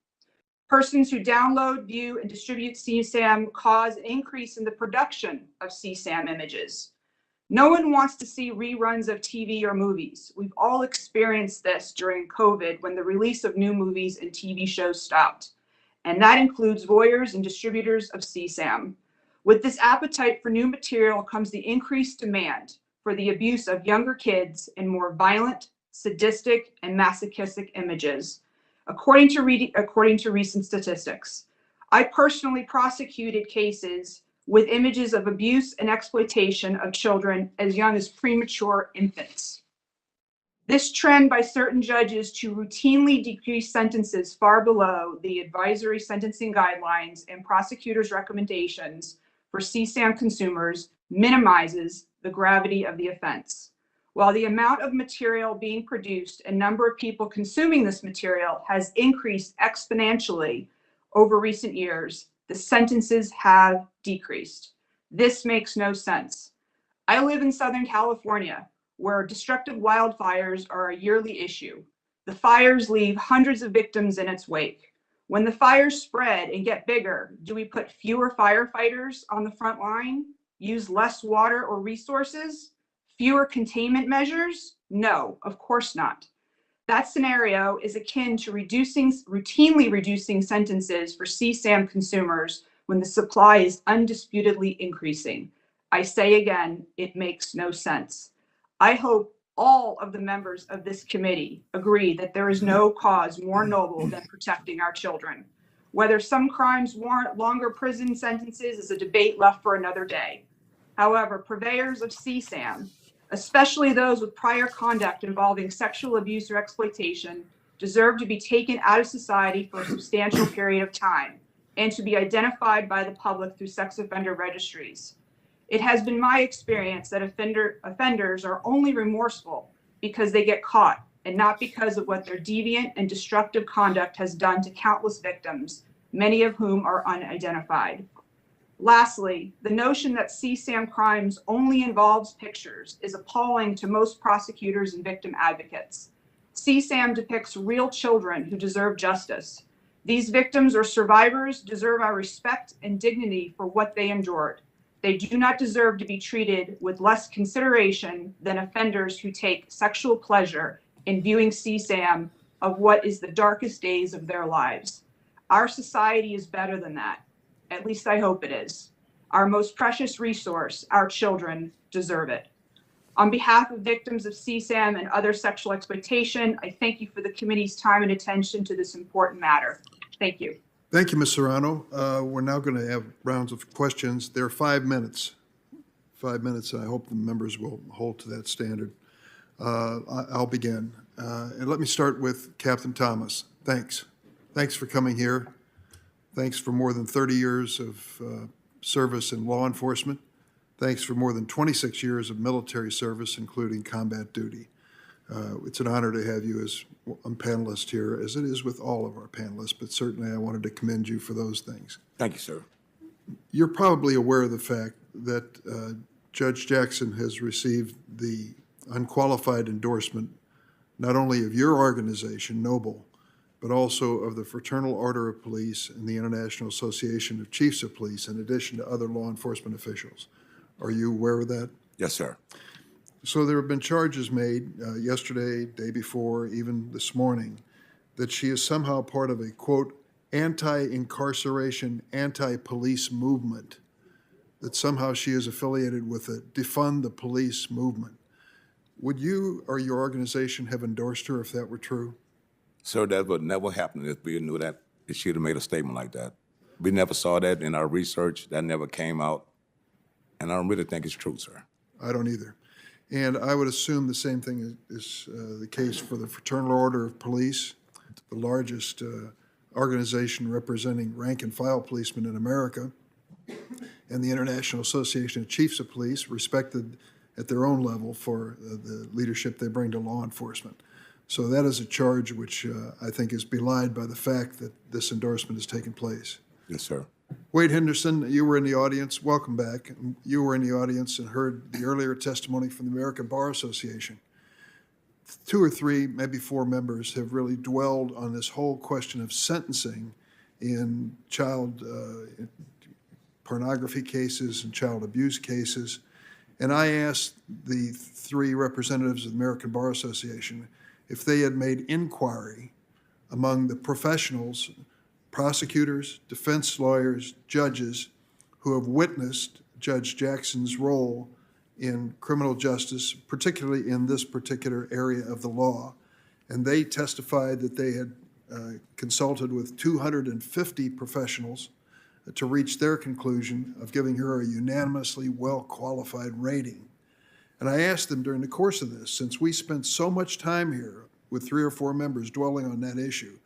Persons who download, view, and distribute CSAM cause an increase in the production of CSAM images. No one wants to see reruns of TV or movies. We've all experienced this during COVID when the release of new movies and TV shows stopped. And that includes voyeurs and distributors of CSAM. With this appetite for new material comes the increased demand for the abuse of younger kids in more violent, sadistic, and masochistic images, according to recent statistics. I personally prosecuted cases with images of abuse and exploitation of children as young as premature infants. This trend by certain judges to routinely decrease sentences far below the advisory sentencing guidelines and prosecutors' recommendations for CSAM consumers minimizes the gravity of the offense. While the amount of material being produced and number of people consuming this material has increased exponentially over recent years, The sentences have decreased. This makes no sense. I live in Southern California, where destructive wildfires are a yearly issue. The fires leave hundreds of victims in its wake. When the fires spread and get bigger, do we put fewer firefighters on the front line? Use less water or resources? Fewer containment measures? No, of course not. That scenario is akin to routinely reducing sentences for CSAM consumers when the supply is undisputedly increasing. I say again, it makes no sense. I hope all of the members of this committee agree that there is no cause more noble than protecting our children. Whether some crimes warrant longer prison sentences is a debate left for another day. However, purveyors of CSAM, especially those with prior conduct involving sexual abuse or exploitation, deserve to be taken out of society for a substantial period of time and to be identified by the public through sex offender registries. It has been my experience that offenders are only remorseful because they get caught and not because of what their deviant and destructive conduct has done to countless victims, many of whom are unidentified. Lastly, the notion that CSAM crimes only involves pictures is appalling to most prosecutors and victim advocates. CSAM depicts real children who deserve justice. These victims or survivors deserve our respect and dignity for what they endured. They do not deserve to be treated with less consideration than offenders who take sexual pleasure in viewing CSAM of what is the darkest days of their lives. Our society is better than that. At least I hope it is. Our most precious resource, our children, deserve it. On behalf of victims of CSAM and other sexual exploitation, I thank you for the committee's time and attention to this important matter. Thank you. Thank you, Ms. Serrano. We're now going to have rounds of questions. There are 5 minutes. 5 minutes, and I hope the members will hold to that standard. I'll begin. And let me start with Captain Thomas. Thanks. Thanks for coming here. Thanks for more than 30 years of service in law enforcement. Thanks for more than 26 years of military service, including combat duty. It's an honor to have you as a panelist here, as it is with all of our panelists, but certainly I wanted to commend you for those things. Thank you, sir. You're probably aware of the fact that Judge Jackson has received the unqualified endorsement not only of your organization, Noble, but also of the Fraternal Order of Police and the International Association of Chiefs of Police, in addition to other law enforcement officials. Are you aware of that? Yes, sir. So there have been charges made yesterday, day before, even this morning, that she is somehow part of a, quote, anti-incarceration, anti-police movement, that somehow she is affiliated with a defund the police movement. Would you or your organization have endorsed her if that were true? Sir, that would never happen if we knew that if she'd have made a statement like that. We never saw that in our research. That never came out. And I don't really think it's true, sir. I don't either. And I would assume the same thing is the case for the Fraternal Order of Police, the largest organization representing rank and file policemen in America, and the International Association of Chiefs of Police, respected at their own level for the leadership they bring to law enforcement. So that is a charge which I think is belied by the fact that this endorsement has taken place. Yes, sir. Wade Henderson, you were in the audience. Welcome back. You were in the audience and heard the earlier testimony from the American Bar Association. 2 or 3, maybe 4 members have really dwelled on this whole question of sentencing in child pornography cases and child abuse cases. And I asked the 3 representatives of the American Bar Association if they had made inquiry among the professionals, prosecutors, defense lawyers, judges who have witnessed Judge Jackson's role in criminal justice, particularly in this particular area of the law. And they testified that they had consulted with 250 professionals to reach their conclusion of giving her a unanimously well-qualified rating. And I asked them during the course of this, since we spent so much time here with 3 or 4 members dwelling on that issue,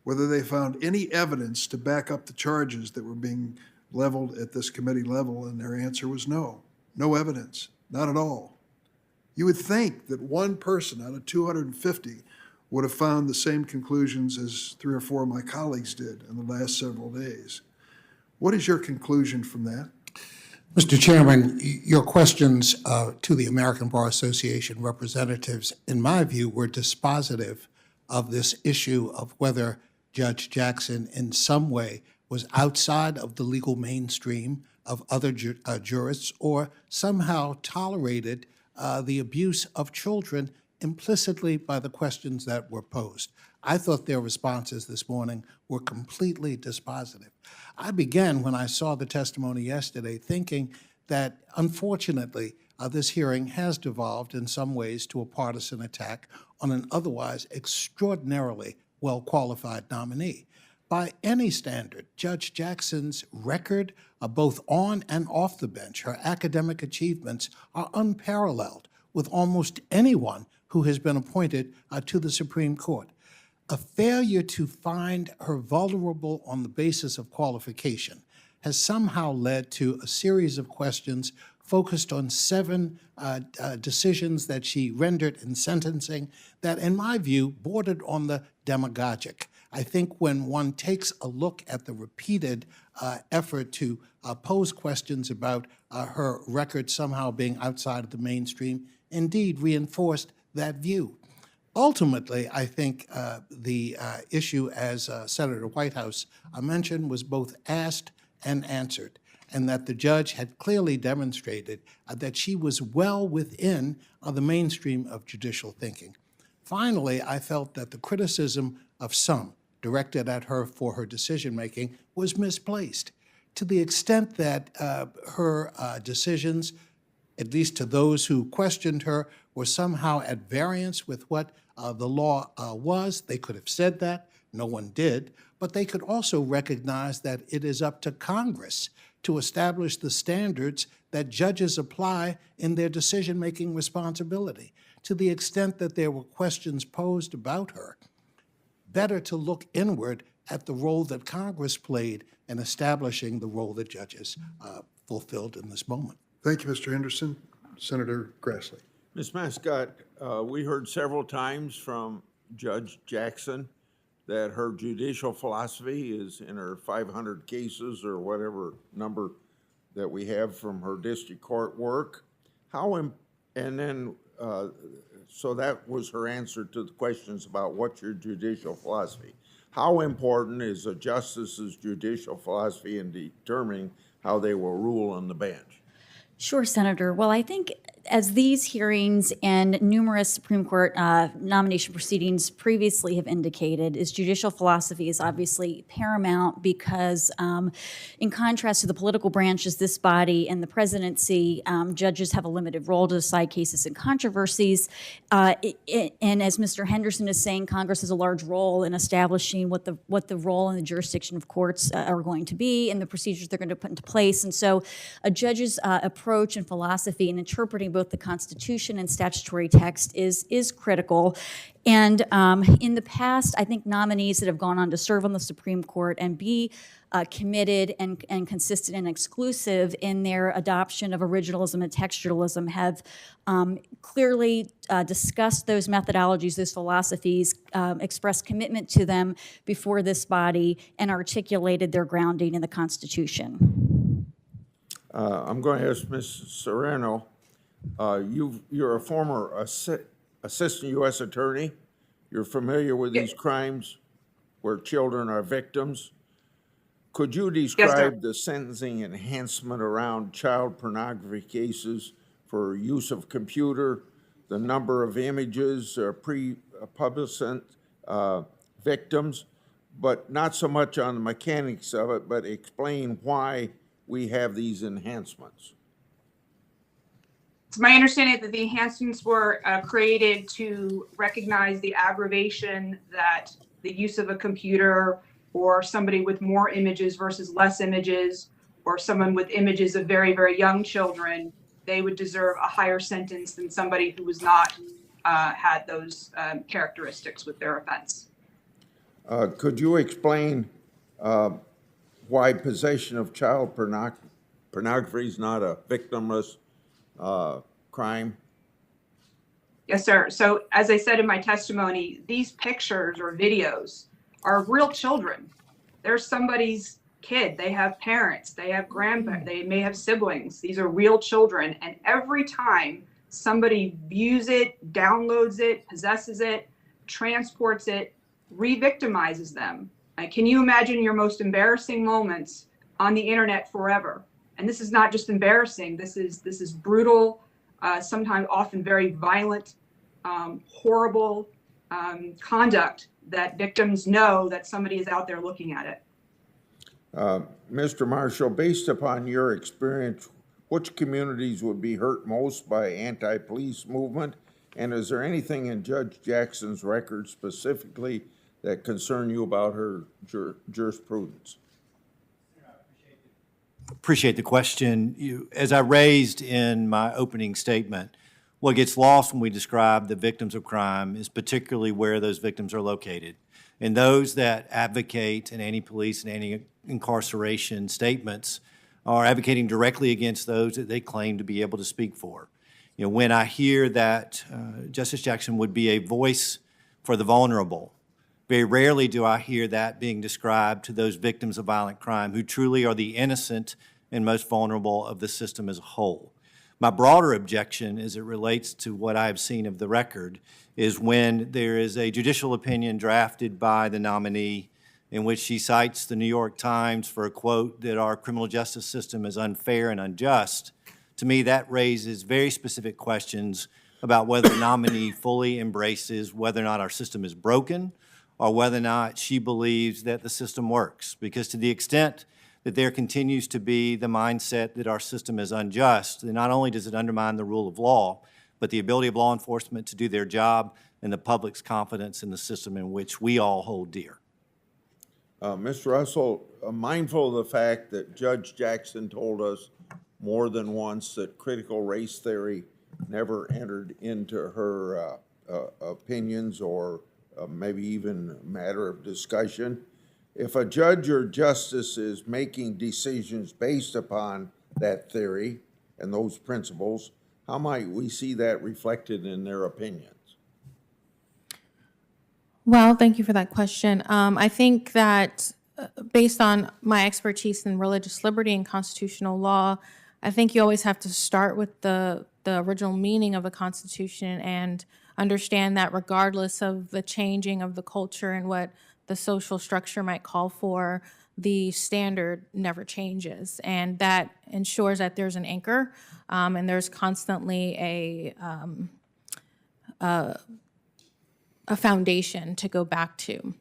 whether they found any evidence to back up the charges that were being leveled at this committee level, and their answer was no. No evidence, not at all. You would think that one person out of 250 would have found the same conclusions as 3 or 4 of my colleagues did in the last several days. What is your conclusion from that? Mr. Chairman, your questions to the American Bar Association representatives, in my view, were dispositive of this issue of whether Judge Jackson in some way was outside of the legal mainstream of other jurists or somehow tolerated the abuse of children implicitly by the questions that were posed. I thought their responses this morning were completely dispositive. I began, when I saw the testimony yesterday, thinking that, unfortunately, this hearing has devolved in some ways to a partisan attack on an otherwise extraordinarily well-qualified nominee. By any standard, Judge Jackson's record, both on and off the bench, her academic achievements are unparalleled with almost anyone who has been appointed to the Supreme Court. A failure to find her vulnerable on the basis of qualification has somehow led to a series of questions focused on 7 decisions that she rendered in sentencing that, in my view, bordered on the demagogic. I think when one takes a look at the repeated effort to pose questions about her record somehow being outside of the mainstream, indeed reinforced that view. Ultimately, I think the issue, as Senator Whitehouse mentioned, was both asked and answered, and that the judge had clearly demonstrated that she was well within the mainstream of judicial thinking. Finally, I felt that the criticism of some directed at her for her decision-making was misplaced, to the extent that her decisions, at least to those who questioned her, were somehow at variance with what the law was. They could have said that. No one did. But they could also recognize that it is up to Congress to establish the standards that judges apply in their decision-making responsibility. To the extent that there were questions posed about her, better to look inward at the role that Congress played in establishing the role that judges fulfilled in this moment. Thank you, Mr. Henderson. Senator Grassley. Ms. Mascott, we heard several times from Judge Jackson that her judicial philosophy is in her 500 cases or whatever number that we have from her district court work. So that was her answer to the questions about what's your judicial philosophy. How important is a justice's judicial philosophy in determining how they will rule on the bench? Sure, Senator. Well, I think as these hearings and numerous Supreme Court nomination proceedings previously have indicated, is judicial philosophy is obviously paramount because in contrast to the political branches, this body and the presidency, judges have a limited role to decide cases and controversies. And as Mr. Henderson is saying, Congress has a large role in establishing what the role and the jurisdiction of courts are going to be and the procedures they're going to put into place. And so a judge's approach and philosophy in interpreting both the Constitution and statutory text is critical. And in the past, I think nominees that have gone on to serve on the Supreme Court and be committed and consistent and exclusive in their adoption of originalism and textualism have clearly discussed those methodologies, those philosophies, expressed commitment to them before this body, and articulated their grounding in the Constitution. I'm going to ask Ms. Serrano, you're a former assistant U.S. attorney. You're familiar with these crimes where children are victims. Could you describe the sentencing enhancement around child pornography cases for use of computer, the number of images, pre-pubescent victims, but not so much on the mechanics of it, but explain why we have these enhancements? It's my understanding that the enhancements were created to recognize the aggravation that the use of a computer or somebody with more images versus less images, or someone with images of very, very young children, they would deserve a higher sentence than somebody who was not had those characteristics with their offense. Could you explain why possession of child pornography is not a victimless crime? Yes, sir. So as I said in my testimony, these pictures or videos are real children. They're somebody's kid, they have parents, they have grandparents, they may have siblings. These are real children. And every time somebody views it, downloads it, possesses it, transports it, re-victimizes them. Can you imagine your most embarrassing moments on the internet forever? And this is not just embarrassing. This is brutal, sometimes often very violent, horrible conduct that victims know that somebody is out there looking at it. Mr. Marshall, based upon your experience, which communities would be hurt most by anti-police movement? And is there anything in Judge Jackson's record specifically that concern you about her jurisprudence? Appreciate the question. As I raised in my opening statement, what gets lost when we describe the victims of crime is particularly where those victims are located. And those that advocate an anti-police and anti-incarceration statements are advocating directly against those that they claim to be able to speak for. When I hear that Justice Jackson would be a voice for the vulnerable, very rarely do I hear that being described to those victims of violent crime who truly are the innocent and most vulnerable of the system as a whole. My broader objection, as it relates to what I have seen of the record, is when there is a judicial opinion drafted by the nominee in which she cites the New York Times for a quote that our criminal justice system is unfair and unjust. To me, that raises very specific questions about whether the nominee fully embraces whether or not our system is broken or whether or not she believes that the system works. Because to the extent that there continues to be the mindset that our system is unjust, then not only does it undermine the rule of law, but the ability of law enforcement to do their job and the public's confidence in the system in which we all hold dear. Mr. Russell, mindful of the fact that Judge Jackson told us more than once that critical race theory never entered into her opinions or maybe even matter of discussion, if a judge or justice is making decisions based upon that theory and those principles, how might we see that reflected in their opinions? Well, thank you for that question. I think that based on my expertise in religious liberty and constitutional law, I think you always have to start with the original meaning of the Constitution and understand that regardless of the changing of the culture and what the social structure might call for, the standard never changes. And that ensures that there's an anchor and there's constantly a foundation to go back to.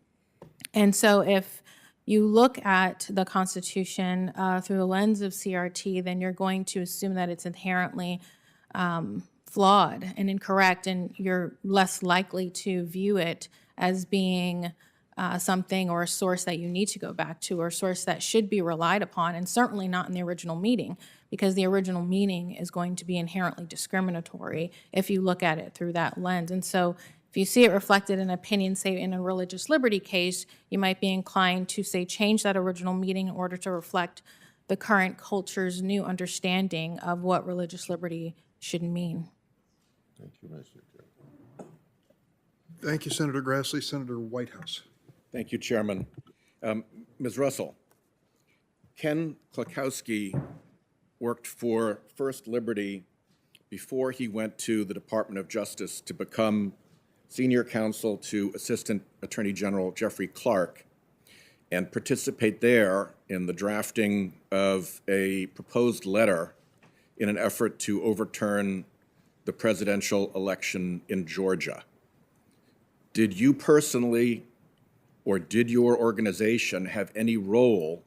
And so if you look at the Constitution through the lens of CRT, then you're going to assume that it's inherently flawed and incorrect, and you're less likely to view it as being something or a source that you need to go back to or a source that should be relied upon, and certainly not in the original meaning, because the original meaning is going to be inherently discriminatory if you look at it through that lens. And so if you see it reflected in opinion, say in a religious liberty case, you might be inclined to say change that original meaning in order to reflect the current culture's new understanding of what religious liberty should mean. Thank you, Mr. Chair. Thank you, Senator Grassley. Senator Whitehouse. Thank you, Chairman. Ms. Russell, Ken Klakowski worked for First Liberty before he went to the Department of Justice to become senior counsel to Assistant Attorney General Jeffrey Clark and participate there in the drafting of a proposed letter in an effort to overturn the presidential election in Georgia. Did you personally or did your organization have any role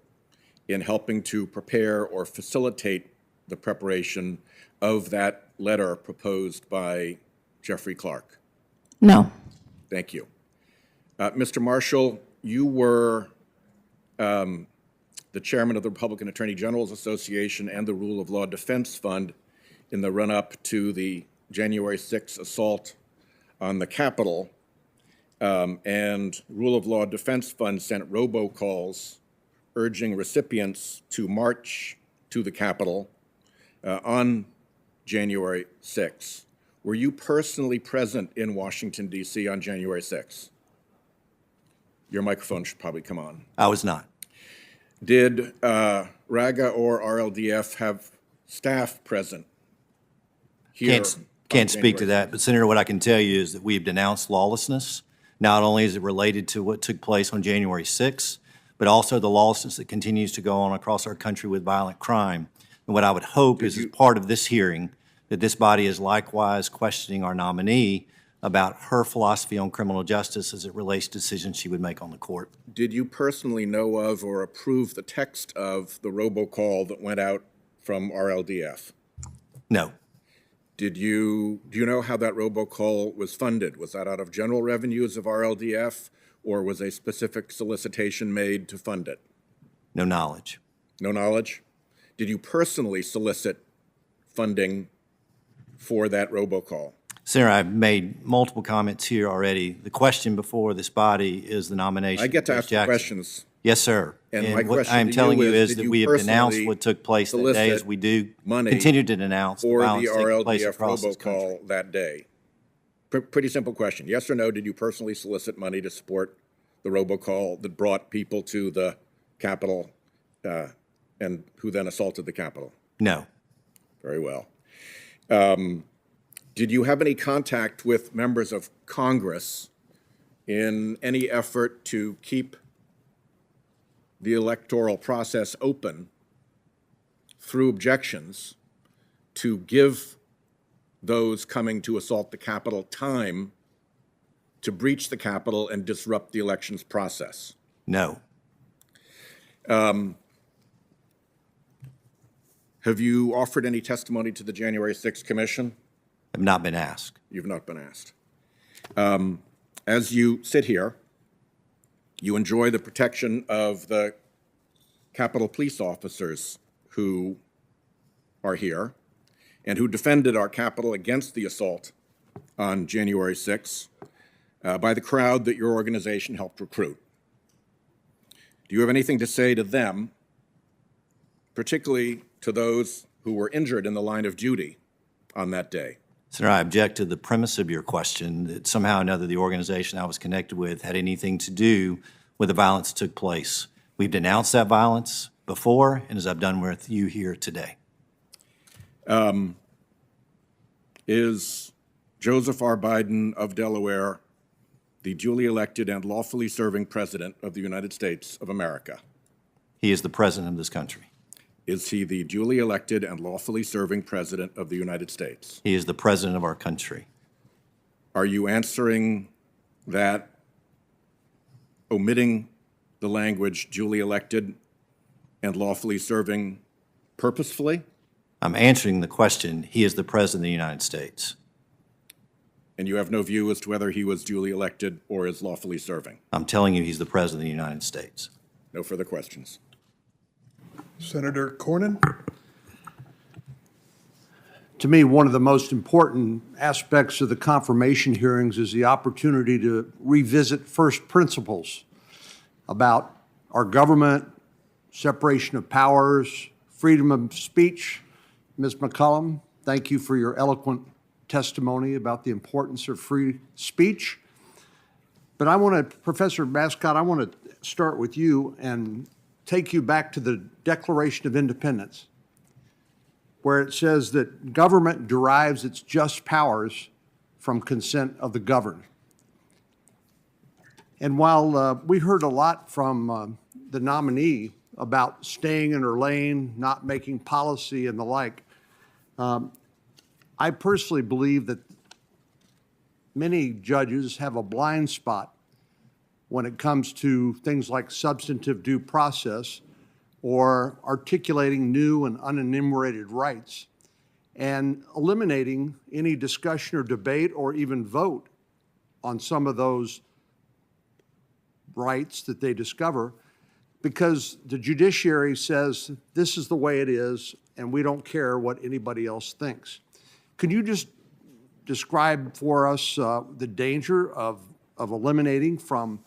in helping to prepare or facilitate the preparation of that letter proposed by Jeffrey Clark? No. Thank you. Mr. Marshall, you were the chairman of the Republican Attorney General's Association and the Rule of Law Defense Fund in the run-up to the January 6th assault on the Capitol. And Rule of Law Defense Fund sent robocalls urging recipients to march to the Capitol on January 6th. Were you personally present in Washington, D.C. on January 6th? Your microphone should probably come on. I was not. Did RAGA or RLDF have staff present here? Can't speak to that, but Senator, what I can tell you is that we've denounced lawlessness. Not only is it related to what took place on January 6th, but also the lawlessness that continues to go on across our country with violent crime. And what I would hope is, as part of this hearing, that this body is likewise questioning our nominee about her philosophy on criminal justice as it relates to decisions she would make on the court. Did you personally know of or approve the text of the robocall that went out from RLDF? No. Do you know how that robocall was funded? Was that out of general revenues of RLDF, or was a specific solicitation made to fund it? No knowledge. No knowledge? Did you personally solicit funding for that robocall? Senator, I've made multiple comments here already. The question before this body is the nomination. I get to of ask Judge you Jackson. questions. Yes, sir. And my what question I'm to telling you you is, is did that you we have denounced personally what took place that day, as we do money continue to denounce the for the violence taking place RLDF across this country. robocall that day? Pretty simple question. Yes or no, did you personally solicit money to support the robocall that brought people to the Capitol and who then assaulted the Capitol? No. Very well. Did you have any contact with members of Congress in any effort to keep the electoral process open through objections to give those coming to assault the Capitol time to breach the Capitol and disrupt the elections process? No. Have you offered any testimony to the January 6th Commission? I've not been asked. You've not been asked. As you sit here, you enjoy the protection of the Capitol police officers who are here and who defended our Capitol against the assault on January 6th by the crowd that your organization helped recruit. Do you have anything to say to them, particularly to those who were injured in the line of duty on that day? Senator, I object to the premise of your question that somehow or another the organization I was connected with had anything to do with the violence that took place. We've denounced that violence before, and as I've done with you here today. Is Joseph R. Biden of Delaware the duly elected and lawfully serving President of the United States of America? He is the President of this country. Is he the duly elected and lawfully serving President of the United States? He is the President of our country. Are you answering that omitting the language duly elected and lawfully serving purposefully? I'm answering the question. He is the President of the United States. And you have no view as to whether he was duly elected or is lawfully serving? I'm telling you he's the President of the United States. No further questions. Senator Cornyn? To me, one of the most important aspects of the confirmation hearings is the opportunity to revisit first principles about our government, separation of powers, freedom of speech. Ms. McCullum, thank you for your eloquent testimony about the importance of free speech. But I want to, Professor Mascott, I want to start with you and take you back to the Declaration of Independence, where it says that government derives its just powers from consent of the governed. And while we heard a lot from the nominee about staying in her lane, not making policy and the like, I personally believe that many judges have a blind spot when it comes to things like substantive due process or articulating new and unenumerated rights and eliminating any discussion or debate or even vote on some of those rights that they discover because the judiciary says this is the way it is and we don't care what anybody else thinks. Could you just describe for us the danger of eliminating from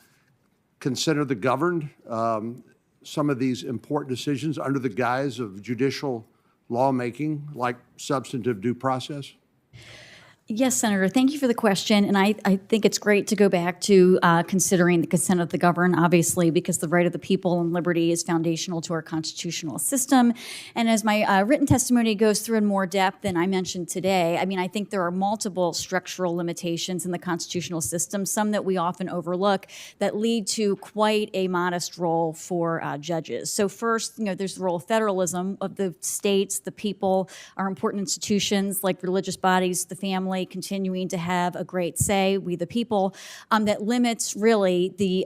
consent of the governed some of these important decisions under the guise of judicial lawmaking, like substantive due process? Yes, Senator, thank you for the question. And I think it's great to go back to considering the consent of the governed, obviously, because the right of the people and liberty is foundational to our constitutional system. And as my written testimony goes through in more depth than I mentioned today, I mean, I think there are multiple structural limitations in the constitutional system, some that we often overlook, that lead to quite a modest role for judges. So first, there's the role of federalism, of the states, the people, our important institutions like religious bodies, the family, continuing to have a great say, we the people, that limits really the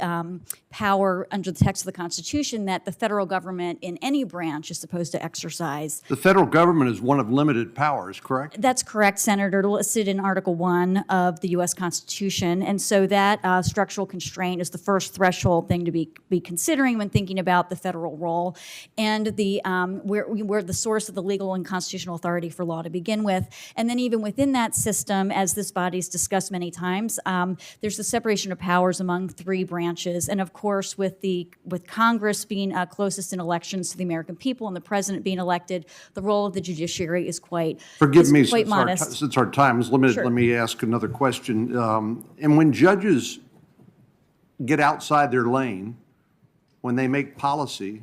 power under the text of the Constitution that the federal government in any branch is supposed to exercise. The federal government is one of limited powers, correct? That's correct, Senator, listed in Article 1 of the U.S. Constitution. And so that structural constraint is the first threshold thing to be considering when thinking about the federal role and the where the source of the legal and constitutional authority for law to begin with. And then even within that system, as this body's discussed many times, there's the separation of powers among three branches. And of course, with Congress being closest in elections to the American people and the president being elected, the role of the judiciary is quite modest. Since our time is limited, Sure. Let me ask another question. And when judges get outside their lane, when they make policy,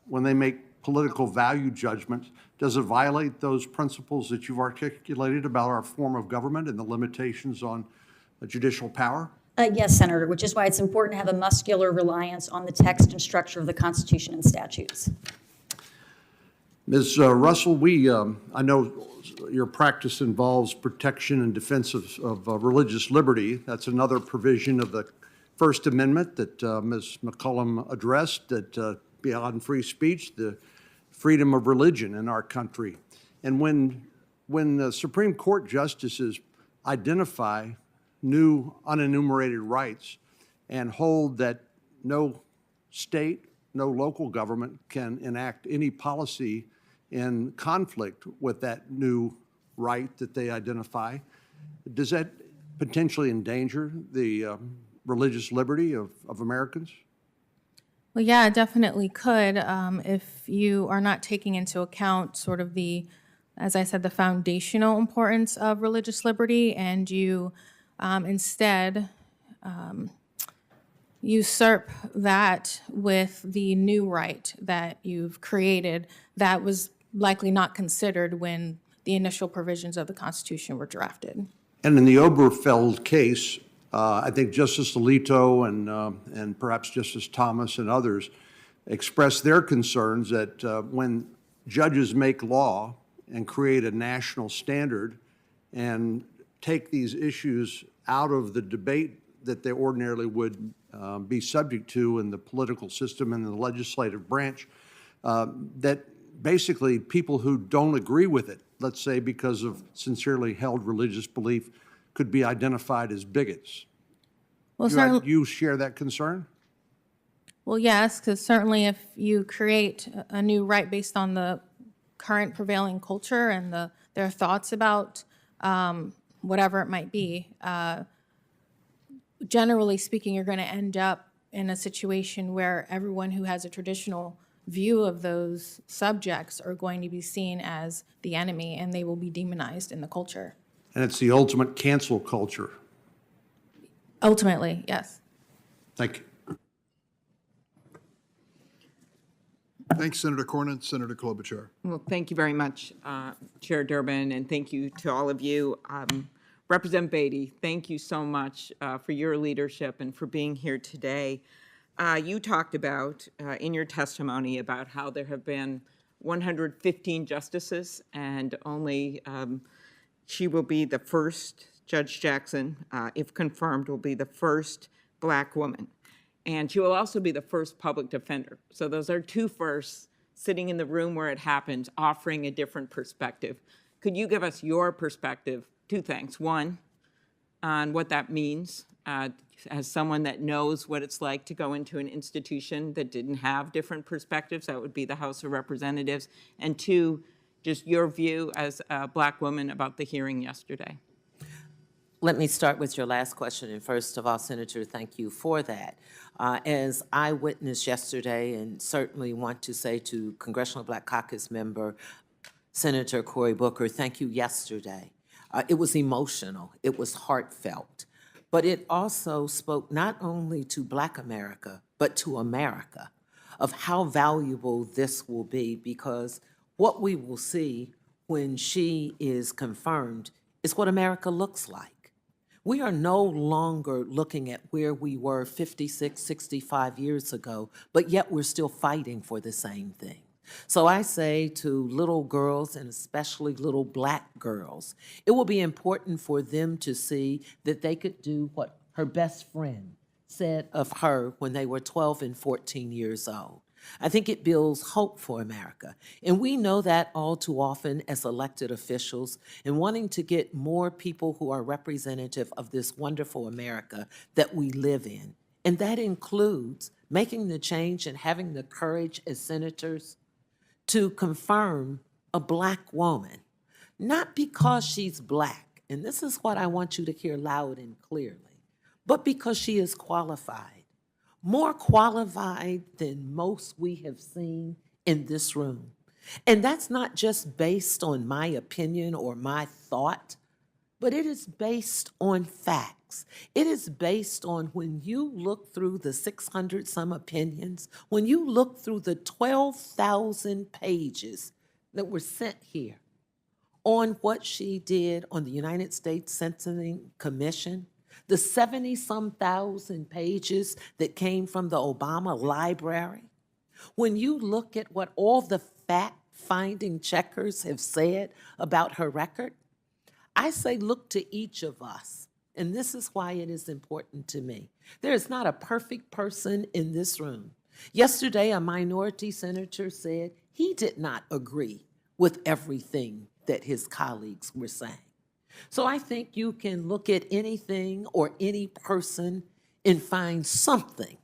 when they make political value judgments, does it violate those principles that you've articulated about our form of government and the limitations on judicial power? Yes, Senator, which is why it's important to have a muscular reliance on the text and structure of the Constitution and statutes. Ms. Russell, I know your practice involves protection and defense of religious liberty. That's another provision of the First Amendment that Ms. McCullen addressed, that beyond free speech, the freedom of religion in our country. And when the Supreme Court justices identify new unenumerated rights and hold that no state, no local government can enact any policy in conflict with that new right that they identify, does that potentially endanger the religious liberty of Americans? Well, yeah, it definitely could if you are not taking into account sort of as I said, the foundational importance of religious liberty, and you instead usurp that with the new right that you've created that was likely not considered when the initial provisions of the Constitution were drafted. And in the Obergefell case, I think Justice Alito and perhaps Justice Thomas and others expressed their concerns that when judges make law and create a national standard and take these issues out of the debate that they ordinarily would be subject to in the political system and in the legislative branch, that basically people who don't agree with it, let's say because of sincerely held religious belief, could be identified as bigots. Well, You share that concern? Well, yes, because certainly if you create a new right based on the current prevailing culture and their thoughts about whatever it might be, generally speaking, you're going to end up in a situation where everyone who has a traditional view of those subjects are going to be seen as the enemy, and they will be demonized in the culture. And it's the ultimate cancel culture. Ultimately, yes. Thank you. Thanks, Senator Cornyn. Senator Klobuchar. Well, thank you very much, Chair Durbin, and thank you to all of you. Representative Beatty, thank you so much for your leadership and for being here today. You talked about, in your testimony, about how there have been 115 justices, and only she will be the first, Judge Jackson, if confirmed, will be the first Black woman. And she will also be the first public defender. So those are two firsts sitting in the room where it happens, offering a different perspective. Could you give us your perspective? Two things. One, on what that means as someone that knows what it's like to go into an institution that didn't have different perspectives. That would be the House of Representatives. And two, just your view as a Black woman about the hearing yesterday. Let me start with your last question. And first of all, Senator, thank you for that. As I witnessed yesterday, and certainly want to say to Congressional Black Caucus member Senator Cory Booker, thank you yesterday It was emotional, it was heartfelt, but it also spoke not only to Black America, but to America, of how valuable this will be, because what we will see when she is confirmed is what America looks like. We are no longer looking at where we were 56, 65 years ago, but yet we're still fighting for the same thing. So I say to little girls, and especially little Black girls, it will be important for them to see that they could do what her best friend said of her when they were 12 and 14 years old. I think it builds hope for America. And we know that all too often as elected officials, and wanting to get more people who are representative of this wonderful America that we live in. And that includes making the change and having the courage as senators to confirm a Black woman, not because she's Black, and this is what I want you to hear loud and clearly, but because she is qualified, more qualified than most we have seen in this room. And that's not just based on my opinion or my thought, but it is based on facts. It is based on when you look through the 600 some opinions, when you look through the 12,000 pages that were sent here on what she did on the United States Sentencing Commission, the 70 some thousand pages that came from the Obama library, when you look at what all the fact-finding checkers have said about her record, I say look to each of us, and this is why it is important to me. There is not a perfect person in this room. Yesterday, a minority senator said he did not agree with everything that his colleagues were saying. So I think you can look at anything or any person and find something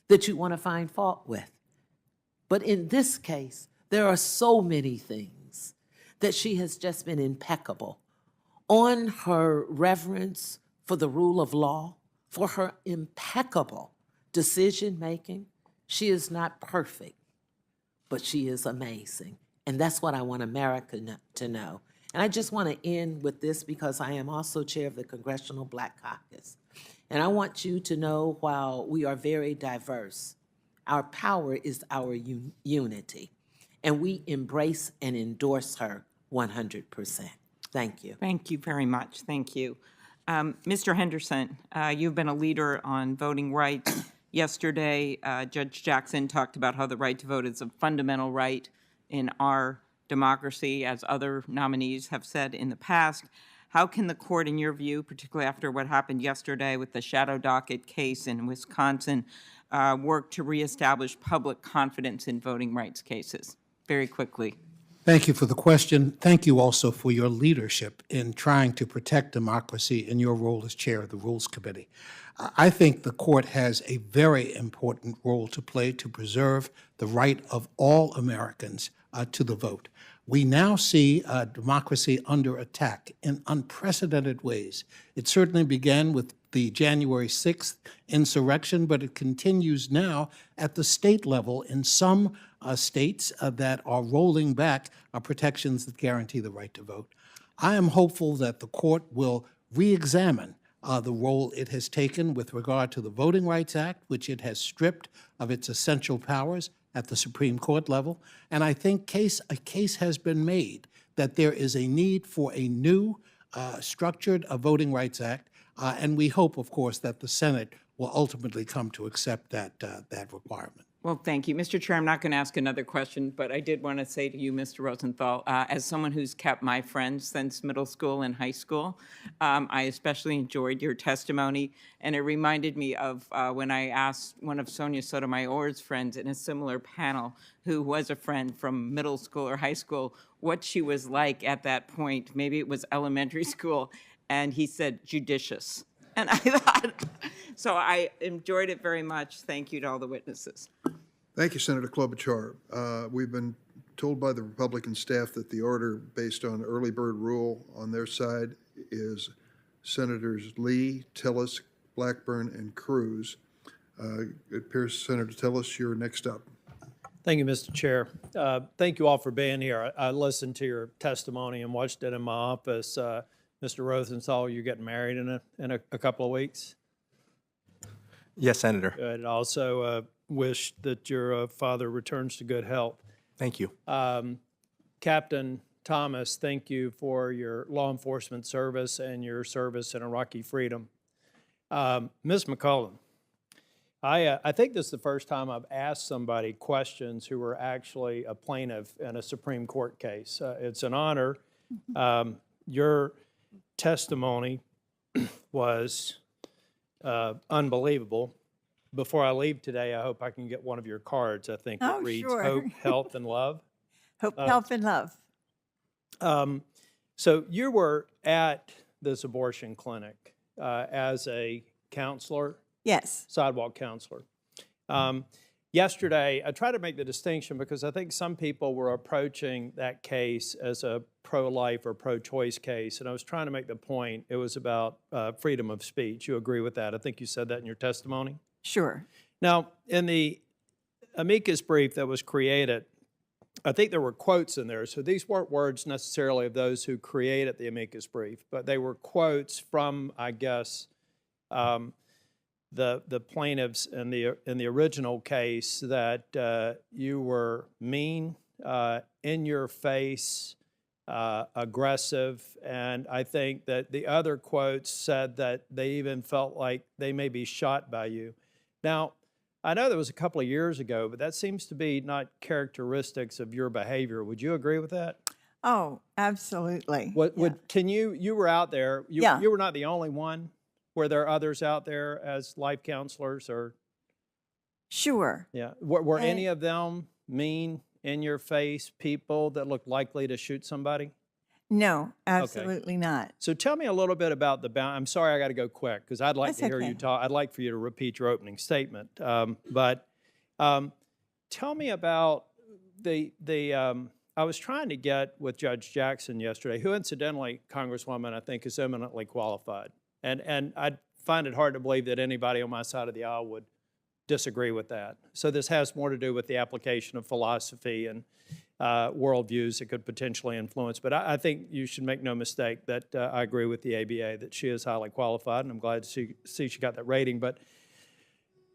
that you want to find fault with. But in this case, there are so many things that she has just been impeccable on her reverence for the rule of law, for her impeccable decision-making. She is not perfect, but she is amazing. And that's what I want America to know. And I just want to end with this because I am also chair of the Congressional Black Caucus. And I want you to know, while we are very diverse, our power is our unity. And we embrace and endorse her 100%. Thank you. Thank you very much. Thank you. Mr. Henderson, you've been a leader on voting rights. Yesterday, Judge Jackson talked about how the right to vote is a fundamental right in our democracy, as other nominees have said in the past. How can the court, in your view, particularly after what happened yesterday with the shadow docket case in Wisconsin, work to reestablish public confidence in voting rights cases? Very quickly. Thank you for the question. Thank you also for your leadership in trying to protect democracy in your role as chair of the Rules Committee. I think the court has a very important role to play to preserve the right of all Americans to the vote. We now see democracy under attack in unprecedented ways. It certainly began with the January 6th insurrection, but it continues now at the state level in some states that are rolling back protections that guarantee the right to vote. I am hopeful that the court will re-examine the role it has taken with regard to the Voting Rights Act, which it has stripped of its essential powers at the Supreme Court level. And I think a case has been made that there is a need for a new structured Voting Rights Act. And we hope, of course, that the Senate will ultimately come to accept that requirement. Well, thank you. Mr. Chair, I'm not going to ask another question, but I did want to say to you, Mr. Rosenthal, as someone who's kept my friends since middle school and high school, I especially enjoyed your testimony, and it reminded me of when I asked one of Sonia Sotomayor's friends in a similar panel, who was a friend from middle school or high school, what she was like at that point. Maybe it was elementary school, and he said, judicious. And I thought, so I enjoyed it very much. Thank you to all the witnesses. Thank you, Senator Klobuchar. We've been told by the Republican staff that the order based on early bird rule on their side is Senators Lee, Tillis, Blackburn, and Cruz. It appears, Senator Tillis, you're next up. Thank you, Mr. Chair. Thank you all for being here. I listened to your testimony and watched it in my office. Mr. Rosenthal, you're getting married in a couple of weeks. Yes, Senator. And also wish that your father returns to good health. Thank you. Captain Thomas, thank you for your law enforcement service and your service in Iraqi freedom. Ms. McCullen, I think this is the first time I've asked somebody questions who were actually a plaintiff in a Supreme Court case. It's an honor. Your testimony was unbelievable. Before I leave today, I hope I can get one of your cards. I think it reads sure. Hope, Health, and Love. Hope, health, and love. So you were at this abortion clinic as a counselor? Yes. Sidewalk counselor. Yesterday, I tried to make the distinction because I think some people were approaching that case as a pro-life or pro-choice case, and I was trying to make the point it was about freedom of speech. You agree with that? I think you said that in your testimony. Sure. Now, in the amicus brief that was created, I think there were quotes in there. So these weren't words necessarily of those who created the amicus brief, but they were quotes from, I guess, the plaintiffs in the original case that you were mean, in your face, aggressive, and I think that the other quotes said that they even felt like they may be shot by you. Now, I know that was a couple of years ago, but that seems to be not characteristics of your behavior. Would you agree with that? Oh, absolutely. Can you were out there. You were not the only one. Were there others out there as life counselors or? Sure. Yeah. Were any of them mean, in your face people that looked likely to shoot somebody? No, absolutely not. So tell me a little bit about I'm sorry, I got to go quick because I'd like That's to hear okay. you talk. I'd like for you to repeat your opening statement. But tell me about I was trying to get with Judge Jackson yesterday, who incidentally, Congresswoman, I think is eminently qualified. And I find it hard to believe that anybody on my side of the aisle would disagree with that. So this has more to do with the application of philosophy and worldviews it could potentially influence. But I think you should make no mistake that I agree with the ABA that she is highly qualified, and I'm glad to see she got that rating. But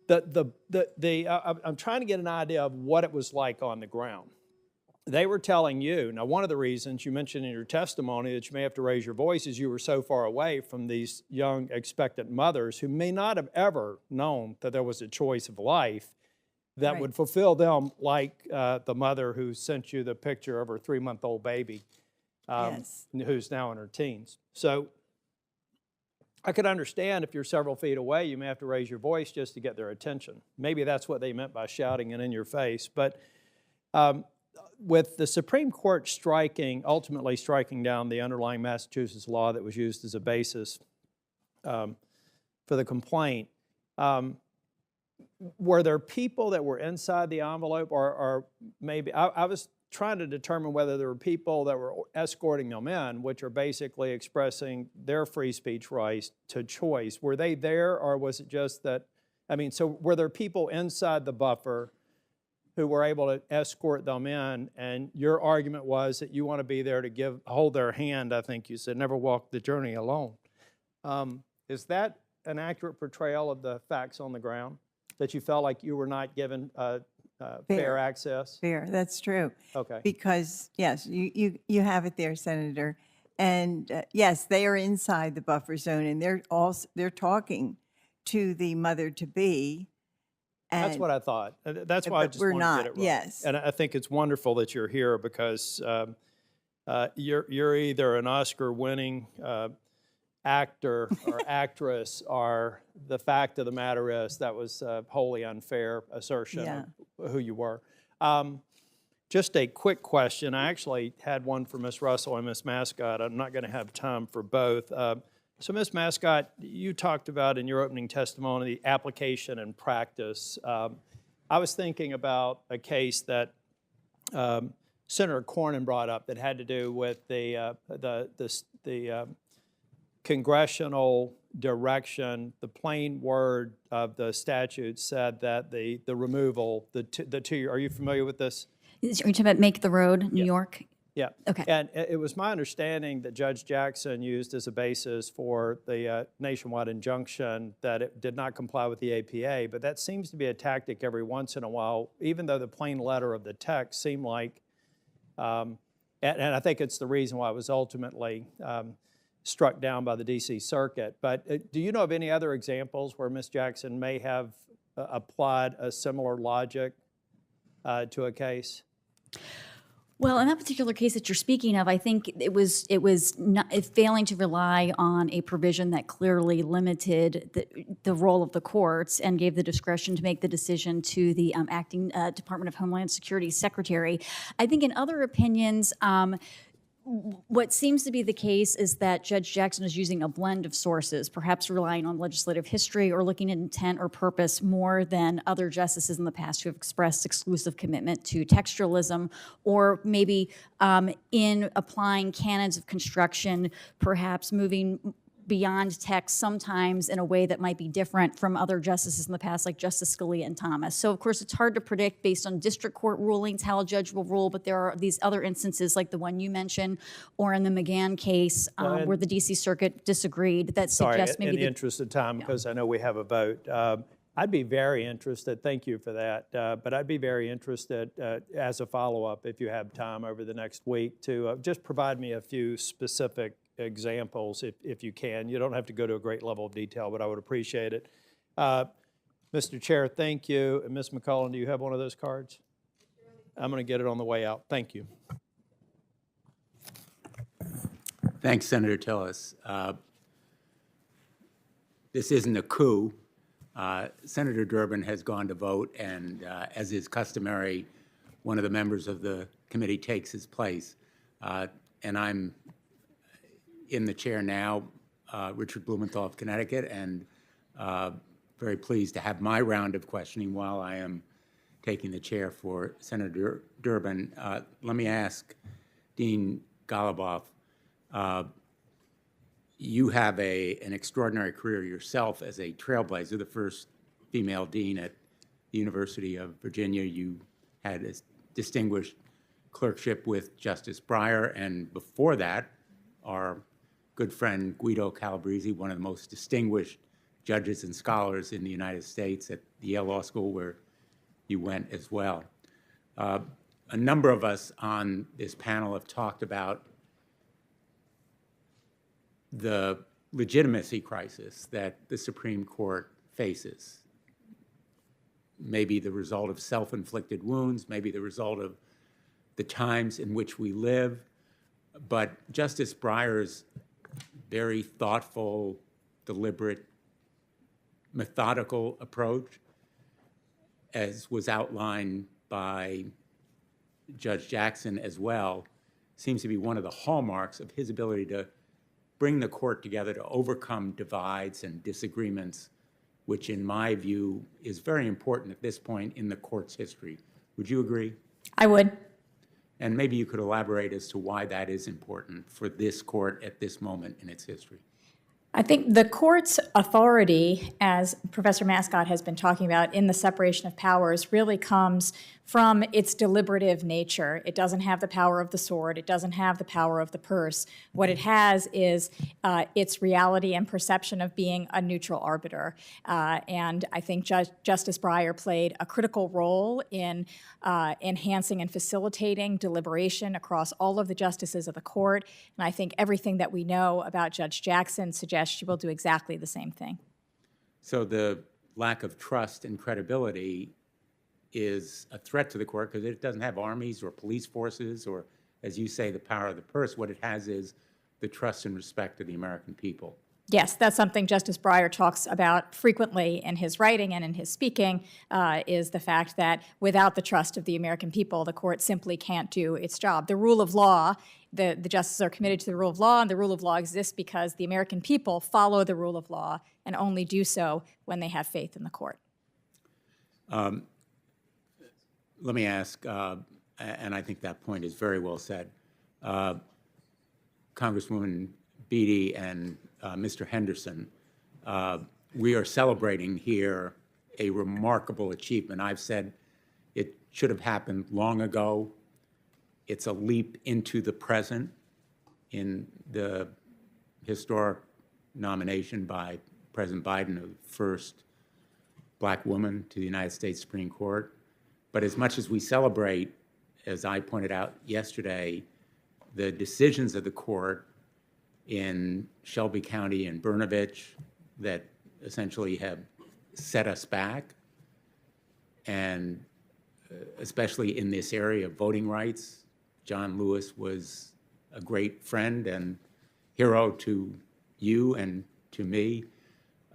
I'm trying to get an idea of what it was like on the ground. They were telling you, now one of the reasons you mentioned in your testimony that you may have to raise your voice is you were so far away from these young expectant mothers who may not have ever known that there was a choice of life that would fulfill them, like the mother who sent you the picture of her 3-month-old baby, who's now in her teens. So I could understand if you're several feet away, you may have to raise your voice just to get their attention. Maybe that's what they meant by shouting it in your face. But with the Supreme Court ultimately striking down the underlying Massachusetts law that was used as a basis for the complaint, were there people that were inside the envelope, or maybe, I was trying to determine whether there were people that were escorting them in, which are basically expressing their free speech rights to choice. Were they there, or was it just that, so were there people inside the buffer who were able to escort them in, and your argument was that you want to be there to hold their hand, I think you said, never walk the journey alone. Is that an accurate portrayal of the facts on the ground, that you felt like you were not given fair access? Fair, that's true. Okay. Because, yes, you have it there, Senator. And yes, they are inside the buffer zone, and they're talking to the mother-to-be. That's what I thought. That's why I just wanted to get it right. Yes. And I think it's wonderful that you're here because you're either an Oscar-winning actor or actress, or the fact of the matter is that was a wholly unfair assertion of who you were. Just a quick question. I actually had one for Ms. Russell and Ms. Mascott. I'm not going to have time for both. So, Ms. Mascott, you talked about in your opening testimony the application and practice. I was thinking about a case that Senator Cornyn brought up that had to do with the congressional direction. The plain word of the statute said that the removal, the 2 year. Are you familiar with this? Are you talking about Make the Road, New York? Yeah. Okay. And it was my understanding that Judge Jackson used as a basis for the nationwide injunction that it did not comply with the APA, but that seems to be a tactic every once in a while, even though the plain letter of the text seemed like, and I think it's the reason why it was ultimately struck down by the DC Circuit. But do you know of any other examples where Ms. Jackson may have applied a similar logic to a case? Well, in that particular case that you're speaking of, I think it was not, failing to rely on a provision that clearly limited the role of the courts and gave the discretion to make the decision to the acting Department of Homeland Security Secretary. I think in other opinions, what seems to be the case is that Judge Jackson is using a blend of sources, perhaps relying on legislative history or looking at intent or purpose more than other justices in the past who have expressed exclusive commitment to textualism, or maybe in applying canons of construction, perhaps moving beyond text sometimes in a way that might be different from other justices in the past, like Justice Scalia and Thomas. So, of course, it's hard to predict based on district court rulings how a judge will rule, but there are these other instances like the one you mentioned, or in the McGann case where the D.C. Circuit disagreed that suggests maybe— in the interest of time, because I know we have a vote, I'd be very interested, thank you for that, but I'd be very interested as a follow-up, if you have time over the next week, to just provide me a few specific examples if you can. You don't have to go to a great level of detail, but I would appreciate it. Mr. Chair, thank you. And Ms. McCullen, do you have one of those cards? I'm going to get it on the way out. Thank you. Thanks, Senator Tillis. This isn't a coup. Senator Durbin has gone to vote, and as is customary, one of the members of the committee takes his place. And I'm in the chair now, Richard Blumenthal of Connecticut, and very pleased to have my round of questioning while I am taking the chair for Senator Durbin. Let me ask Dean Goluboff, you have an extraordinary career yourself as a trailblazer, the first female dean at the University of Virginia. You had a distinguished clerkship with Justice Breyer, and before that, our good friend Guido Calabrese, one of the most distinguished judges and scholars in the United States at the Yale Law School, where you went as well. A number of us on this panel have talked about the legitimacy crisis that the Supreme Court faces. Maybe the result of self-inflicted wounds, maybe the result of the times in which we live, but Justice Breyer's very thoughtful, deliberate, methodical approach, as was outlined by Judge Jackson as well, seems to be one of the hallmarks of his ability to bring the court together to overcome divides and disagreements, which in my view is very important at this point in the court's history. Would you agree? I would. And maybe you could elaborate as to why that is important for this court at this moment in its history. I think the court's authority, as Professor Mascott has been talking about, in the separation of powers really comes from its deliberative nature. It doesn't have the power of the sword. It doesn't have the power of the purse. What it has is its reality and perception of being a neutral arbiter. And I think Justice Breyer played a critical role in enhancing and facilitating deliberation across all of the justices of the court. And I think everything that we know about Judge Jackson suggests she will do exactly the same thing. So the lack of trust and credibility is a threat to the court because it doesn't have armies or police forces or, as you say, the power of the purse. What it has is the trust and respect of the American people. Yes, that's something Justice Breyer talks about frequently in his writing and in his speaking, is the fact that without the trust of the American people, the court simply can't do its job. The rule of law, the justices are committed to the rule of law, and the rule of law exists because the American people follow the rule of law and only do so when they have faith in the court. Let me ask, and I think that point is very well said, Congresswoman Beatty and Mr. Henderson, we are celebrating here a remarkable achievement. I've said it should have happened long ago. it's a leap into the present in the historic nomination by President Biden of the first black woman to the United States Supreme Court. But as much as we celebrate, as I pointed out yesterday, the decisions of the court in Shelby County and Brnovich that essentially have set us back, and especially in this area of voting rights, John Lewis was a great friend and hero to you and to me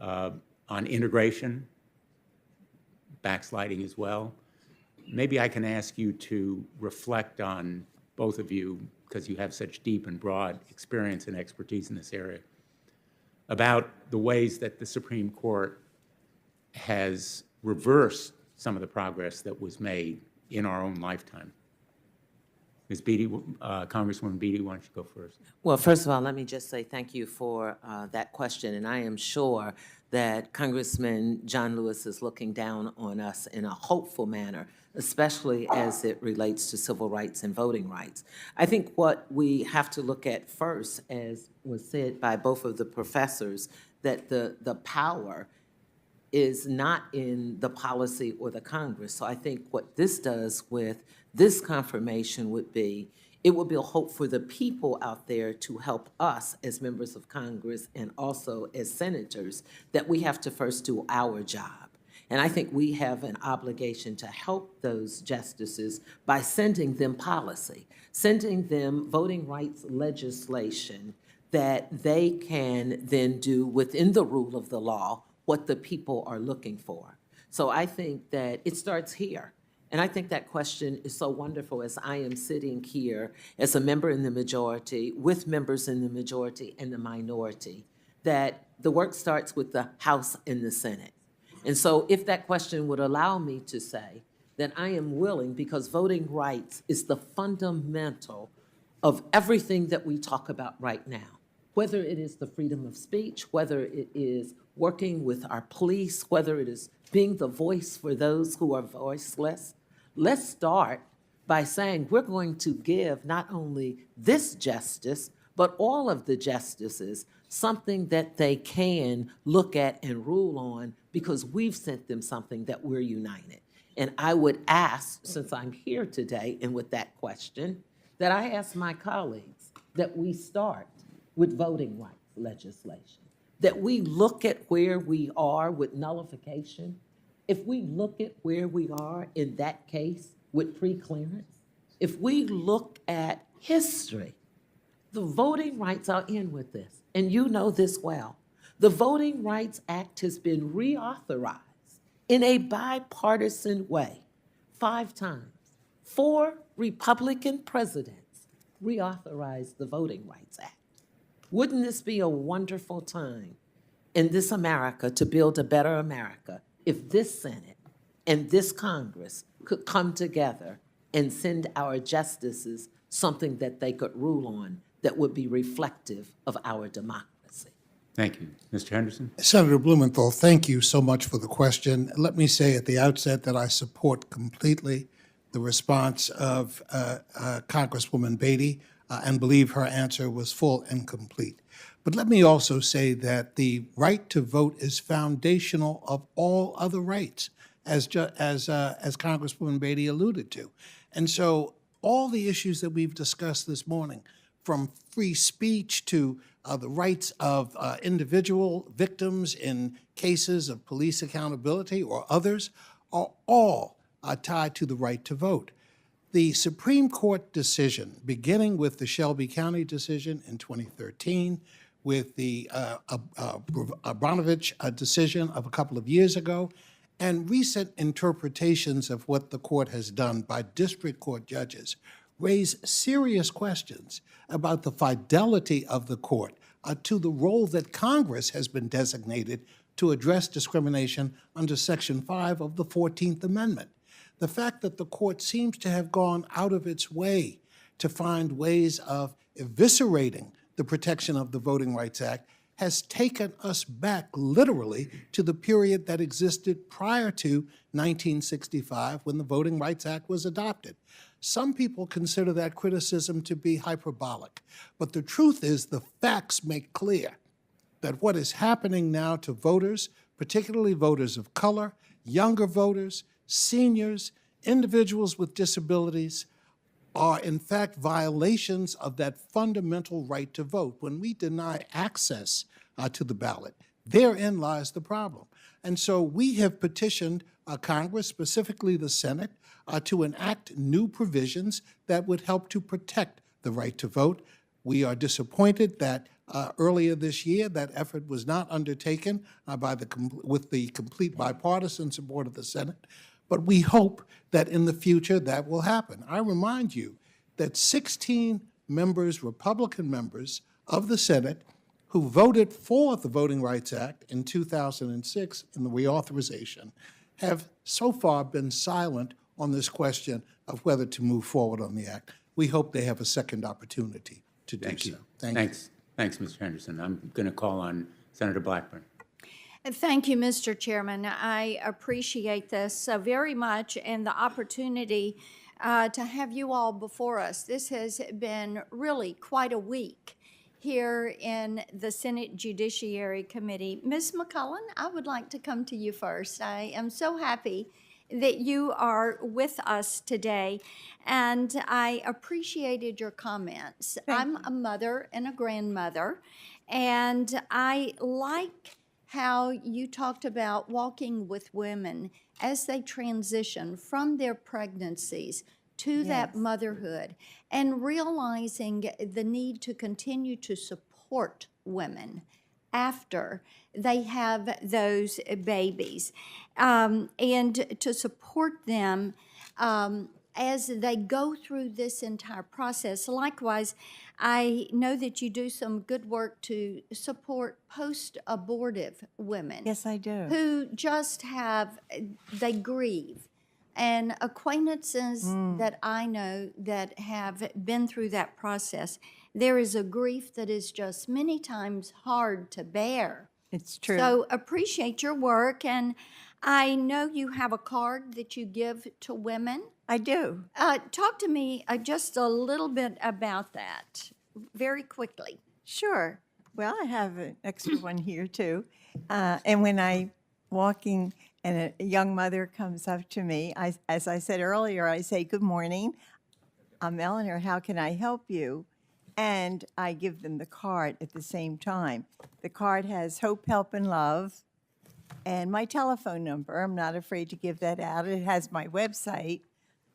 on integration, backsliding as well. Maybe I can ask you to reflect on, both of you, because you have such deep and broad experience and expertise in this area, about the ways that the Supreme Court has reversed some of the progress that was made in our own lifetime. Ms. Beatty, Congresswoman Beatty, why don't you go first? Well, first of all, let me just say thank you for that question, and I am sure that Congressman John Lewis is looking down on us in a hopeful manner, especially as it relates to civil rights and voting rights. I think what we have to look at first, as was said by both of the professors, that the power is not in the policy or the Congress. So I think what this does with this confirmation would be, it would be a hope for the people out there to help us as members of Congress and also as senators, that we have to first do our job. And I think we have an obligation to help those justices by sending them policy, sending them voting rights legislation that they can then do within the rule of the law what the people are looking for. So I think that it starts here. And I think that question is so wonderful as I am sitting here as a member in the majority, with members in the majority and the minority, that the work starts with the House and the Senate. And so if that question would allow me to say that I am willing, because voting rights is the fundamental of everything that we talk about right now, whether it is the freedom of speech, whether it is working with our police, whether it is being the voice for those who are voiceless. Let's start by saying we're going to give not only this justice, but all of the justices something that they can look at and rule on, because we've sent them something that we're united. And I would ask, since I'm here today and with that question, that I ask my colleagues that we start with voting rights legislation, that we look at where we are with nullification. If we look at where we are in that case with preclearance, if we look at history, the voting rights are in with this, and you know this well. The Voting Rights Act has been reauthorized in a bipartisan way 5 times. 4 Republican presidents reauthorized the Voting Rights Act. Wouldn't this be a wonderful time in this America to build a better America if this Senate and this Congress could come together and send our justices something that they could rule on that would be reflective of our democracy? Thank you. Mr. Henderson? Senator Blumenthal, thank you so much for the question. Let me say at the outset that I support completely the response of Congresswoman Beatty and believe her answer was full and complete. But let me also say that the right to vote is foundational of all other rights, as Congresswoman Beatty alluded to. And so all the issues that we've discussed this morning, from free speech to the rights of individual victims in cases of police accountability or others, are all tied to the right to vote. The Supreme Court decision, beginning with the Shelby County decision in 2013, with the Brnovich decision of a couple of years ago, and recent interpretations of what the court has done by district court judges, raise serious questions about the fidelity of the court to the role that Congress has been designated to address discrimination under Section 5 of the 14th Amendment. The fact that the court seems to have gone out of its way to find ways of eviscerating the protection of the Voting Rights Act has taken us back literally to the period that existed prior to 1965 when the Voting Rights Act was adopted. Some people consider that criticism to be hyperbolic. But the truth is, the facts make clear that what is happening now to voters, particularly voters of color, younger voters, seniors, individuals with disabilities, are in fact violations of that fundamental right to vote. When we deny access to the ballot, therein lies the problem. And so we have petitioned Congress, specifically the Senate, to enact new provisions that would help to protect the right to vote. We are disappointed that earlier this year that effort was not undertaken with the complete bipartisan support of the Senate, but we hope that in the future that will happen. I remind you that 16 members, Republican members of the Senate, who voted for the Voting Rights Act in 2006 in the reauthorization, have so far been silent on this question of whether to move forward on the act. We hope they have a second opportunity to do so. Thanks, Mr. Henderson. I'm going to call on Senator Blackburn. Thank you, Mr. Chairman. I appreciate this very much and the opportunity to have you all before us. This has been really quite a week here in the Senate Judiciary Committee. Ms. McCullen, I would like to come to you first. I am so happy that you are with us today, and I appreciated your comments. I'm a mother and a grandmother, and I like how you talked about walking with women as they transition from their pregnancies to that motherhood and realizing the need to continue to support women after they have those babies and to support them as they go through this entire process. Likewise, I know that you do some good work to support post-abortive women. Yes, I do. Who just they grieve. And acquaintances that I know that have been through that process, there is a grief that is just many times hard to bear. It's true. So appreciate your work, and I know you have a card that you give to women. I do. Talk to me just a little bit about that, very quickly. Sure. Well, I have an extra one here too. And when I'm walking and a young mother comes up to me, as I said earlier, I say, "Good morning. I'm Eleanor. How can I help you?" And I give them the card at the same time. The card has hope, help, and love, and my telephone number. I'm not afraid to give that out. It has my website.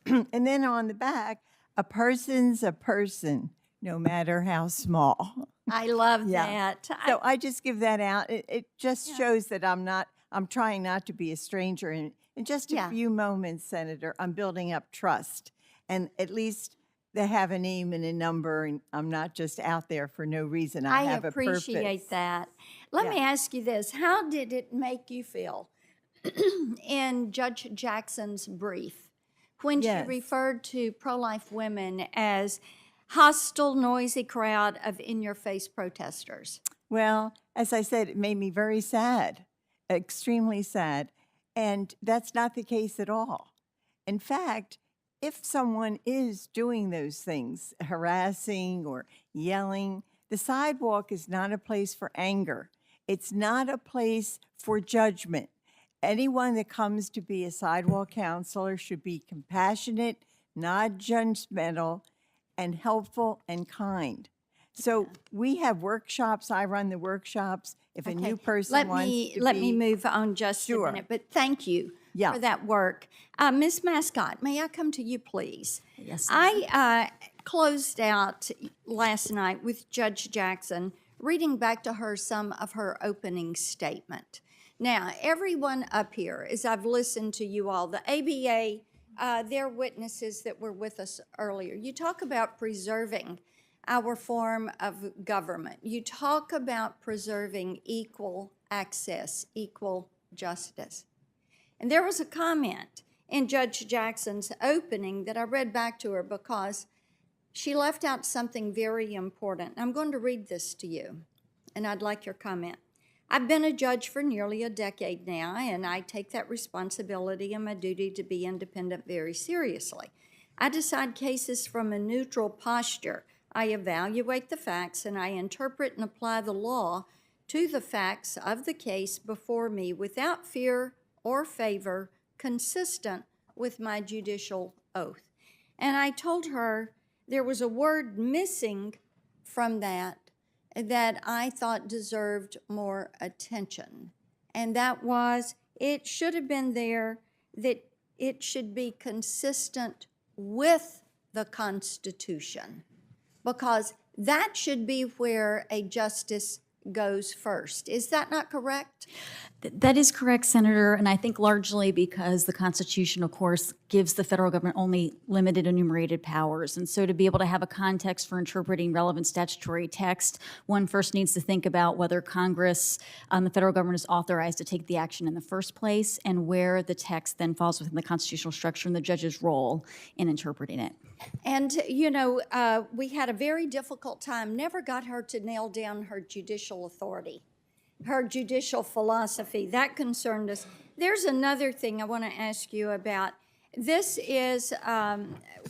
And then on the back, a person's a person, no matter how small. I love that. So I just give that out. It just shows that I'm trying not to be a stranger. And in just a few moments, Senator, I'm building up trust. And at least they have a name and a number, and I'm not just out there for no reason. I have a purpose. Appreciate that. Let me ask you this. How did it make you feel in Judge Jackson's brief when she referred to pro-life women as hostile, noisy crowd of in-your-face protesters? Well, as I said, it made me very sad, extremely sad. And that's not the case at all. In fact, if someone is doing those things, harassing or yelling, the sidewalk is not a place for anger. It's not a place for judgment. Anyone that comes to be a sidewalk counselor should be compassionate, not judgmental, and helpful and kind. So we have workshops. I run the workshops. If a new person wants to let me move on just a minute, but thank you for that work. Ms. Mascott, may I come to you, please? Yes. I closed out last night with Judge Jackson, reading back to her some of her opening statement. Now, everyone up here, as I've listened to you all, the ABA, their witnesses that were with us earlier, you talk about preserving our form of government. You talk about preserving equal access, equal justice. And there was a comment in Judge Jackson's opening that I read back to her because she left out something very important. I'm going to read this to you, and I'd like your comment. I've been a judge for nearly a decade now, and I take that responsibility and my duty to be independent very seriously. I decide cases from a neutral posture. I evaluate the facts and I interpret and apply the law to the facts of the case before me without fear or favor, consistent with my judicial oath. And I told her there was a word missing from that I thought deserved more attention. And that was, it should have been there that it should be consistent with the Constitution, because that should be where a justice goes first. Is that not correct? That is correct, Senator, and I think largely because the Constitution, of course, gives the federal government only limited enumerated powers. And so to be able to have a context for interpreting relevant statutory text, one first needs to think about whether Congress, the federal government, is authorized to take the action in the first place, and where the text then falls within the constitutional structure and the judge's role in interpreting it. And, we had a very difficult time, never got her to nail down her judicial authority, her judicial philosophy. That concerned us. There's another thing I want to ask you about. This is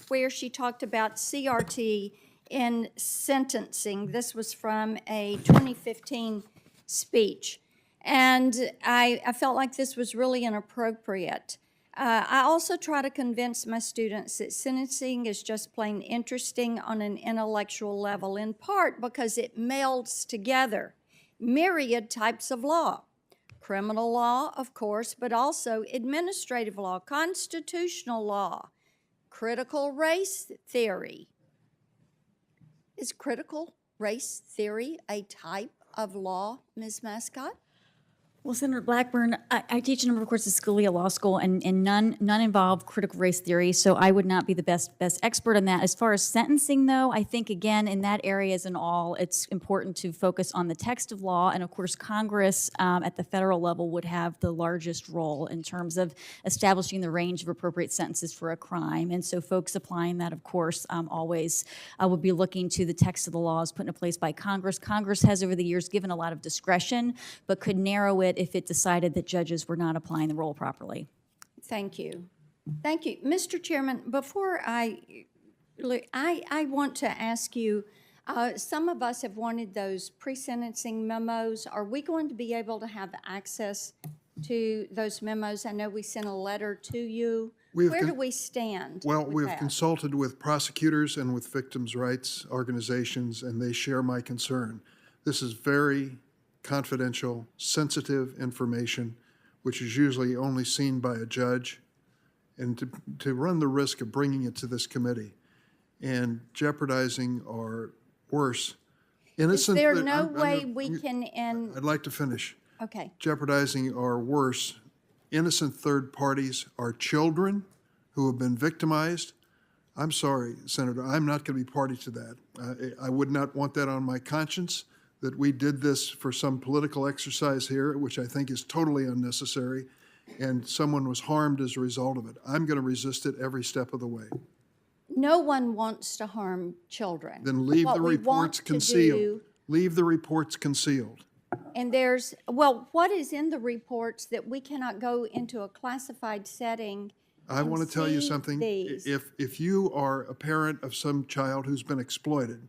where she talked about CRT in sentencing. This was from a 2015 speech. And I felt like this was really inappropriate. I also try to convince my students that sentencing is just plain interesting on an intellectual level, in part because it melds together myriad types of law. Criminal law, of course, but also administrative law, constitutional law, critical race theory. Is critical race theory a type of law, Ms. Mascott? Well, Senator Blackburn, I teach a number of courses at Scalia Law School, and none involve critical race theory, so I would not be the best expert on that. As far as sentencing, though, I think, again, in that area as in all, it's important to focus on the text of law, and of course, Congress at the federal level would have the largest role in terms of establishing the range of appropriate sentences for a crime, and so folks applying that, of course, always would be looking to the text of the laws put into place by Congress. Congress has, over the years, given a lot of discretion, but could narrow it if it decided that judges were not applying the rule properly. Thank you. Thank you. Mr. Chairman, before I want to ask you, some of us have wanted those pre-sentencing memos. Are we going to be able to have access to those memos? I know we sent a letter to you. Where do we stand? Well, with we've that? consulted with prosecutors and with victims' rights organizations, and they share my concern. This is very confidential, sensitive information, which is usually only seen by a judge, and to run the risk of bringing it to this committee and jeopardizing or worse, innocent. Is there no way we can end? I'd like to finish. Okay. Jeopardizing or worse, innocent third parties, our children who have been victimized. I'm sorry, Senator, I'm not going to be party to that. I would not want that on my conscience, that we did this for some political exercise here, which I think is totally unnecessary, and someone was harmed as a result of it. I'm going to resist it every step of the way. No one wants to harm children. Then leave the reports concealed. Leave the reports concealed. And there's, well, what is in the reports that we cannot go into a classified setting? I want to tell you something. If you are a parent of some child who's been exploited,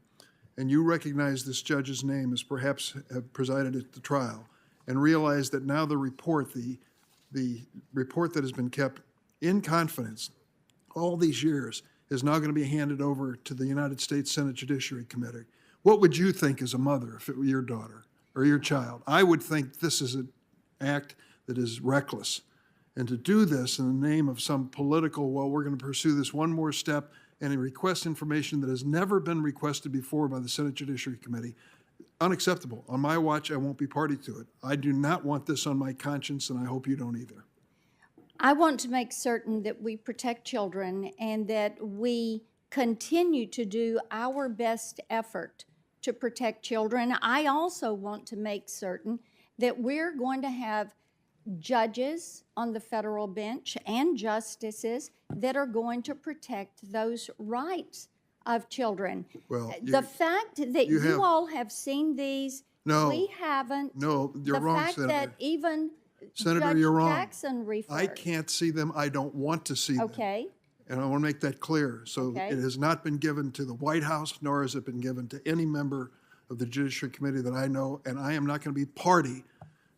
and you recognize this judge's name as perhaps have presided at the trial, and realize that now the report, the report that has been kept in confidence all these years, is now going to be handed over to the United States Senate Judiciary Committee. What would you think as a mother if it were your daughter or your child? I would think this is an act that is reckless. And to do this in the name of some political, well, we're going to pursue this one more step and request information that has never been requested before by the Senate Judiciary Committee, unacceptable. On my watch, I won't be party to it. I do not want this on my conscience, and I hope you don't either. I want to make certain that we protect children and that we continue to do our best effort to protect children. I also want to make certain that we're going to have judges on the federal bench and justices that are going to protect those rights of children. Well, the fact that you all have seen these, no, we haven't. No, you're wrong, Senator. The fact that even Senator, Judge you're wrong. Jackson referred. I can't see them. I don't want to see them. Okay. And I want to make that clear. So Okay. it has not been given to the White House, nor has it been given to any member of the Judiciary Committee that I know, and I am not going to be party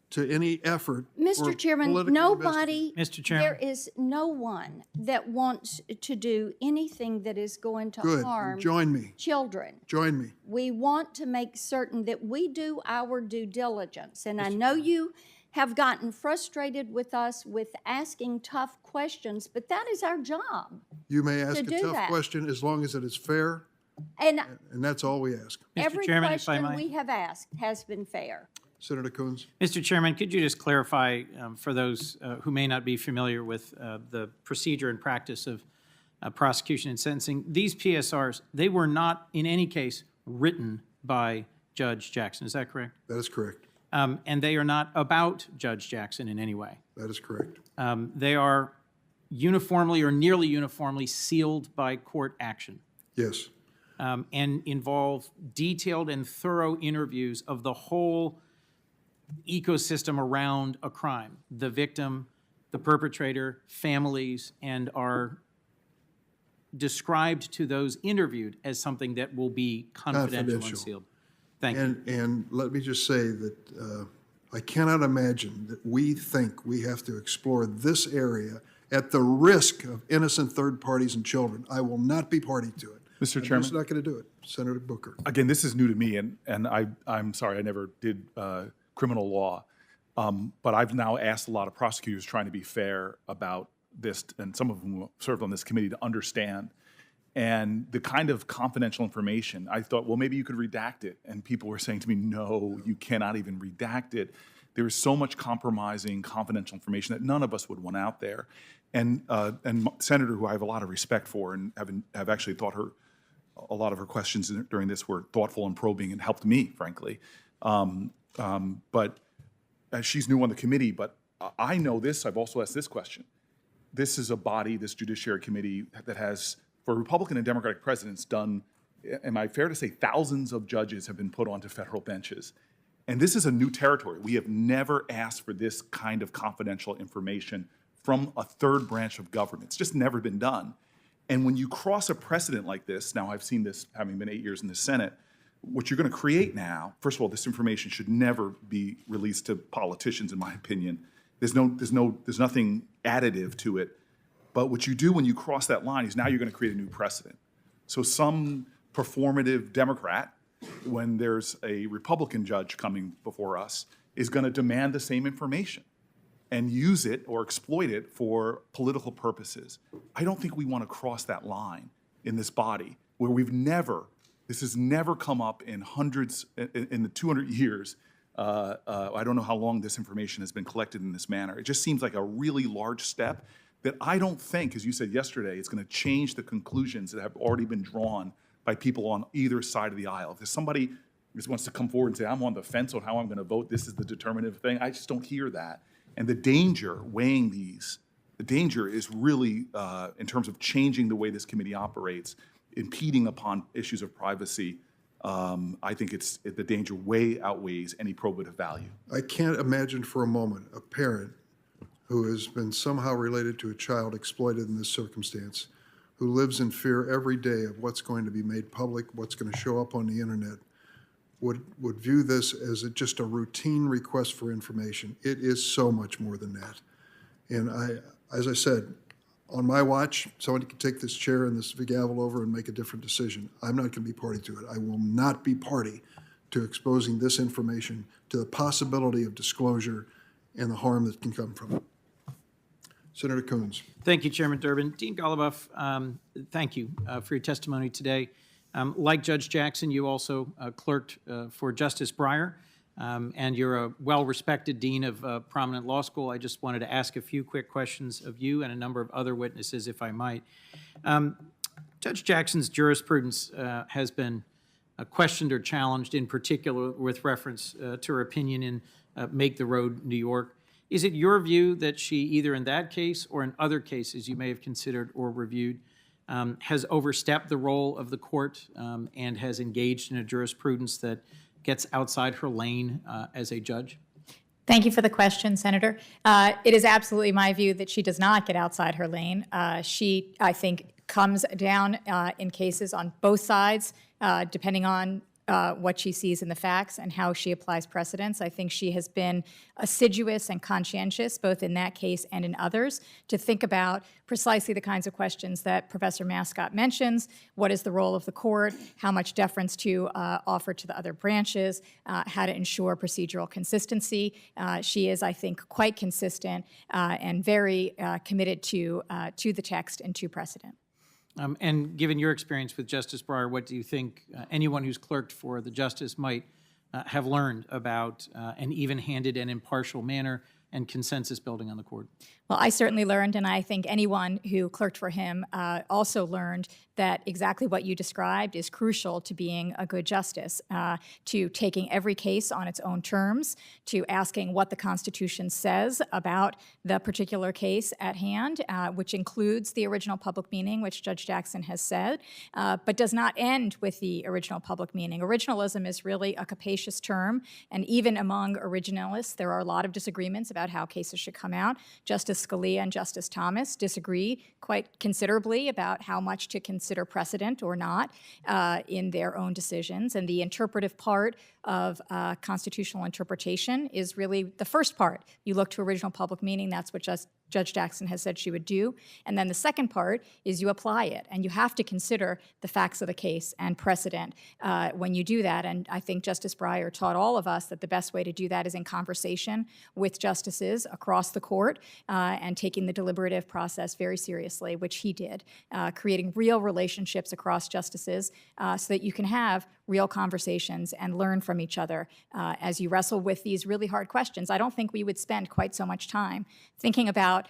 to any effort. Mr. for Chairman, political nobody, Mr. Chairman. there is no one that wants to do anything that is going to Good. harm Join me. children. Join me. We want to make certain that we do our due diligence. And I know you have gotten frustrated with us with asking tough questions, but that is our job. You may ask a do tough that. question as long as it is fair, And and that's all we ask. every Chairman, if I question might. we have asked has been fair. Senator Coons? Mr. Chairman, could you just clarify for those who may not be familiar with the procedure and practice of prosecution and sentencing, these PSRs, they were not in any case written by Judge Jackson, is that correct? That is correct. And they are not about Judge Jackson in any way. That is correct. They are uniformly or nearly uniformly sealed by court action. Yes. And involve detailed and thorough interviews of the whole ecosystem around a crime, the victim, the perpetrator, families, and are described to those interviewed as something that will be confidential and sealed. Thank you. And let me just say that I cannot imagine that we think we have to explore this area at the risk of innocent third parties and children. I will not be party to it. Mr. I'm Chairman. just not going to do it. Senator Booker. Again, this is new to me, and I'm sorry, I never did criminal law. But I've now asked a lot of prosecutors trying to be fair about this, and some of whom served on this committee, to understand. And the kind of confidential information, I thought, well, maybe you could redact it. And people were saying to me, no, you cannot even redact it. There is so much compromising confidential information that none of us would want out there. And Senator, who I have a lot of respect for and have actually thought a lot of her questions during this were thoughtful and probing and helped me, frankly. But she's new on the committee, but I know this. I've also asked this question. This is a body, this Judiciary Committee, that has, for Republican and Democratic presidents, done, am I fair to say, thousands of judges have been put onto federal benches. And this is a new territory. We have never asked for this kind of confidential information from a third branch of government. It's just never been done. And when you cross a precedent like this, now I've seen this having been 8 years in the Senate, what you're going to create now, first of all, this information should never be released to politicians, in my opinion. There's nothing additive to it. But what you do when you cross that line is now you're going to create a new precedent. So some performative Democrat, when there's a Republican judge coming before us, is going to demand the same information and use it or exploit it for political purposes. I don't think we want to cross that line in this body where this has never come up in in the 200 years. I don't know how long this information has been collected in this manner. It just seems like a really large step that I don't think, as you said yesterday, is going to change the conclusions that have already been drawn by people on either side of the aisle. If there's somebody who just wants to come forward and say, I'm on the fence on how I'm going to vote, this is the determinative thing, I just don't hear that. And the danger weighing these, the danger is really, in terms of changing the way this committee operates, impeding upon issues of privacy. I think the danger way outweighs any probative value. I can't imagine for a moment a parent who has been somehow related to a child exploited in this circumstance, who lives in fear every day of what's going to be made public, what's going to show up on the internet, would view this as just a routine request for information. It is so much more than that. And as I said, on my watch, somebody can take this chair and this gavel over and make a different decision. I'm not going to be party to it. I will not be party to exposing this information to the possibility of disclosure and the harm that can come from it. Senator Coons. Thank you, Chairman Durbin. Dean Goluboff, thank you for your testimony today. Like Judge Jackson, you also clerked for Justice Breyer, and you're a well-respected dean of a prominent law school. I just wanted to ask a few quick questions of you and a number of other witnesses, if I might. Judge Jackson's jurisprudence has been questioned or challenged, in particular with reference to her opinion in Make the Road, New York. Is it your view that she, either in that case or in other cases you may have considered or reviewed, has overstepped the role of the court and has engaged in a jurisprudence that gets outside her lane as a judge? Thank you for the question, Senator. It is absolutely my view that she does not get outside her lane. She, I think, comes down in cases on both sides, depending on what she sees in the facts and how she applies precedents. I think she has been assiduous and conscientious, both in that case and in others, to think about precisely the kinds of questions that Professor Mascott mentions. What is the role of the court? How much deference to offer to the other branches? How to ensure procedural consistency? She is, I think, quite consistent and very committed to the text and to precedent. And given your experience with Justice Breyer, what do you think anyone who's clerked for the justice might have learned about an even-handed and impartial manner and consensus building on the court? Well, I certainly learned, and I think anyone who clerked for him also learned that exactly what you described is crucial to being a good justice, to taking every case on its own terms, to asking what the Constitution says about the particular case at hand, which includes the original public meaning, which Judge Jackson has said, but does not end with the original public meaning. Originalism is really a capacious term, and even among originalists, there are a lot of disagreements about how cases should come out. Justice Scalia and Justice Thomas disagree quite considerably about how much to consider precedent or not in their own decisions. And the interpretive part of constitutional interpretation is really the first part. You look to original public meaning, that's what Judge Jackson has said she would do. And then the second part is you apply it, and you have to consider the facts of the case and precedent when you do that. And I think Justice Breyer taught all of us that the best way to do that is in conversation with justices across the court and taking the deliberative process very seriously, which he did, creating real relationships across justices so that you can have real conversations and learn from each other as you wrestle with these really hard questions. I don't think we would spend quite so much time thinking about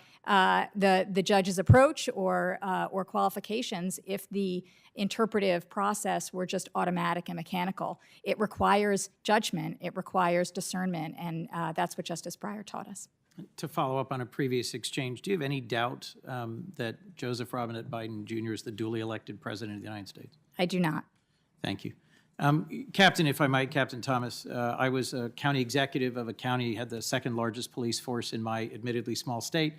the judge's approach or qualifications if the interpretive process were just automatic and mechanical. It requires judgment, it requires discernment, and that's what Justice Breyer taught us. To follow up on a previous exchange, do you have any doubt that Joseph Robinette Biden Jr. is the duly elected president of the United States? I do not. Thank you. Captain, if I might, Captain Thomas, I was a county executive of a county, had the second largest police force in my admittedly small state.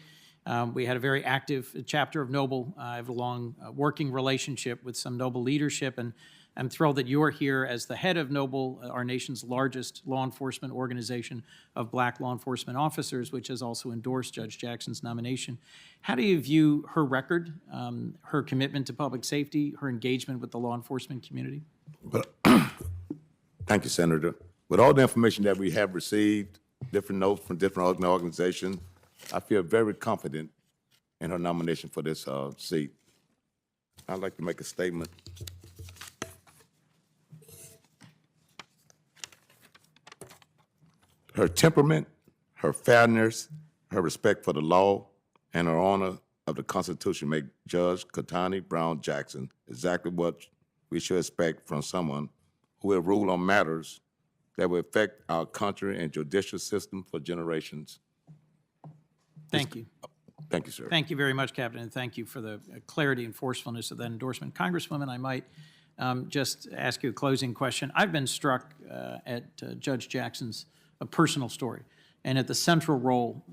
We had a very active chapter of Noble. I have a long working relationship with some Noble leadership, and I'm thrilled that you're here as the head of Noble, our nation's largest law enforcement organization of black law enforcement officers, which has also endorsed Judge Jackson's nomination. How do you view her record, her commitment to public safety, her engagement with the law enforcement community? Well, thank you, Senator. With all the information that we have received, different notes from different organizations, I feel very confident in her nomination for this seat. I'd like to make a statement. Her temperament, her fairness, her respect for the law, and her honor of the Constitution make Judge Ketanji Brown Jackson exactly what we should expect from someone who will rule on matters that will affect our country and judicial system for generations. Thank you. Thank you, sir. Thank you very much, Captain, and thank you for the clarity and forcefulness of that endorsement. Congresswoman, I might just ask you a closing question. I've been struck at Judge Jackson's personal story and at the central role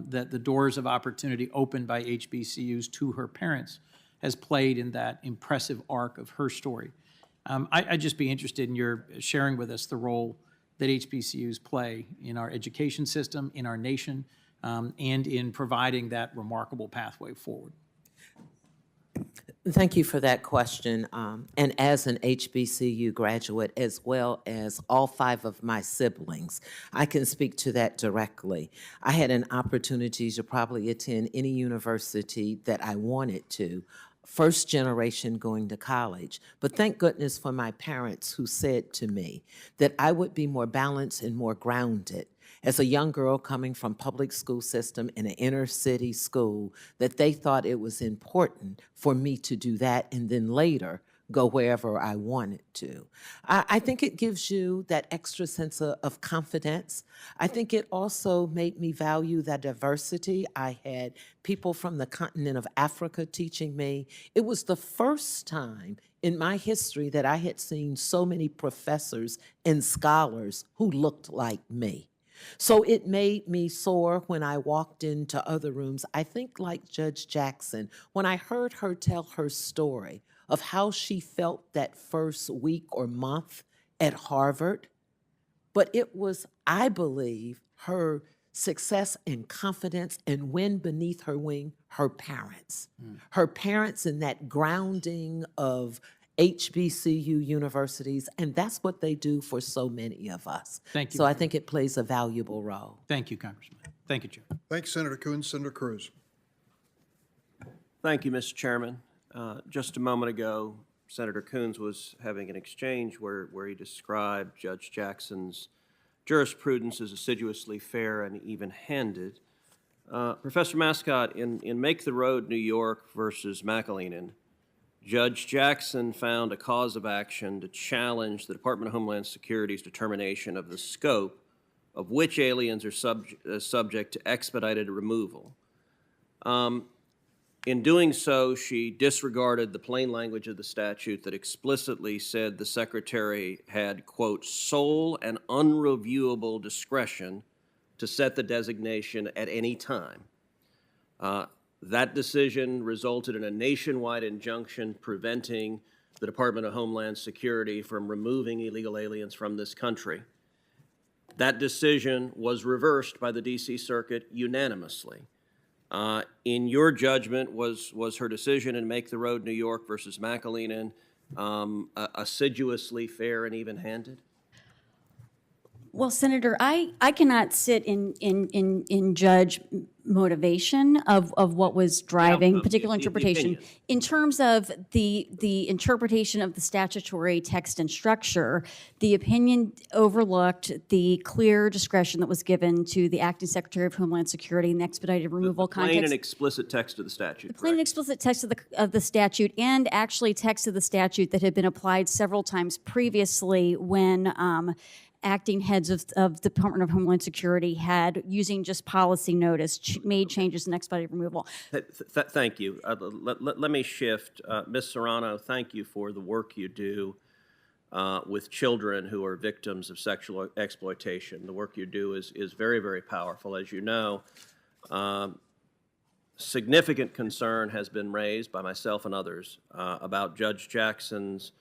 that the doors of opportunity opened by HBCUs to her parents has played in that impressive arc of her story. I'd just be interested in your sharing with us the role that HBCUs play in our education system, in our nation, and in providing that remarkable pathway forward. Thank you for that question. And as an HBCU graduate, as well as all 5 of my siblings, I can speak to that directly. I had an opportunity to probably attend any university that I wanted to, first generation going to college. But thank goodness for my parents who said to me that I would be more balanced and more grounded as a young girl coming from public school system in an inner city school, that they thought it was important for me to do that and then later go wherever I wanted to. I think it gives you that extra sense of confidence. I think it also made me value the diversity. I had people from the continent of Africa teaching me. It was the first time in my history that I had seen so many professors and scholars who looked like me. So it made me sore when I walked into other rooms. I think, like Judge Jackson, when I heard her tell her story of how she felt that first week or month at Harvard, but it was, I believe, her success and confidence and wind beneath her wing, her parents. Her parents and that grounding of HBCU universities, and that's what they do for so many of us. Thank you. So I think it plays a valuable role. Thank you, Congressman. Thank you, Chair. Thanks, Senator Coons. Senator Cruz. Thank you, Mr. Chairman. Just a moment ago, Senator Coons was having an exchange where he described Judge Jackson's jurisprudence as assiduously fair and even-handed. Professor Mascott, in Make the Road, New York versus McAleenan, Judge Jackson found a cause of action to challenge the Department of Homeland Security's determination of the scope of which aliens are subject to expedited removal. In doing so, she disregarded the plain language of the statute that explicitly said the Secretary had, quote, sole and unreviewable discretion to set the designation at any time. That decision resulted in a nationwide injunction preventing the Department of Homeland Security from removing illegal aliens from this country. That decision was reversed by the D.C. Circuit unanimously. In your judgment, was her decision in Make the Road New York versus McAleenan assiduously fair and even-handed? Well, Senator, I cannot sit in judge motivation of what was driving particular interpretation. In terms of the interpretation of the statutory text and structure, the opinion overlooked the clear discretion that was given to the Acting Secretary of Homeland Security in the expedited removal context. Plain and explicit text of the statute. The plain and explicit text of the statute, and actually text of the statute that had been applied several times previously when acting heads of the Department of Homeland Security had, using just policy notice, made changes in expedited removal. Thank you. Let me shift. Ms. Serrano, thank you for the work you do with children who are victims of sexual exploitation. The work you do is very, very powerful. As you know, significant concern has been raised by myself and others about Judge Jackson's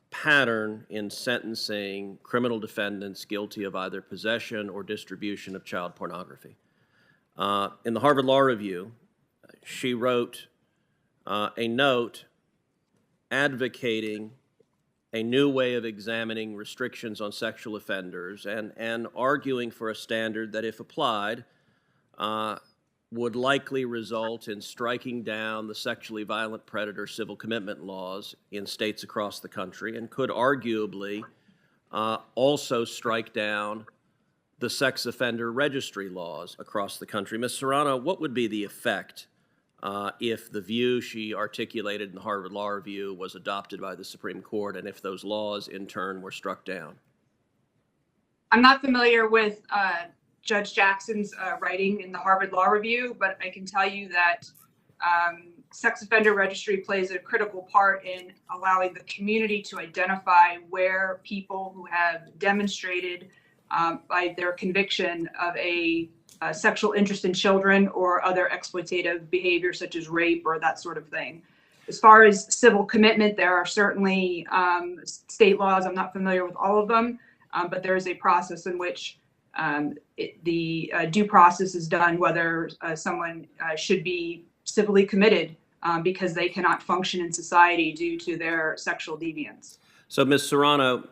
pattern in sentencing criminal defendants guilty of either possession or distribution of child pornography. In the Harvard Law Review, she wrote a note advocating a new way of examining restrictions on sexual offenders and arguing for a standard that, if applied, would likely result in striking down the sexually violent predator civil commitment laws in states across the country, and could arguably also strike down the sex offender registry laws across the country. Ms. Serrano, what would be the effect if the view she articulated in the Harvard Law Review was adopted by the Supreme Court, and if those laws in turn were struck down? I'm not familiar with Judge Jackson's writing in the Harvard Law Review, but I can tell you that sex offender registry plays a critical part in allowing the community to identify where people who have demonstrated by their conviction of a sexual interest in children or other exploitative behavior such as rape or that sort of thing. As far as civil commitment, there are certainly state laws. I'm not familiar with all of them, but there is a process in which the due process is done, whether someone should be civilly committed because they cannot function in society due to their sexual deviance. So, Ms. Serrano,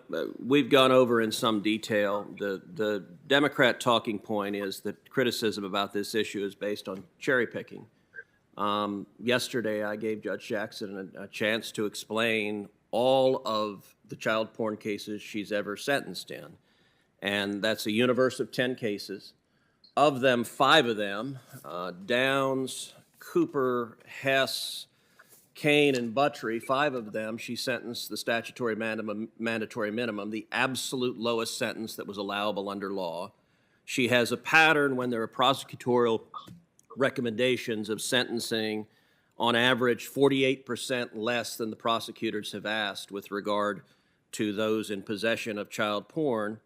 we've gone over in some detail. The Democrat talking point is that criticism about this issue is based on cherry picking. Yesterday, I gave Judge Jackson a chance to explain all of the child porn cases she's ever sentenced in. And that's a universe of 10 cases. Of them, 5 of them, Downs, Cooper, Hess, Kane, and Buttry, 5 of them, she sentenced the statutory mandatory minimum, the absolute lowest sentence that was allowable under law. She has a pattern when there are prosecutorial recommendations of sentencing on average 48% less than the prosecutors have asked with regard to those in possession of child porn.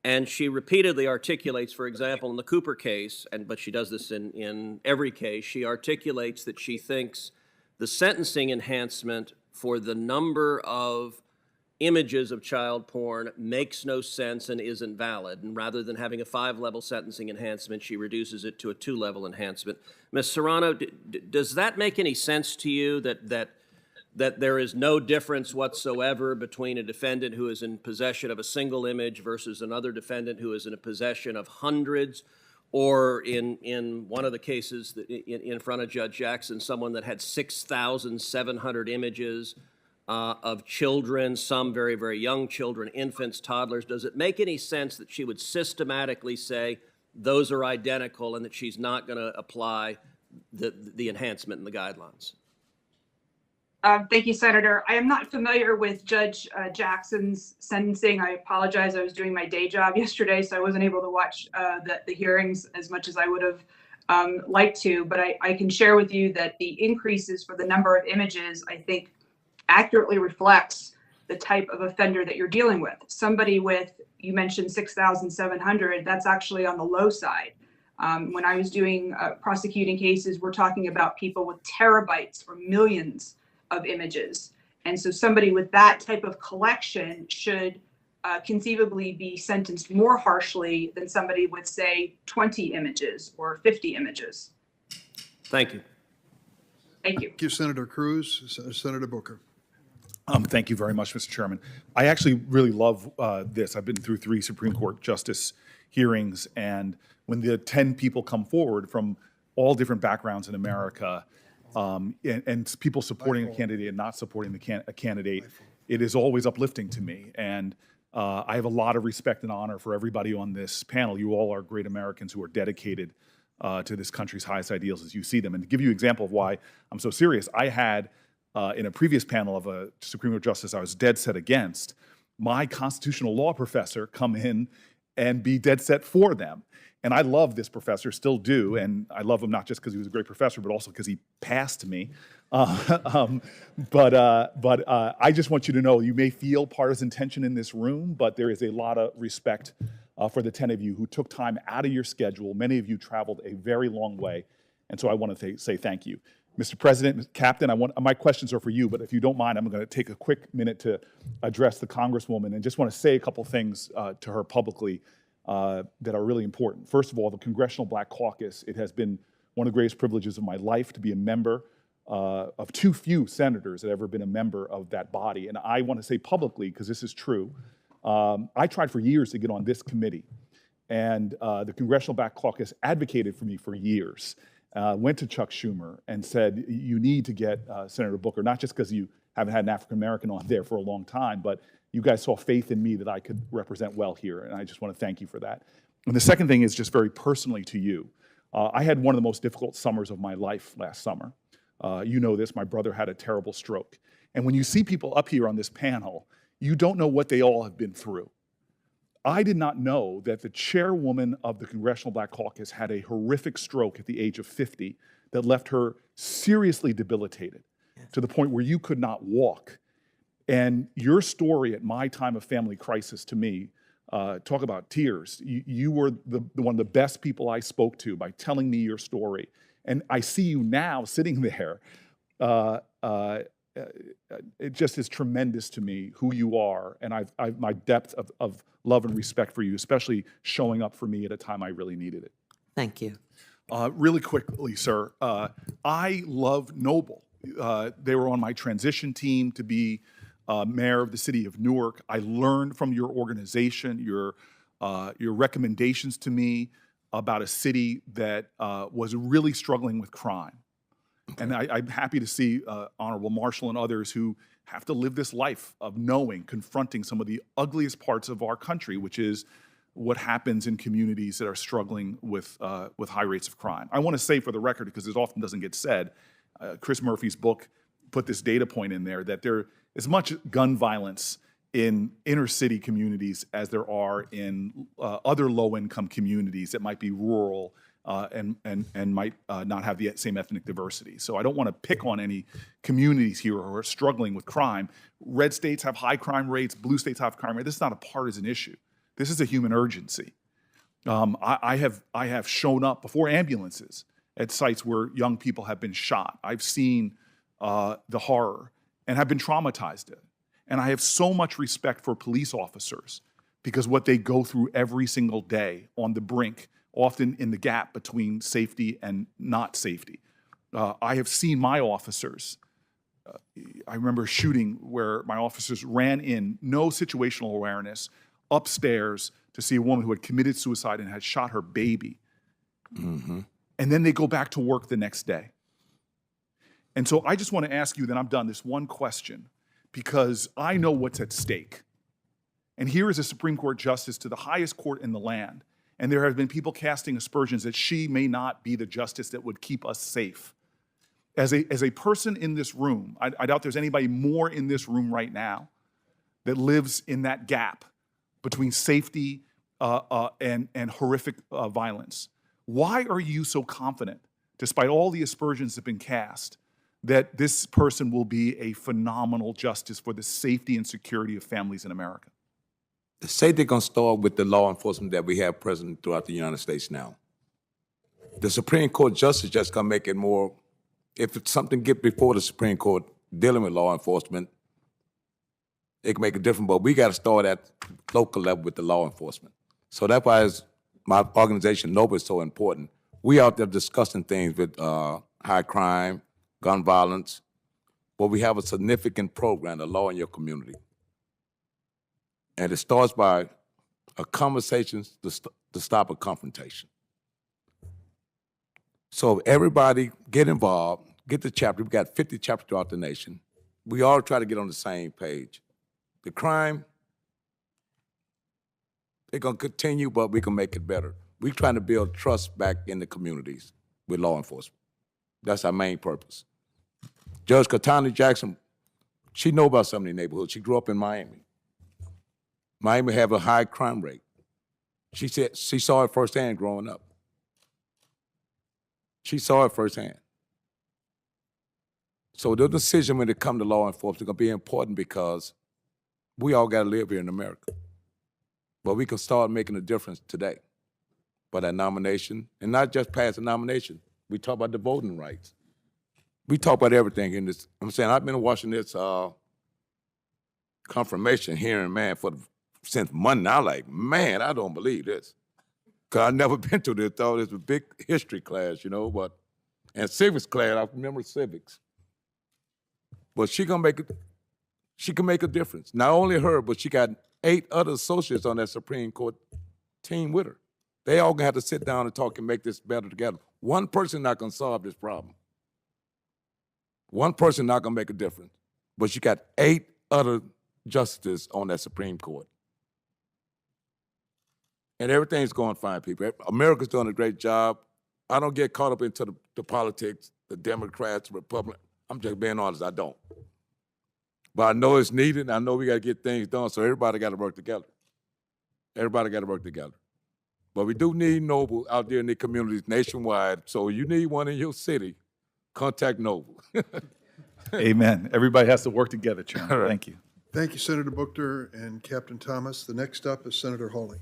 And she repeatedly articulates, for example, in the Cooper case, but she does this in every case, she articulates that she thinks the sentencing enhancement for the number of images of child porn makes no sense and isn't valid. And rather than having a 5-level sentencing enhancement, she reduces it to a 2-level enhancement. Ms. Serrano, does that make any sense to you, that there is no difference whatsoever between a defendant who is in possession of a single image versus another defendant who is in a possession of hundreds, or in one of the cases in front of Judge Jackson, someone that had 6,700 images of children, some very, very young children, infants, toddlers? Does it make any sense that she would systematically say those are identical and that she's not going to apply the enhancement in the guidelines? Thank you, Senator. I am not familiar with Judge Jackson's sentencing. I apologize. I was doing my day job yesterday, so I wasn't able to watch the hearings as much as I would have liked to. But I can share with you that the increases for the number of images, I think, accurately reflects the type of offender that you're dealing with. Somebody with, you mentioned 6,700, that's actually on the low side. When I was doing prosecuting cases, we're talking about people with terabytes or millions of images. And so somebody with that type of collection should conceivably be sentenced more harshly than somebody with, say, 20 images or 50 images. Thank you. Thank you. Thank you, Senator Cruz. Senator Booker. Thank you very much, Mr. Chairman. I actually really love this. I've been through 3 Supreme Court justice hearings, and when the 10 people come forward from all different backgrounds in America, and people supporting a candidate and not supporting a candidate, it is always uplifting to me. And I have a lot of respect and honor for everybody on this panel. You all are great Americans who are dedicated to this country's highest ideals as you see them. And to give you an example of why I'm so serious, I had in a previous panel of a Supreme Court justice I was dead set against, my constitutional law professor come in and be dead set for them. And I love this professor, still do, and I love him not just because he was a great professor, but also because he passed me. But I just want you to know, you may feel partisan tension in this room, but there is a lot of respect for the 10 of you who took time out of your schedule. Many of you traveled a very long way, and so I want to say thank you. Mr. President, Captain, my questions are for you, but if you don't mind, I'm going to take a quick minute to address the Congresswoman and just want to say a couple things to her publicly that are really important. First of all, the Congressional Black Caucus, it has been one of the greatest privileges of my life to be a member of too few senators that have ever been a member of that body. And I want to say publicly, because this is true, I tried for years to get on this committee, and the Congressional Black Caucus advocated for me for years. Went to Chuck Schumer and said, you need to get Senator Booker, not just because you haven't had an African-American on there for a long time, but you guys saw faith in me that I could represent well here, and I just want to thank you for that. And the second thing is just very personally to you. I had one of the most difficult summers of my life last summer. You know this, my brother had a terrible stroke. And when you see people up here on this panel, you don't know what they all have been through. I did not know that the chairwoman of the Congressional Black Caucus had a horrific stroke at the age of 50 that left her seriously debilitated to the point where you could not walk. And your story at my time of family crisis to me, talk about tears. You were one of the best people I spoke to by telling me your story. And I see you now sitting there. It just is tremendous to me who you are, and I've my depth of love and respect for you, especially showing up for me at a time I really needed it. Thank you. Really quickly, sir, I love Noble. They were on my transition team to be mayor of the city of Newark. I learned from your organization, your recommendations to me about a city that was really struggling with crime. And I'm happy to see Honorable Marshall and others who have to live this life of knowing, confronting some of the ugliest parts of our country, which is what happens in communities that are struggling with high rates of crime. I want to say for the record, because it often doesn't get said, Chris Murphy's book put this data point in there, that there is much gun violence in inner city communities as there are in other low-income communities that might be rural and might not have the same ethnic diversity. So I don't want to pick on any communities here who are struggling with crime. Red states have high crime rates, blue states have crime rates. This is not a partisan issue. This is a human urgency. I have shown up before ambulances at sites where young people have been shot. I've seen the horror and have been traumatized. And I have so much respect for police officers because what they go through every single day on the brink, often in the gap between safety and not safety. I have seen my officers. I remember a shooting where my officers ran in, no situational awareness, upstairs to see a woman who had committed suicide and had shot her baby. Mm-hmm. And then they go back to work the next day. And so I just want to ask you, then I'm done, this one question, because I know what's at stake. And here is a Supreme Court justice to the highest court in the land, and there have been people casting aspersions that she may not be the justice that would keep us safe. As a person in this room, I doubt there's anybody more in this room right now that lives in that gap between safety and horrific violence. Why are you so confident, despite all the aspersions that have been cast, that this person will be a phenomenal justice for the safety and security of families in America? The safety going to start with the law enforcement that we have present throughout the United States now. The Supreme Court justice just going to make it more, if it's something get before the Supreme Court dealing with law enforcement, it can make a difference, but we got to start at local level with the law enforcement. So that's why my organization, NOBA, is so important. We out there discussing things with high crime, gun violence, but we have a significant program, the law in your community. And it starts by a conversation to stop a confrontation. So everybody get involved, get the chapter. We've got 50 chapters throughout the nation. We all try to get on the same page. The crime, they're going to continue, but we can make it better. We're trying to build trust back in the communities with law enforcement. That's our main purpose. Judge Ketanji Jackson, she know about some of the neighborhoods. She grew up in Miami. Miami have a high crime rate. She said she saw it firsthand growing up. She saw it firsthand. So the decision when it comes to law enforcement is going to be important because we all got to live here in America. But we can start making a difference today by that nomination, and not just pass a nomination. We talk about the voting rights. We talk about everything in this. I'm saying I've been watching this confirmation hearing, man, since Monday. I'm like, man, I don't believe this. Because I've never been to this. Thought it was a big history class, you know, and civics class, I remember civics. But she can make a difference. Not only her, but she got 8 other associates on that Supreme Court team with her. They all gonna have to sit down and talk and make this better together. One person not gonna solve this problem. One person not gonna make a difference. But you got 8 other justices on that Supreme Court. And everything's going fine, people. America's doing a great job. I don't get caught up into the politics, the Democrats, the Republicans. I'm just being honest, I don't. But I know it's needed. I know we got to get things done, so everybody got to work together. Everybody got to work together. But we do need Noble out there in the communities nationwide. So you need one in your city, contact Noble. Amen. Everybody has to work together, Chairman. Right. Thank you. Thank you, Senator Buchter and Captain Thomas. The next up is Senator Hawley.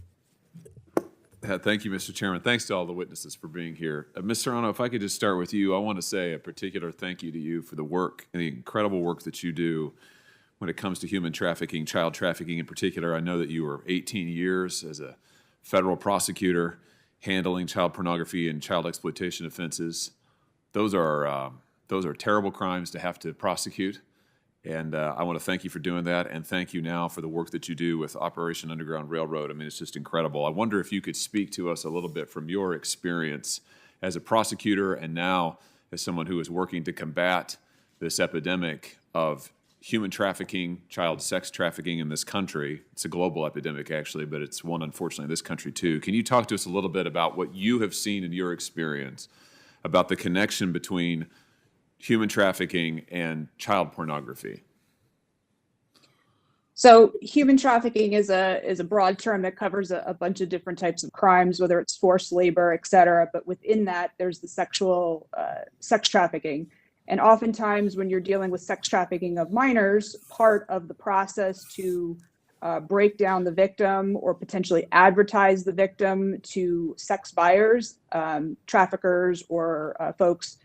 Thank you, Mr. Chairman. Thanks to all the witnesses for being here. Ms. Serrano, if I could just start with you, I want to say a particular thank you to you for the work and the incredible work that you do when it comes to human trafficking, child trafficking in particular. I know that you were 18 years as a federal prosecutor handling child pornography and child exploitation offenses. Those are terrible crimes to have to prosecute. And I want to thank you for doing that, and thank you now for the work that you do with Operation Underground Railroad. I mean, it's just incredible. I wonder if you could speak to us a little bit from your experience as a prosecutor and now as someone who is working to combat this epidemic of human trafficking, child sex trafficking in this country. It's a global epidemic, actually, but it's one, unfortunately, in this country, too. Can you talk to us a little bit about what you have seen in your experience about the connection between human trafficking and child pornography? So human trafficking is a broad term that covers a bunch of different types of crimes, whether it's forced labor, et cetera. But within that, there's the sex trafficking. And oftentimes when you're dealing with sex trafficking of minors, part of the process to break down the victim or potentially advertise the victim to sex buyers, traffickers, or folks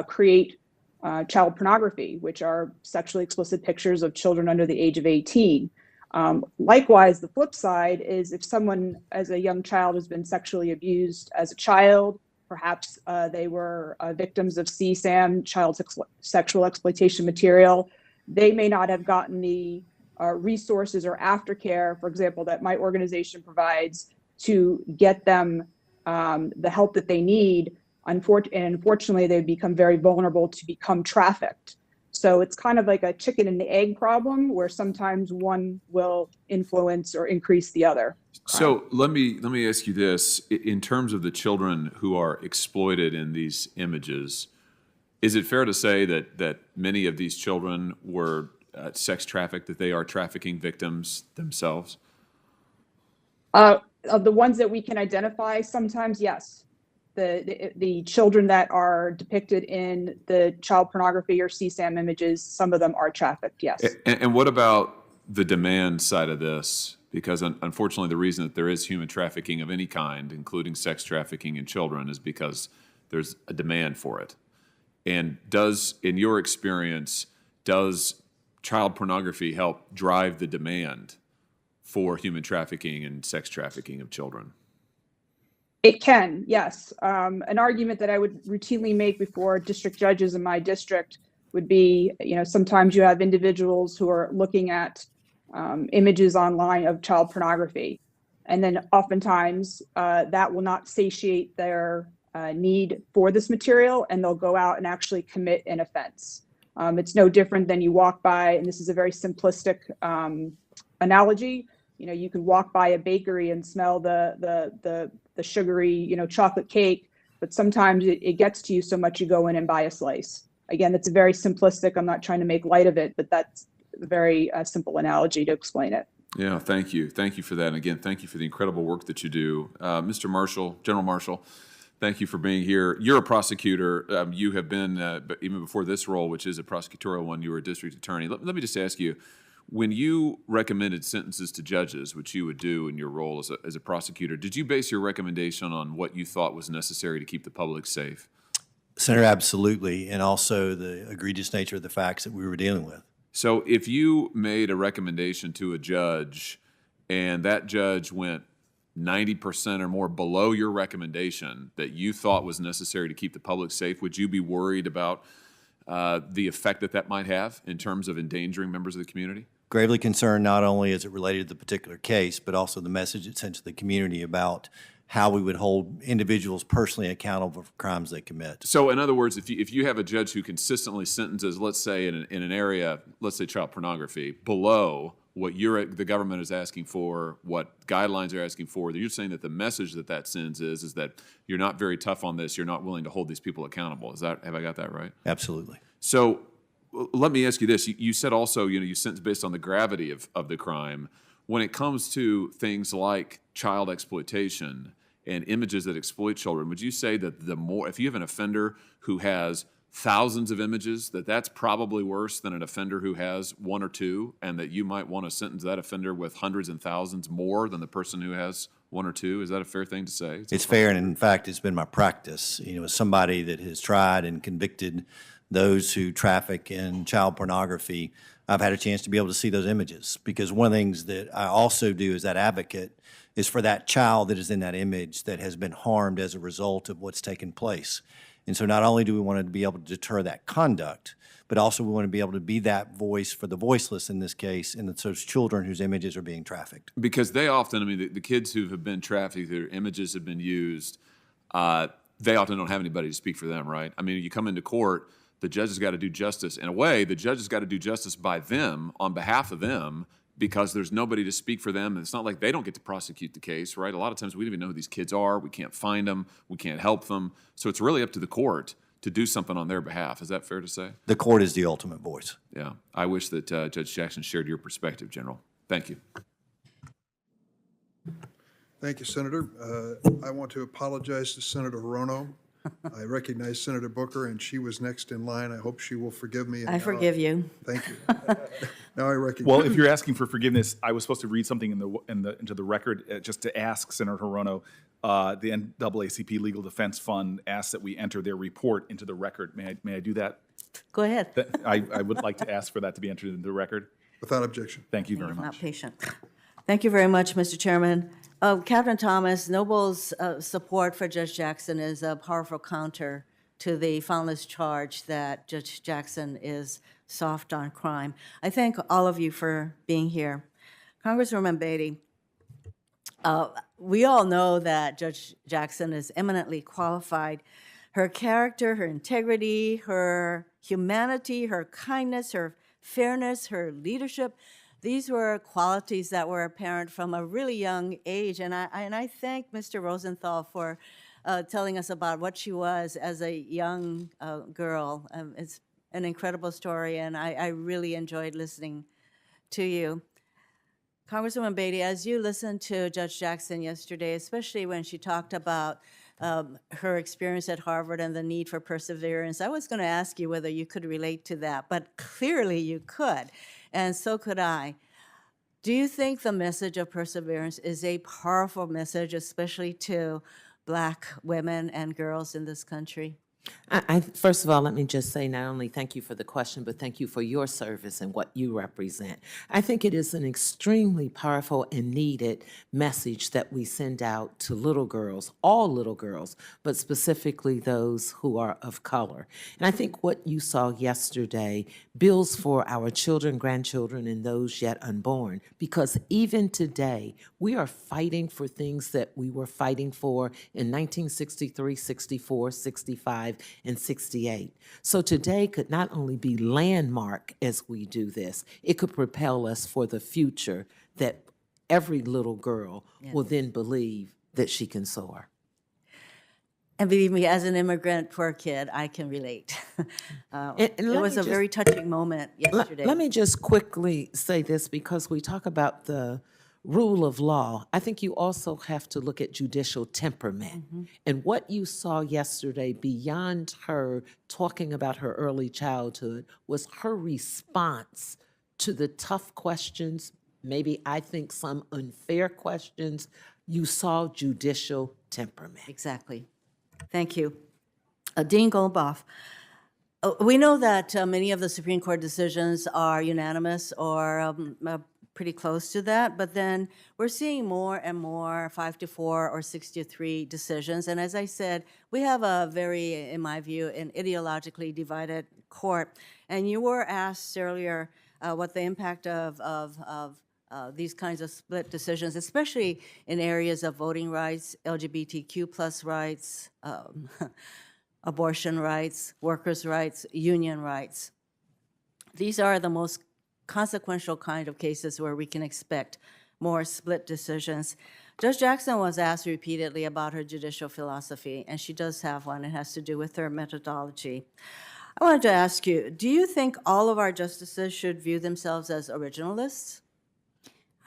create child pornography, which are sexually explicit pictures of children under the age of 18. Likewise, the flip side is if someone as a young child has been sexually abused as a child, perhaps they were victims of CSAM, child sexual exploitation material, they may not have gotten the resources or aftercare, for example, that my organization provides to get them the help that they need. And unfortunately, they become very vulnerable to become trafficked. So it's kind of like a chicken and the egg problem where sometimes one will influence or increase the other. So let me ask you this. In terms of the children who are exploited in these images, is it fair to say that many of these children were sex trafficked, that they are trafficking victims themselves? Of the ones that we can identify, sometimes, yes. The children that are depicted in the child pornography or CSAM images, some of them are trafficked, yes. And what about the demand side of this? Because unfortunately, the reason that there is human trafficking of any kind, including sex trafficking in children, is because there's a demand for it. And in your experience, does child pornography help drive the demand for human trafficking and sex trafficking of children? It can, yes. An argument that I would routinely make before district judges in my district would be, sometimes you have individuals who are looking at images online of child pornography. And then oftentimes that will not satiate their need for this material, and they'll go out and actually commit an offense. It's no different than you walk by, and this is a very simplistic analogy. You can walk by a bakery and smell the sugary, chocolate cake, but sometimes it gets to you so much you go in and buy a slice. Again, it's a very simplistic, I'm not trying to make light of it, but that's a very simple analogy to explain it. Yeah, thank you. Thank you for that. And again, thank you for the incredible work that you do. Mr. Marshall, General Marshall, thank you for being here. You're a prosecutor. You have been, even before this role, which is a prosecutorial one, you were a district attorney. Let me just ask you, when you recommended sentences to judges, which you would do in your role as a prosecutor, did you base your recommendation on what you thought was necessary to keep the public safe? Senator, absolutely, and also the egregious nature of the facts that we were dealing with. So if you made a recommendation to a judge and that judge went 90% or more below your recommendation that you thought was necessary to keep the public safe, would you be worried about the effect that might have in terms of endangering members of the community? Gravely concerned, not only as it related to the particular case, but also the message it sent to the community about how we would hold individuals personally accountable for crimes they commit. So in other words, if you have a judge who consistently sentences, let's say in an area, let's say child pornography, below what the government is asking for, what guidelines are asking for, you're saying that the message that sends is that you're not very tough on this, you're not willing to hold these people accountable. Have I got that right? Absolutely. So let me ask you this. You said also, you sentence based on the gravity of the crime. When it comes to things like child exploitation and images that exploit children, would you say that if you have an offender who has thousands of images, that's probably worse than an offender who has one or two, and that you might want to sentence that offender with hundreds and thousands more than the person who has one or two? Is that a fair thing to say? It's fair, and in fact, it's been my practice, as somebody that has tried and convicted those who traffic in child pornography. I've had a chance to be able to see those images, because one of the things that I also do as that advocate is for that child that is in that image that has been harmed as a result of what's taken place. And so not only do we want to be able to deter that conduct, but also we want to be able to be that voice for the voiceless in this case, and those children whose images are being trafficked. Because they often, the kids who have been trafficked, their images have been used, they often don't have anybody to speak for them, right? You come into court, the judge has got to do justice. In a way, the judge has got to do justice by them, on behalf of them, because there's nobody to speak for them. And it's not like they don't get to prosecute the case, right? A lot of times we don't even know who these kids are. We can't find them. We can't help them. So it's really up to the court to do something on their behalf. Is that fair to say? The court is the ultimate voice. Yeah. I wish that Judge Jackson shared your perspective, General. Thank you. Thank you, Senator. I want to apologize to Senator Hirono. I recognize Senator Booker, and she was next in line. I hope she will forgive me. and I now- forgive you. Thank you. Now I recognize. Well, if you're asking for forgiveness, I was supposed to read something into the record just to ask Senator Hirono. The NAACP Legal Defense Fund asks that we enter their report into the record. May I do that? Go ahead. I would like to ask for that to be entered into the record. Without objection. Thank you very Not much. patient. Thank you very much, Mr. Chairman. Captain Thomas, Noble's support for Judge Jackson is a powerful counter to the foundless charge that Judge Jackson is soft on crime. I thank all of you for being here. Congresswoman Beatty, we all know that Judge Jackson is eminently qualified. Her character, her integrity, her humanity, her kindness, her fairness, her leadership, these were qualities that were apparent from a really young age. And I thank Mr. Rosenthal for telling us about what she was as a young girl. It's an incredible story, and I really enjoyed listening to you. Congresswoman Beatty, as you listened to Judge Jackson yesterday, especially when she talked about her experience at Harvard and the need for perseverance, I was going to ask you whether you could relate to that, but clearly you could, and so could I. Do you think the message of perseverance is a powerful message, especially to Black women and girls in this country? First of all, let me just say not only thank you for the question, but thank you for your service and what you represent. I think it is an extremely powerful and needed message that we send out to little girls, all little girls, but specifically those who are of color. And I think what you saw yesterday builds for our children, grandchildren, and those yet unborn, because even today, we are fighting for things that we were fighting for in 1963, 64, 65, and 68. So today could not only be landmark as we do this, it could propel us for the future that every little girl will then believe that she can soar. And believe me, as an immigrant poor kid, I can relate. It was a very touching moment yesterday. Let me just quickly say this, because we talk about the rule of law. I think you also have to look at judicial temperament. And what you saw yesterday, beyond her talking about her early childhood, was her response to the tough questions, maybe I think some unfair questions. You saw judicial temperament. Exactly. Thank you. Dean Goldboff, we know that many of the Supreme Court decisions are unanimous or pretty close to that, but then we're seeing more and more 5-4 or 6-3 decisions. And as I said, we have a very, in my view, an ideologically divided court. And you were asked earlier what the impact of these kinds of split decisions, especially in areas of voting rights, LGBTQ plus rights, abortion rights, workers' rights, union rights. These are the most consequential kind of cases where we can expect more split decisions. Judge Jackson was asked repeatedly about her judicial philosophy, and she does have one. It has to do with her methodology. I wanted to ask you, do you think all of our justices should view themselves as originalists?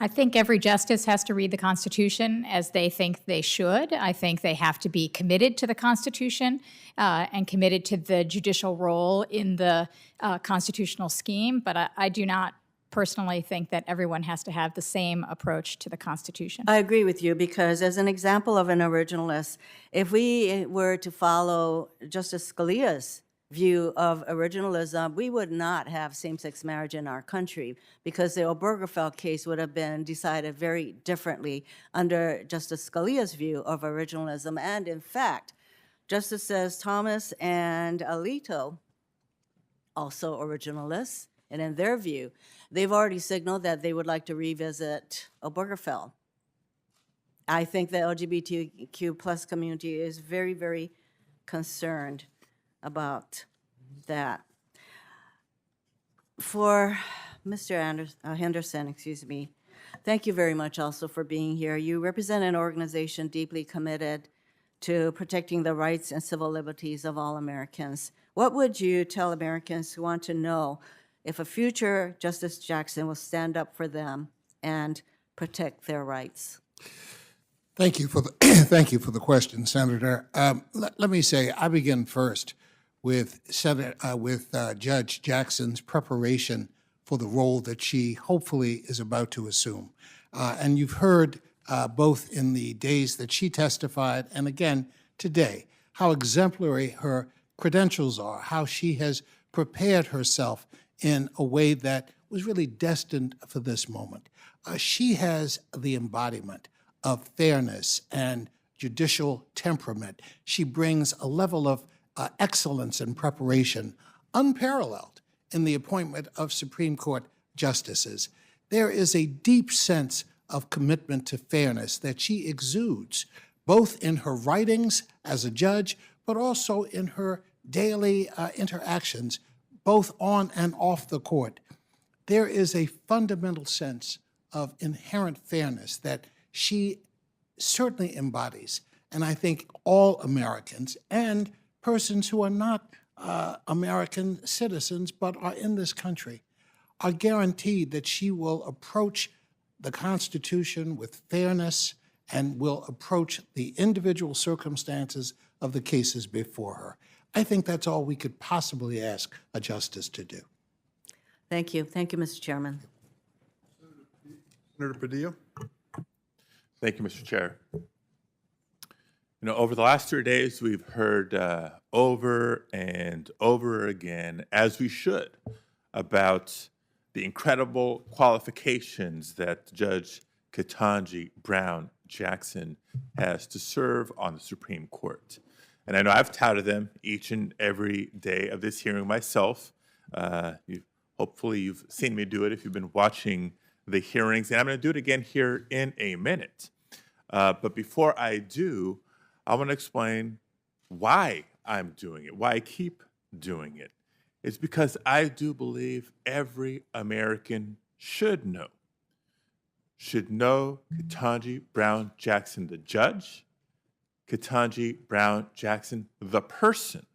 I think every justice has to read the Constitution as they think they should. I think they have to be committed to the Constitution and committed to the judicial role in the constitutional scheme, but I do not personally think that everyone has to have the same approach to the Constitution. I agree with you, because as an example of an originalist, if we were to follow Justice Scalia's view of originalism, we would not have same-sex marriage in our country, because the Obergefell case would have been decided very differently under Justice Scalia's view of originalism. And in fact, Justices Thomas and Alito, also originalists, and in their view, they've already signaled that they would like to revisit Obergefell. I think the LGBTQ plus community is very, very concerned about that. For Mr. Henderson, thank you very much also for being here. You represent an organization deeply committed to protecting the rights and civil liberties of all Americans. What would you tell Americans who want to know if a future Justice Jackson will stand up for them and protect their rights? Thank you for the thank you for the question, Senator. Let me say I begin first with Judge Jackson's preparation for the role that she hopefully is about to assume. And you've heard both in the days that she testified and again today how exemplary her credentials are, how she has prepared herself in a way that was really destined for this moment. She has the embodiment of fairness and judicial temperament. She brings a level of excellence and preparation unparalleled in the appointment of Supreme Court justices. There is a deep sense of commitment to fairness that she exudes, both in her writings as a judge, but also in her daily interactions, both on and off the court. There is a fundamental sense of inherent fairness that she certainly embodies. And I think all Americans and persons who are not American citizens but are in this country are guaranteed that she will approach the Constitution with fairness and will approach the individual circumstances of the cases before her. I think that's all we could possibly ask a justice to do. Thank you. Thank you, Mr. Chairman. Senator Padilla. Thank you, Mr. Chair. Over the last 3 days, we've heard over and over again, as we should, about the incredible qualifications that Judge Ketanji Brown Jackson has to serve on the Supreme Court. And I know I've touted them each and every day of this hearing myself. Hopefully you've seen me do it if you've been watching the hearings, and I'm going to do it again here in a minute. But before I do, I want to explain why I'm doing it, why I keep doing it. It's because I do believe every American should know Ketanji Brown Jackson, the judge, Ketanji Brown Jackson, the person,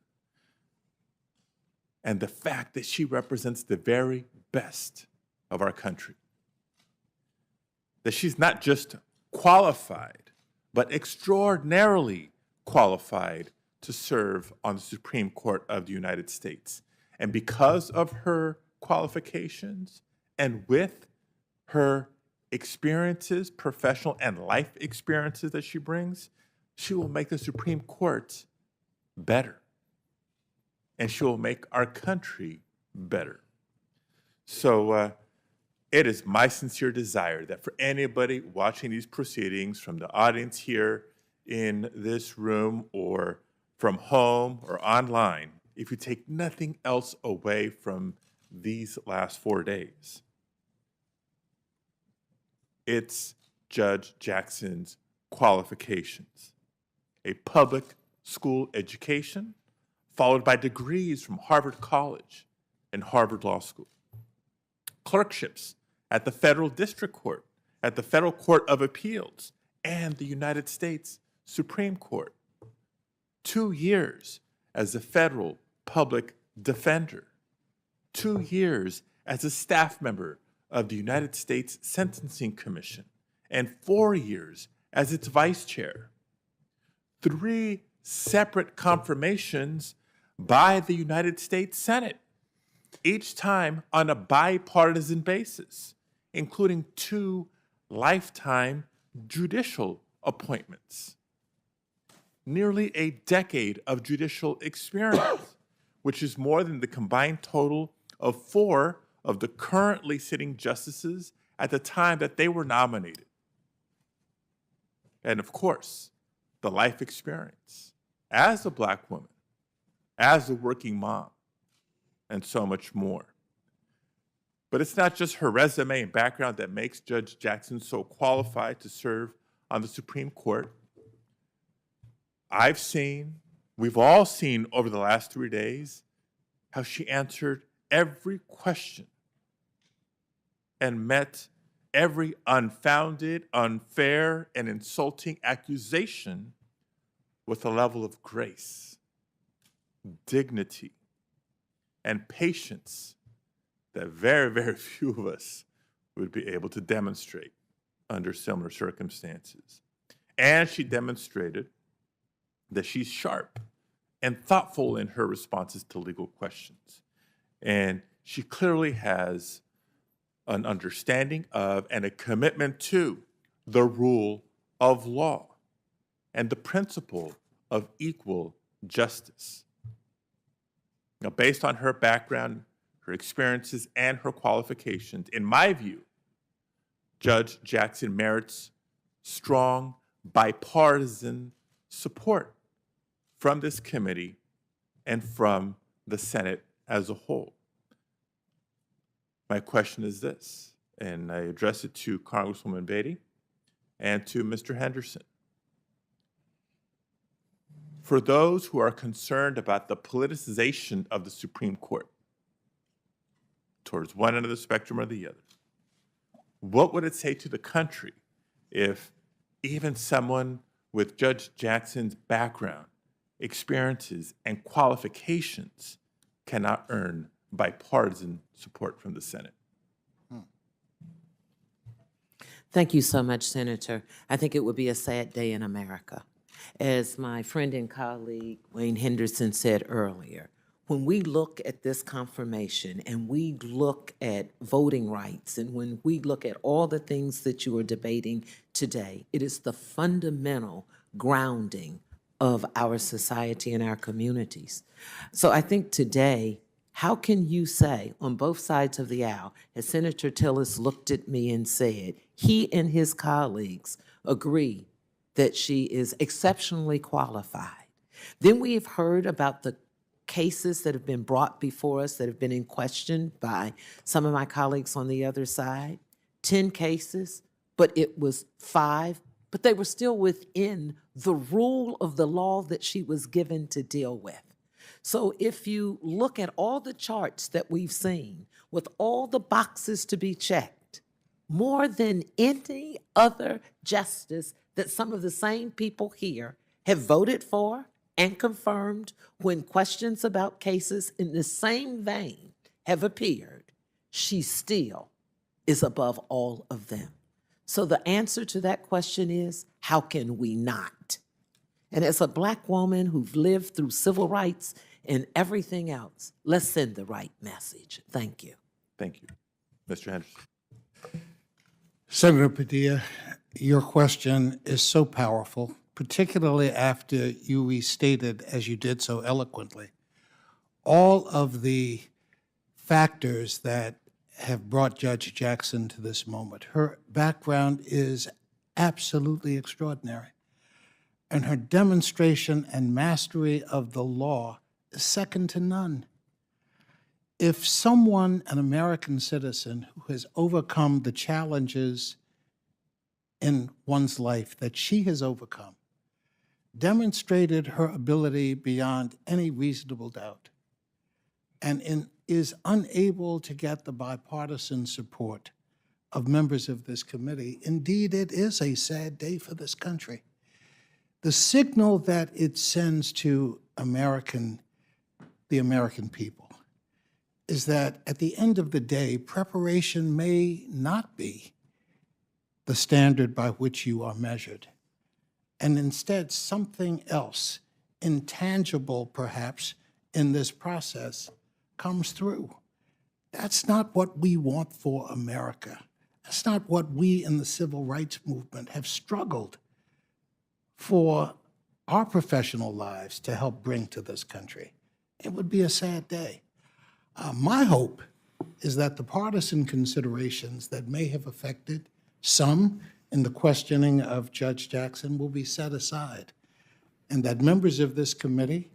and the fact that she represents the very best of our country. That she's not just qualified, but extraordinarily qualified to serve on the Supreme Court of the United States. And because of her qualifications and with her experiences, professional and life experiences that she brings, she will make the Supreme Court better. And she will make our country better. So it is my sincere desire that for anybody watching these proceedings from the audience here in this room or from home or online, if you take nothing else away from these last 4 days, it's Judge Jackson's qualifications. A public school education, followed by degrees from Harvard College and Harvard Law School. Clerkships at the Federal District Court, at the Federal Court of Appeals, and the United States Supreme Court. 2 years as a federal public defender. 2 years as a staff member of the United States Sentencing Commission, and 4 years as its vice chair. 3 separate confirmations by the United States Senate, each time on a bipartisan basis, including 2 lifetime judicial appointments. Nearly a decade of judicial experience, which is more than the combined total of 4 of the currently sitting justices at the time that they were nominated. And of course, the life experience as a Black woman, as a working mom, and so much more. But it's not just her resume and background that makes Judge Jackson so qualified to serve on the Supreme Court. We've all seen over the last 3 days, how she answered every question and met every unfounded, unfair, and insulting accusation with a level of grace, dignity, and patience that very, very few of us would be able to demonstrate under similar circumstances. And she demonstrated that she's sharp and thoughtful in her responses to legal questions. And she clearly has an understanding of and a commitment to the rule of law and the principle of equal justice. Now, based on her background, her experiences, and her qualifications, in my view, Judge Jackson merits strong bipartisan support from this committee and from the Senate as a whole. My question is this, and I address it to Congresswoman Beatty and to Mr. Henderson. For those who are concerned about the politicization of the Supreme Court towards one end of the spectrum or the other, what would it say to the country if even someone with Judge Jackson's background, experiences, and qualifications cannot earn bipartisan support from the Senate? Thank you so much, Senator. I think it would be a sad day in America. As my friend and colleague Wayne Henderson said earlier, when we look at this confirmation and we look at voting rights and when we look at all the things that you are debating today, it is the fundamental grounding of our society and our communities. So I think today, how can you say on both sides of the aisle, as Senator Tillis looked at me and said, he and his colleagues agree that she is exceptionally qualified. Then we have heard about the cases that have been brought before us that have been in question by some of my colleagues on the other side. 10 cases, but it was 5, but they were still within the rule of the law that she was given to deal with. So if you look at all the charts that we've seen, with all the boxes to be checked, more than any other justice that some of the same people here have voted for and confirmed when questions about cases in the same vein have appeared, she still is above all of them. So the answer to that question is, how can we not? And as a Black woman who've lived through civil rights and everything else, let's send the right message. Thank you. Thank you. Mr. Henderson. Senator Padilla, your question is so powerful, particularly after you restated, as you did so eloquently, all of the factors that have brought Judge Jackson to this moment. Her background is absolutely extraordinary, and her demonstration and mastery of the law is second to none. If someone, an American citizen, who has overcome the challenges in one's life that she has overcome, demonstrated her ability beyond any reasonable doubt, and is unable to get the bipartisan support of members of this committee, indeed it is a sad day for this country. The signal that it sends to the American people is that at the end of the day, preparation may not be the standard by which you are measured, and instead something else, intangible perhaps, in this process comes through. That's not what we want for America. That's not what we in the civil rights movement have struggled for our professional lives to help bring to this country. It would be a sad day. My hope is that the partisan considerations that may have affected some in the questioning of Judge Jackson will be set aside, and that members of this committee,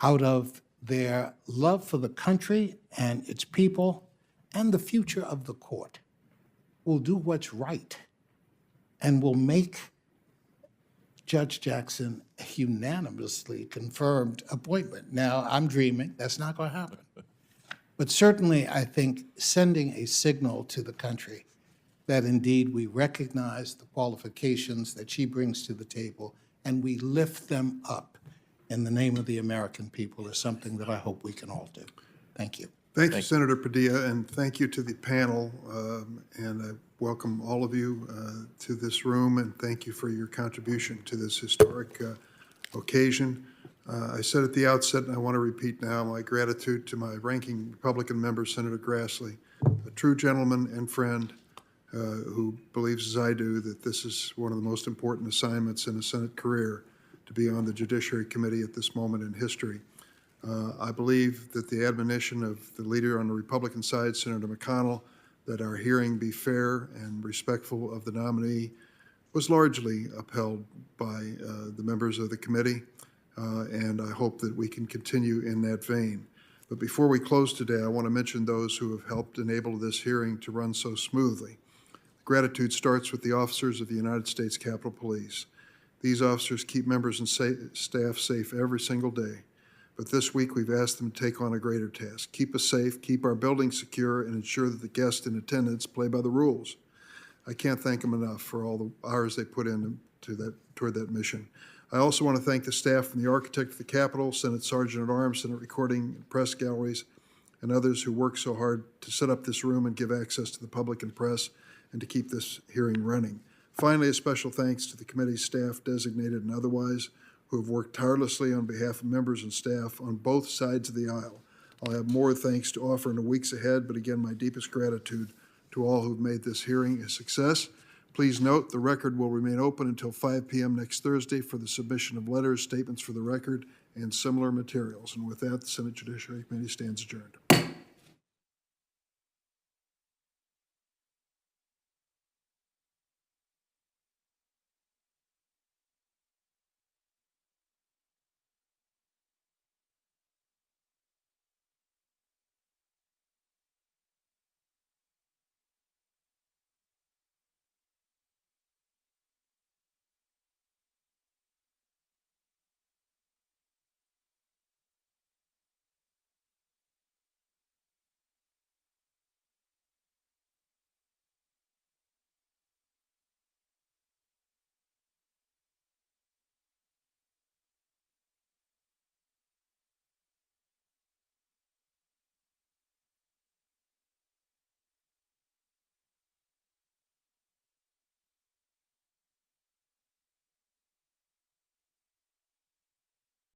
out of their love for the country and its people and the future of the court, will do what's right and will make Judge Jackson a unanimously confirmed appointment. Now, I'm dreaming. That's not going to happen. But certainly, I think sending a signal to the country that indeed we recognize the qualifications that she brings to the table and we lift them up in the name of the American people is something that I hope we can all do. Thank you. Thank you, Senator Padilla, and thank you to the panel. And I welcome all of you to this room, and thank you for your contribution to this historic occasion. I said at the outset, and I want to repeat now, my gratitude to my ranking Republican member, Senator Grassley, a true gentleman and friend who believes, as I do, that this is one of the most important assignments in a Senate career, to be on the Judiciary Committee at this moment in history. I believe that the admonition of the leader on the Republican side, Senator McConnell, that our hearing be fair and respectful of the nominee was largely upheld by the members of the committee, and I hope that we can continue in that vein. But before we close today, I want to mention those who have helped enable this hearing to run so smoothly. Gratitude starts with the officers of the United States Capitol Police. These officers keep members and staff safe every single day. But this week, we've asked them to take on a greater task. Keep us safe, keep our buildings secure, and ensure that the guests in attendance play by the rules. I can't thank them enough for all the hours they put in toward that mission. I also want to thank the staff from the architect of the Capitol, Senate Sergeant at Arms, Senate Recording and Press Galleries, and others who worked so hard to set up this room and give access to the public and press and to keep this hearing running. Finally, a special thanks to the committee's staff, designated and otherwise, who have worked tirelessly on behalf of members and staff on both sides of the aisle. I'll have more thanks to offer in the weeks ahead, but again, my deepest gratitude to all who've made this hearing a success. Please note the record will remain open until 5 p.m. next Thursday for the submission of letters, statements for the record, and similar materials. And with that, the Senate Judiciary Committee stands adjourned.